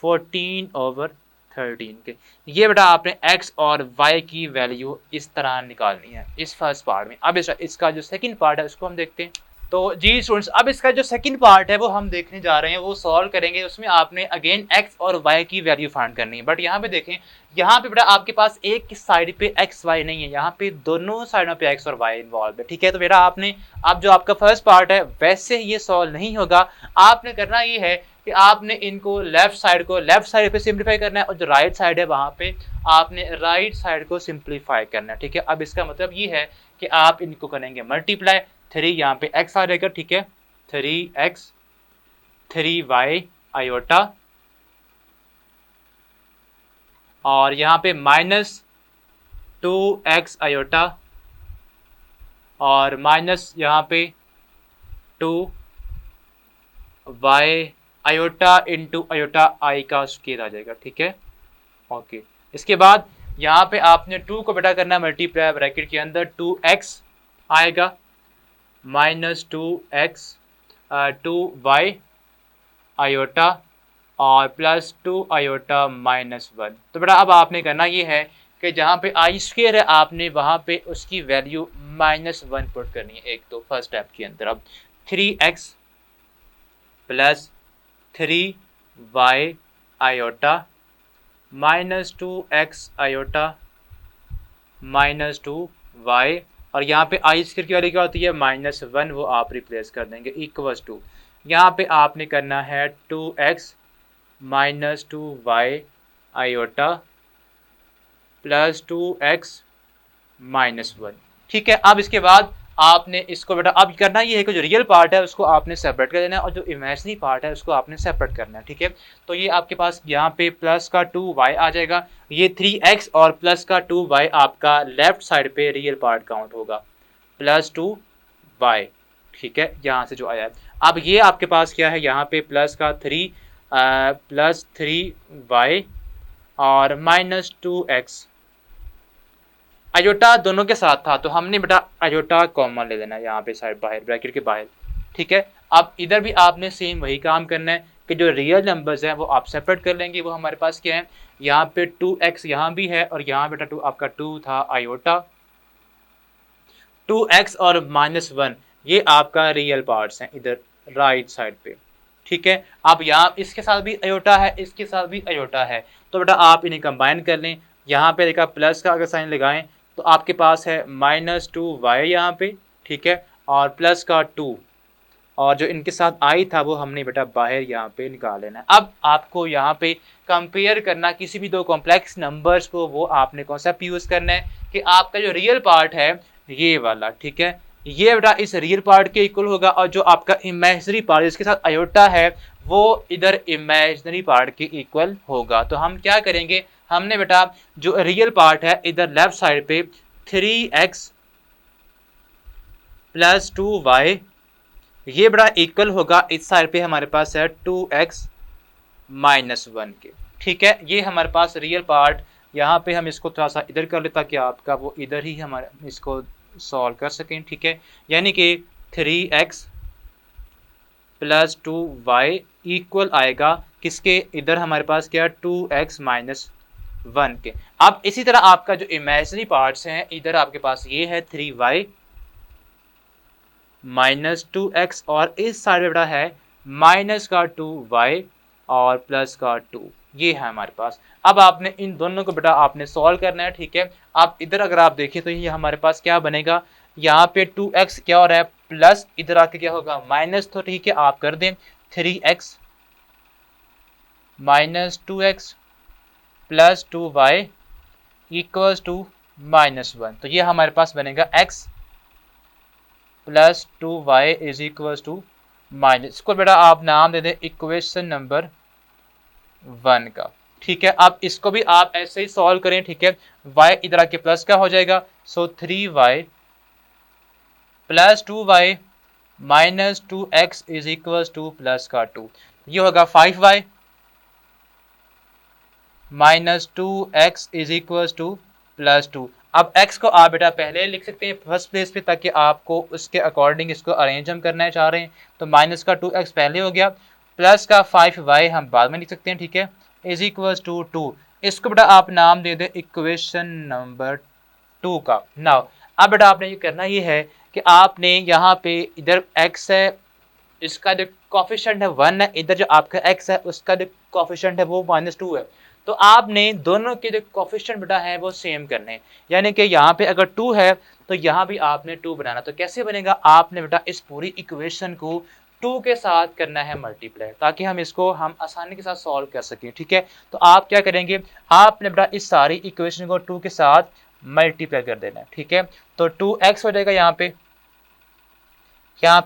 14/13 के। ये बेटा आपने x और y की वैल्यू इस तरह निकालनी है इस फर्स्ट पार्ट में। अब इसका जो सेकंड पार्ट है उसको हम देखते हैं। तो जी स्टूडेंट्स, अब इसका जो सेकंड पार्ट है वो हम देखने जा रहे हैं, वो सॉल्व करेंगे। उसमें आपने अगेन x और y की वैल्यू फाइंड करनी है। बट यहाँ पे देखें, यहाँ पे बेटा आपके पास एक साइड पे x y नहीं है, यहाँ पे दोनों साइडों पे x और y इन्वॉल्व है, ठीक है। तो बेटा आपने अब जो आपका फर्स्ट पार्ट है वैसे ये सॉल्व नहीं होगा। आपने करना ये है कि आपने इनको लेफ्ट साइड पे सिंप्लीफाई करना है, और जो राइट साइड है वहाँ पे आपने राइट साइड को सिंप्लीफाई करना है, ठीक है। अब इसका मतलब ये है कि आप इनको करेंगे मल्टीप्लाई, 3 यहाँ पे x आ जाएगा, ठीक है, 3x 3y आयोटा, और यहाँ पे माइनस 2x आयोटा, और माइनस यहाँ पे 2y आयोटा इंटू आयोटा आई का स्क्वायर आ जाएगा, ठीक है, ओके। इसके बाद यहाँ पे आपने 2 को बेटा करना है मल्टीप्लाई, ब्रैकेट के अंदर 2x आएगा माइनस 2x 2y आयोटा और प्लस 2 आयोटा माइनस 1। तो बेटा अब आपने करना ये है कि जहाँ पे आई स्क्वायर है आपने वहाँ पे उसकी वैल्यू -1 पुट करनी है एक, तो फर्स्ट स्टेप के अंदर। अब 3x plus 3y iota minus 2x iota minus 2y, और यहाँ पे आई स्क्वायर की वैल्यू क्या होती है -1, वो आप रिप्लेस कर देंगे, इक्वल्स टू यहाँ पे आपने करना है 2x minus 2y iota plus 2x minus 1, ठीक है। अब इसके बाद आपने इसको बेटा अब करना ये है कि जो रियल पार्ट है उसको आपने सेपरेट कर देना है और जो इमेजिनरी पार्ट है उसको आपने सेपरेट करना है, ठीक है। तो ये आपके पास यहाँ पे प्लस का 2y आ जाएगा, ये 3x और प्लस का 2y आपका लेफ्ट साइड पे रियल पार्ट काउंट होगा, प्लस 2y, ठीक है, यहाँ से जो आया है। अब ये आपके पास क्या है, यहाँ पे प्लस का 3y और माइनस 2x, अयोटा दोनों के साथ था तो हमने बेटा अयोटा कॉमन ले लेना है यहाँ पे साइड बाहर, ब्रैकेट के बाहर, ठीक है। अब इधर भी आपने सेम वही काम करना है कि जो रियल नंबर्स हैं वो आप सेपरेट कर लेंगे। वो हमारे पास क्या है, यहाँ पे 2x यहाँ भी है और यहाँ बेटा 2 आपका 2 था अयोटा, 2x और -1 ये आपका रियल पार्ट्स हैं इधर राइट साइड पे, ठीक है। अब यहाँ इसके साथ भी अयोटा है, इसके साथ भी अयोटा है, तो बेटा आप इन्हें कंबाइन कर लें। यहाँ पे देखा प्लस का अगर साइन लगाएं तो आपके पास है -2y यहाँ पे, ठीक है, और प्लस का 2, और जो इनके साथ आई था वो हमने बेटा बाहर यहाँ पे निकाल लेना है। अब आपको यहाँ पे कंपेयर करना किसी भी दो कॉम्प्लेक्स नंबर्स को, वो आपने कॉन्सेप्ट यूज़ करना है कि आपका जो रियल पार्ट है ये वाला, ठीक है, ये बेटा इस रियल पार्ट के इक्वल होगा, और जो आपका इमेजिनरी पार्ट जिसके साथ अयोटा है वो इधर इमेजिनरी पार्ट के इक्वल होगा। तो हम क्या करेंगे, हमने बेटा जो रियल पार्ट है इधर लेफ्ट साइड पे 3x प्लस 2y ये बड़ा इक्वल होगा, इस साइड पे हमारे पास है 2x माइनस 1 के, ठीक है। ये हमारे पास रियल पार्ट, यहाँ पे हम इसको थोड़ा सा इधर कर ले ताकि आपका वो इधर ही हमारे इसको सॉल्व कर सकें, ठीक है। यानी कि 3x प्लस 2y इक्वल आएगा किसके, इधर हमारे पास क्या 2x माइनस 1 के। अब इसी तरह आपका जो इमेजिनरी पार्ट्स हैं इधर आपके पास ये है 3y माइनस 2x, और इस साइड में बड़ा है माइनस का 2y और प्लस का 2, ये है हमारे पास। अब आपने इन दोनों को बेटा आपने सॉल्व करना है, ठीक है। आप इधर अगर आप देखें तो ये हमारे पास क्या बनेगा, यहाँ पे 2x क्या हो रहा है प्लस, इधर आके क्या होगा माइनस, तो ठीक है आप कर दें 3x minus 2x plus 2y equals to -1, तो ये हमारे पास बनेगा x plus 2y is equals to minus, इसको बेटा आप नाम दे दें इक्वेशन नंबर 1 का, ठीक है। अब इसको भी आप ऐसे ही सॉल्व करें, ठीक है। y इधर आके प्लस का हो जाएगा, सो 3y plus 2y minus 2x is equal two plus का 2, ये होगा 5y minus 2x is equal two plus 2। अब x को आप बेटा पहले लिख सकते हैं फर्स्ट प्लेस पे, ताकि आपको उसके अकॉर्डिंग इसको अरेंज हम करना चाह रहे हैं। तो माइनस का 2x पहले हो गया, प्लस का 5y हम बाद में लिख सकते हैं, ठीक है, इज इक्वल टू 2। इसको बेटा आप नाम दे दें इक्वेशन नंबर 2 का। नाउ अब बेटा आपने ये करना ये है कि आपने यहाँ पे इधर x है, इसका जो कोफिशिएंट है 1 है, इधर जो आपका x है उसका जो कोफिशिएंट है वो -2 है। तो आपने दोनों के जो कोफिशिएंट बेटा है वो सेम करने हैं, यानी कि यहाँ पे अगर 2 है तो यहाँ भी आपने 2 बनाना। तो कैसे बनेगा, आपने बेटा इस पूरी इक्वेशन को 2 के साथ करना है मल्टीप्लाई, ताकि हम इसको हम आसानी के साथ सॉल्व कर सकें, ठीक है। तो आप क्या करेंगे, आपने बेटा इस सारी इक्वेशन को 2 के साथ मल्टीप्लाई कर देना है, ठीक है। तो 2x हो जाएगा, यहाँ पे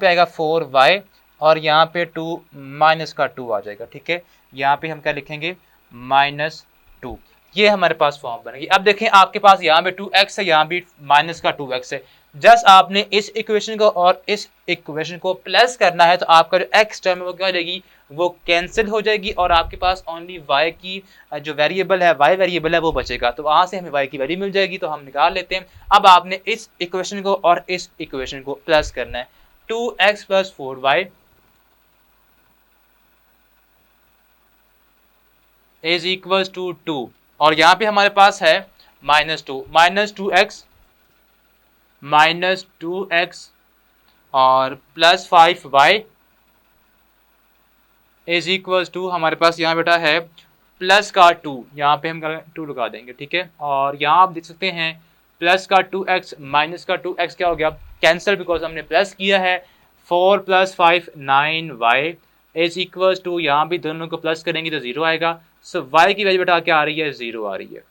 आएगा 4y और यहाँ पे 2 माइनस का 2 आ जाएगा, ठीक है। यहाँ पे हम क्या लिखेंगे, -2। ये हमारे पास फॉर्म बनेगी। अब देखें आपके पास यहाँ पे 2x है, यहाँ भी माइनस का 2x है। जस्ट आपने इस इक्वेशन को और इस इक्वेशन को प्लस करना है, तो आपका जो x टर्म है वो क्या हो जाएगी, वो कैंसिल हो जाएगी और आपके पास ओनली y की जो वेरिएबल है, y वेरिएबल है वो बचेगा। तो वहां से हमें y की वैल्यू मिल जाएगी, तो हम निकाल लेते हैं। अब आपने इस इक्वेशन को और इस इक्वेशन को प्लस करना है, 2x plus 4y is equal to 2 और यहाँ पे हमारे पास है -2, -2x और plus 5y is equal to हमारे पास यहाँ बेटा है प्लस का 2, यहाँ पे हम 2 लगा देंगे, ठीक है। और यहाँ आप देख सकते हैं प्लस का 2x माइनस का 2x क्या हो गया, कैंसिल, बिकॉज हमने प्लस किया है। 4 plus 5 9y is equal to, यहाँ भी दोनों को प्लस करेंगे तो 0 आएगा। सो y की वैल्यू बेटा क्या आ रही है, 0 आ रही है।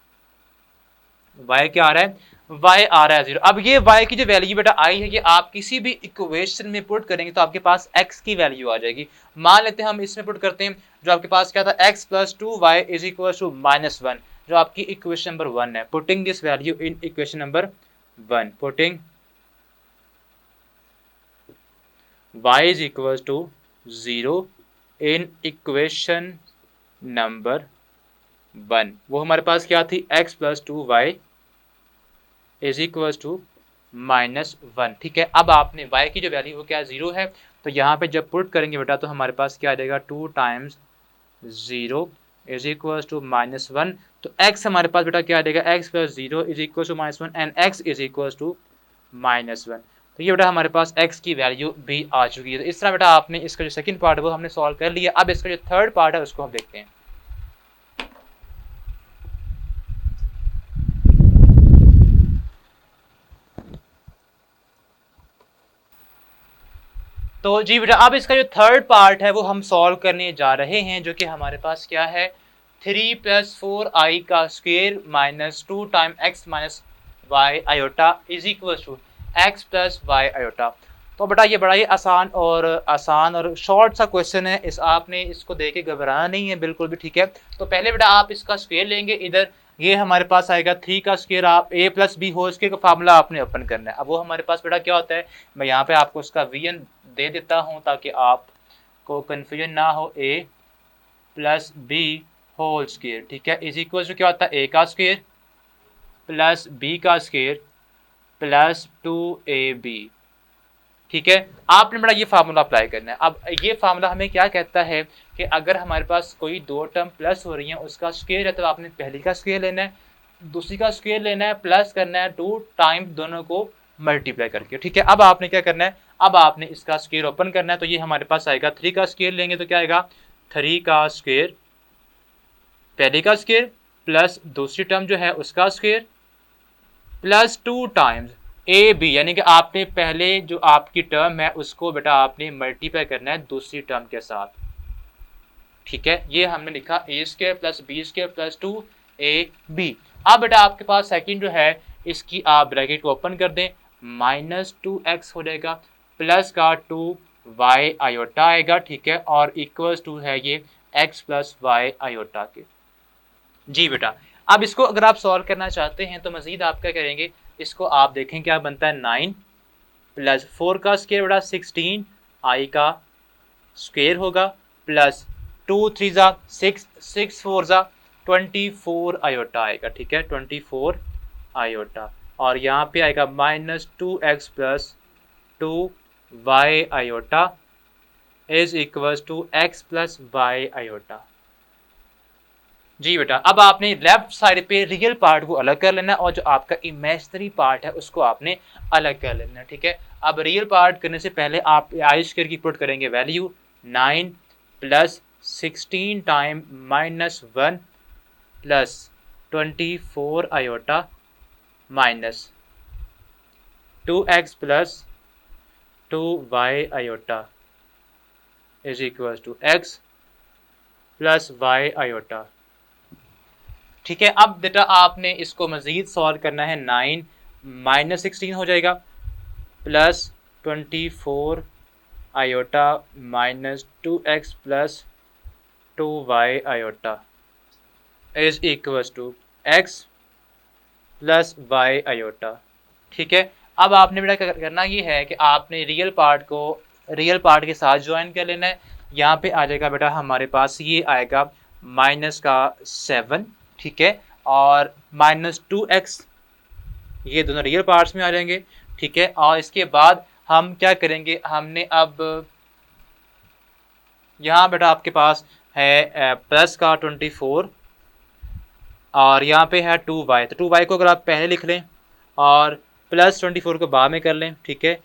y क्या आ रहा है, y आ रहा है 0। अब ये y की जो वैल्यू बेटा आई है, ये आप किसी भी इक्वेशन में पुट करेंगे तो आपके पास x की वैल्यू आ जाएगी। मान लेते हैं हम इसमें पुट करते हैं, जो आपके पास क्या था, x plus 2y is equal to -1, जो आपकी इक्वेशन नंबर 1 है। Putting this value in equation number 1, putting y is equal to 0 in equation number 1, वो हमारे पास क्या थी, x plus 2y is equal to -1, ठीक है। अब आपने y की जो वैल्यू वो क्या 0 है, तो यहाँ पे जब पुट करेंगे बेटा तो हमारे पास क्या आ जाएगा, 2 टाइम्स 0 इज इक्वल टू -1। तो x हमारे पास बेटा क्या आ जाएगा, x plus 0 is equal to -1 and x is equal to -1। तो ये बेटा हमारे पास x की वैल्यू भी आ चुकी है। तो इस तरह बेटा आपने इसका जो सेकंड पार्ट है वो हमने सॉल्व कर लिया। अब इसका जो थर्ड पार्ट है उसको हम देखते हैं। तो जी बेटा अब इसका जो थर्ड पार्ट है वो हम सॉल्व करने जा रहे हैं, जो कि हमारे पास क्या है, 3 प्लस 4i का square minus 2 time x minus y iota is equal to x plus y iota. तो बेटा ये बड़ा ही आसान और शॉर्ट सा क्वेश्चन है, इस आपने इसको देख के घबराना नहीं है बिल्कुल भी, ठीक है। तो पहले बेटा आप इसका स्क्वायर लेंगे, इधर ये हमारे पास आएगा 3 का स्क्वायर, आप a plus b whole square का फार्मूला आपने ओपन करना है। अब वो हमारे पास बेटा क्या होता है, मैं यहाँ पे आपको उसका vn दे देता हूँ ताकि आपको कन्फ्यूजन ना हो, a plus b whole square, ठीक है, इज इक्वल टू क्या होता है, a का स्क्वायर प्लस b का स्क्वायर प्लस 2ab, ठीक है। आपने बड़ा ये फार्मूला अप्लाई करना है। अब ये फार्मूला हमें क्या कहता है कि अगर हमारे पास कोई दो टर्म प्लस हो रही है, उसका स्क्वायर है, तो आपने पहली का स्क्वायर लेना है, दूसरी का स्क्वायर लेना है, प्लस करना है 2 टाइम दोनों को मल्टीप्लाई करके, ठीक है। अब आपने क्या करना है, अब आपने इसका स्क्वायर ओपन करना है, तो ये हमारे पास आएगा 3 का स्क्वायर लेंगे तो क्या आएगा, 3 का स्क्वायर पहले का स्क्वायर प्लस दूसरी टर्म जो है उसका square plus 2 times a b, यानी कि आपने पहले जो आपकी टर्म है उसको बेटा आपने मल्टीप्लाई करना है दूसरी टर्म के साथ, ठीक है। ये हमने लिखा A square plus B square plus 2ab। अब बेटा आपके पास सेकंड जो है इसकी आप ब्रैकेट को ओपन कर दें, -2x हो जाएगा प्लस का 2y आयोटा आएगा, ठीक है, और इक्वल्स टू है ये x प्लस वाई आयोटा के। जी बेटा, अब इसको अगर आप सॉल्व करना चाहते हैं तो मज़ीद आप क्या करेंगे, इसको आप देखें क्या बनता है 9 प्लस 4 का स्क्वायर बटा 16 आई का स्क्वायर होगा प्लस 2 3 जा 6 6 4 जा 24 आयोटा आएगा, ठीक है 24 आयोटा, और यहाँ पे आएगा minus 2x plus 2y iota is equals to x plus y iota. जी बेटा, अब आपने लेफ्ट साइड पे रियल पार्ट को अलग कर लेना है और जो आपका इमेजिनरी पार्ट है उसको आपने अलग कर लेना है, ठीक है। अब रियल पार्ट करने से पहले आप आई स्क्वायर की पुट करेंगे value 9 plus 16 time minus 1 plus 24 iota minus 2x plus 2y iota is equal to x plus y iota, ठीक है। अब बेटा आपने इसको मज़ीद सॉल्व करना है, 9 माइनस 16 हो जाएगा plus 24 iota minus 2x plus 2y iota is equal to x plus y iota, ठीक है। अब आपने बेटा करना ये है कि आपने रियल पार्ट को रियल पार्ट के साथ ज्वाइन कर लेना है। यहाँ पे आ जाएगा बेटा हमारे पास ये आएगा माइनस का 7, ठीक है, और माइनस 2x, ये दोनों रियल पार्ट्स में आ जाएंगे, ठीक है। और इसके बाद हम क्या करेंगे, हमने अब यहाँ बेटा आपके पास है प्लस का 24 और यहाँ पे है 2y, तो 2y को अगर आप पहले लिख लें और प्लस 24 को बाद में कर लें, ठीक है,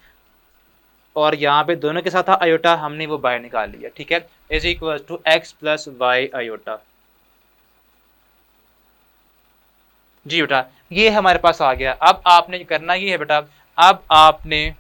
और यहाँ पे दोनों के साथ था आयोटा, हमने वो बाहर निकाल लिया, ठीक है, is equal to x plus y iota. जी बेटा, ये हमारे पास आ गया। अब आपने करना ये है बेटा, अब आपने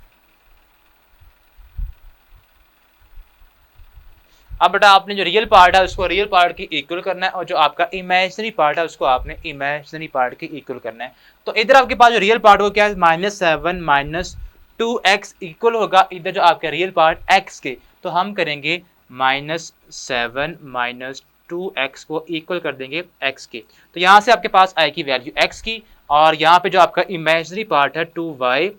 जो रियल पार्ट है उसको रियल पार्ट की इक्वल करना है और जो आपका इमेजिनरी पार्ट है उसको आपने इमेजिनरी पार्ट की इक्वल करना है। तो इधर आपके पास जो रियल पार्ट हो क्या है, -7 माइनस 2x इक्वल होगा इधर जो आपका रियल पार्ट x के, तो हम करेंगे -7 माइनस 2x को इक्वल कर देंगे x के, तो यहाँ से आपके पास आएगी वैल्यू x की, और यहाँ पे जो आपका इमेजिनरी पार्ट है 2y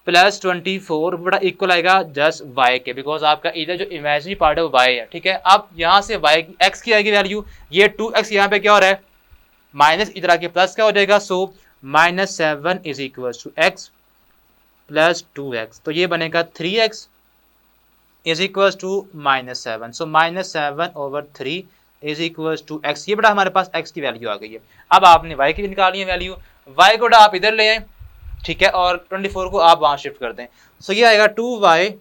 प्लस 24 बड़ा इक्वल आएगा जस्ट y के, बिकॉज आपका इधर जो इमेजिनरी पार्ट है वो y है, ठीक है। अब यहाँ से y x की आएगी वैल्यू, ये 2x यहाँ पे क्या हो रहा है माइनस, इधर आके प्लस क्या हो जाएगा, so -7 is equal to x plus 2x, तो ये बनेगा 3x is equal to -7, so -7 over 3 is equal to x, ये बड़ा हमारे पास x की वैल्यू आ गई है। अब आपने y की भी निकालनी है वैल्यू, y को आप इधर ले आए, ठीक है, और 24 को आप वहां शिफ्ट कर दें, सो ये आएगा 2y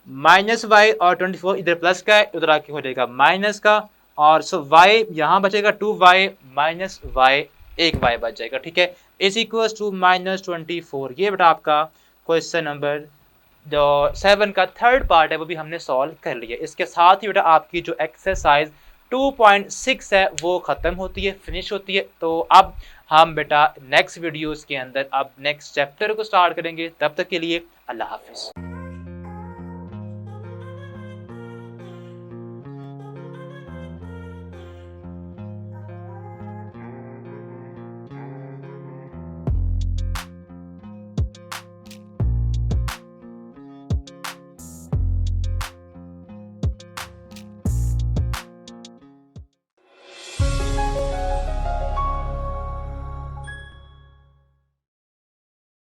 माइनस y और 24 इधर प्लस का है, उधर आके हो जाएगा माइनस का, और सो y यहाँ बचेगा 2y माइनस y, एक y बच जाएगा, ठीक है, इज इक्वल टू -24। ये बेटा आपका क्वेश्चन नंबर जो 7 का थर्ड पार्ट है वो भी हमने सॉल्व कर लिया। इसके साथ ही बेटा आपकी जो एक्सरसाइज 2.6 है वो ख़त्म होती है, फिनिश होती है। तो अब हम बेटा नेक्स्ट वीडियोस के अंदर अब नेक्स्ट चैप्टर को स्टार्ट करेंगे, तब तक के लिए अल्लाह हाफिज़।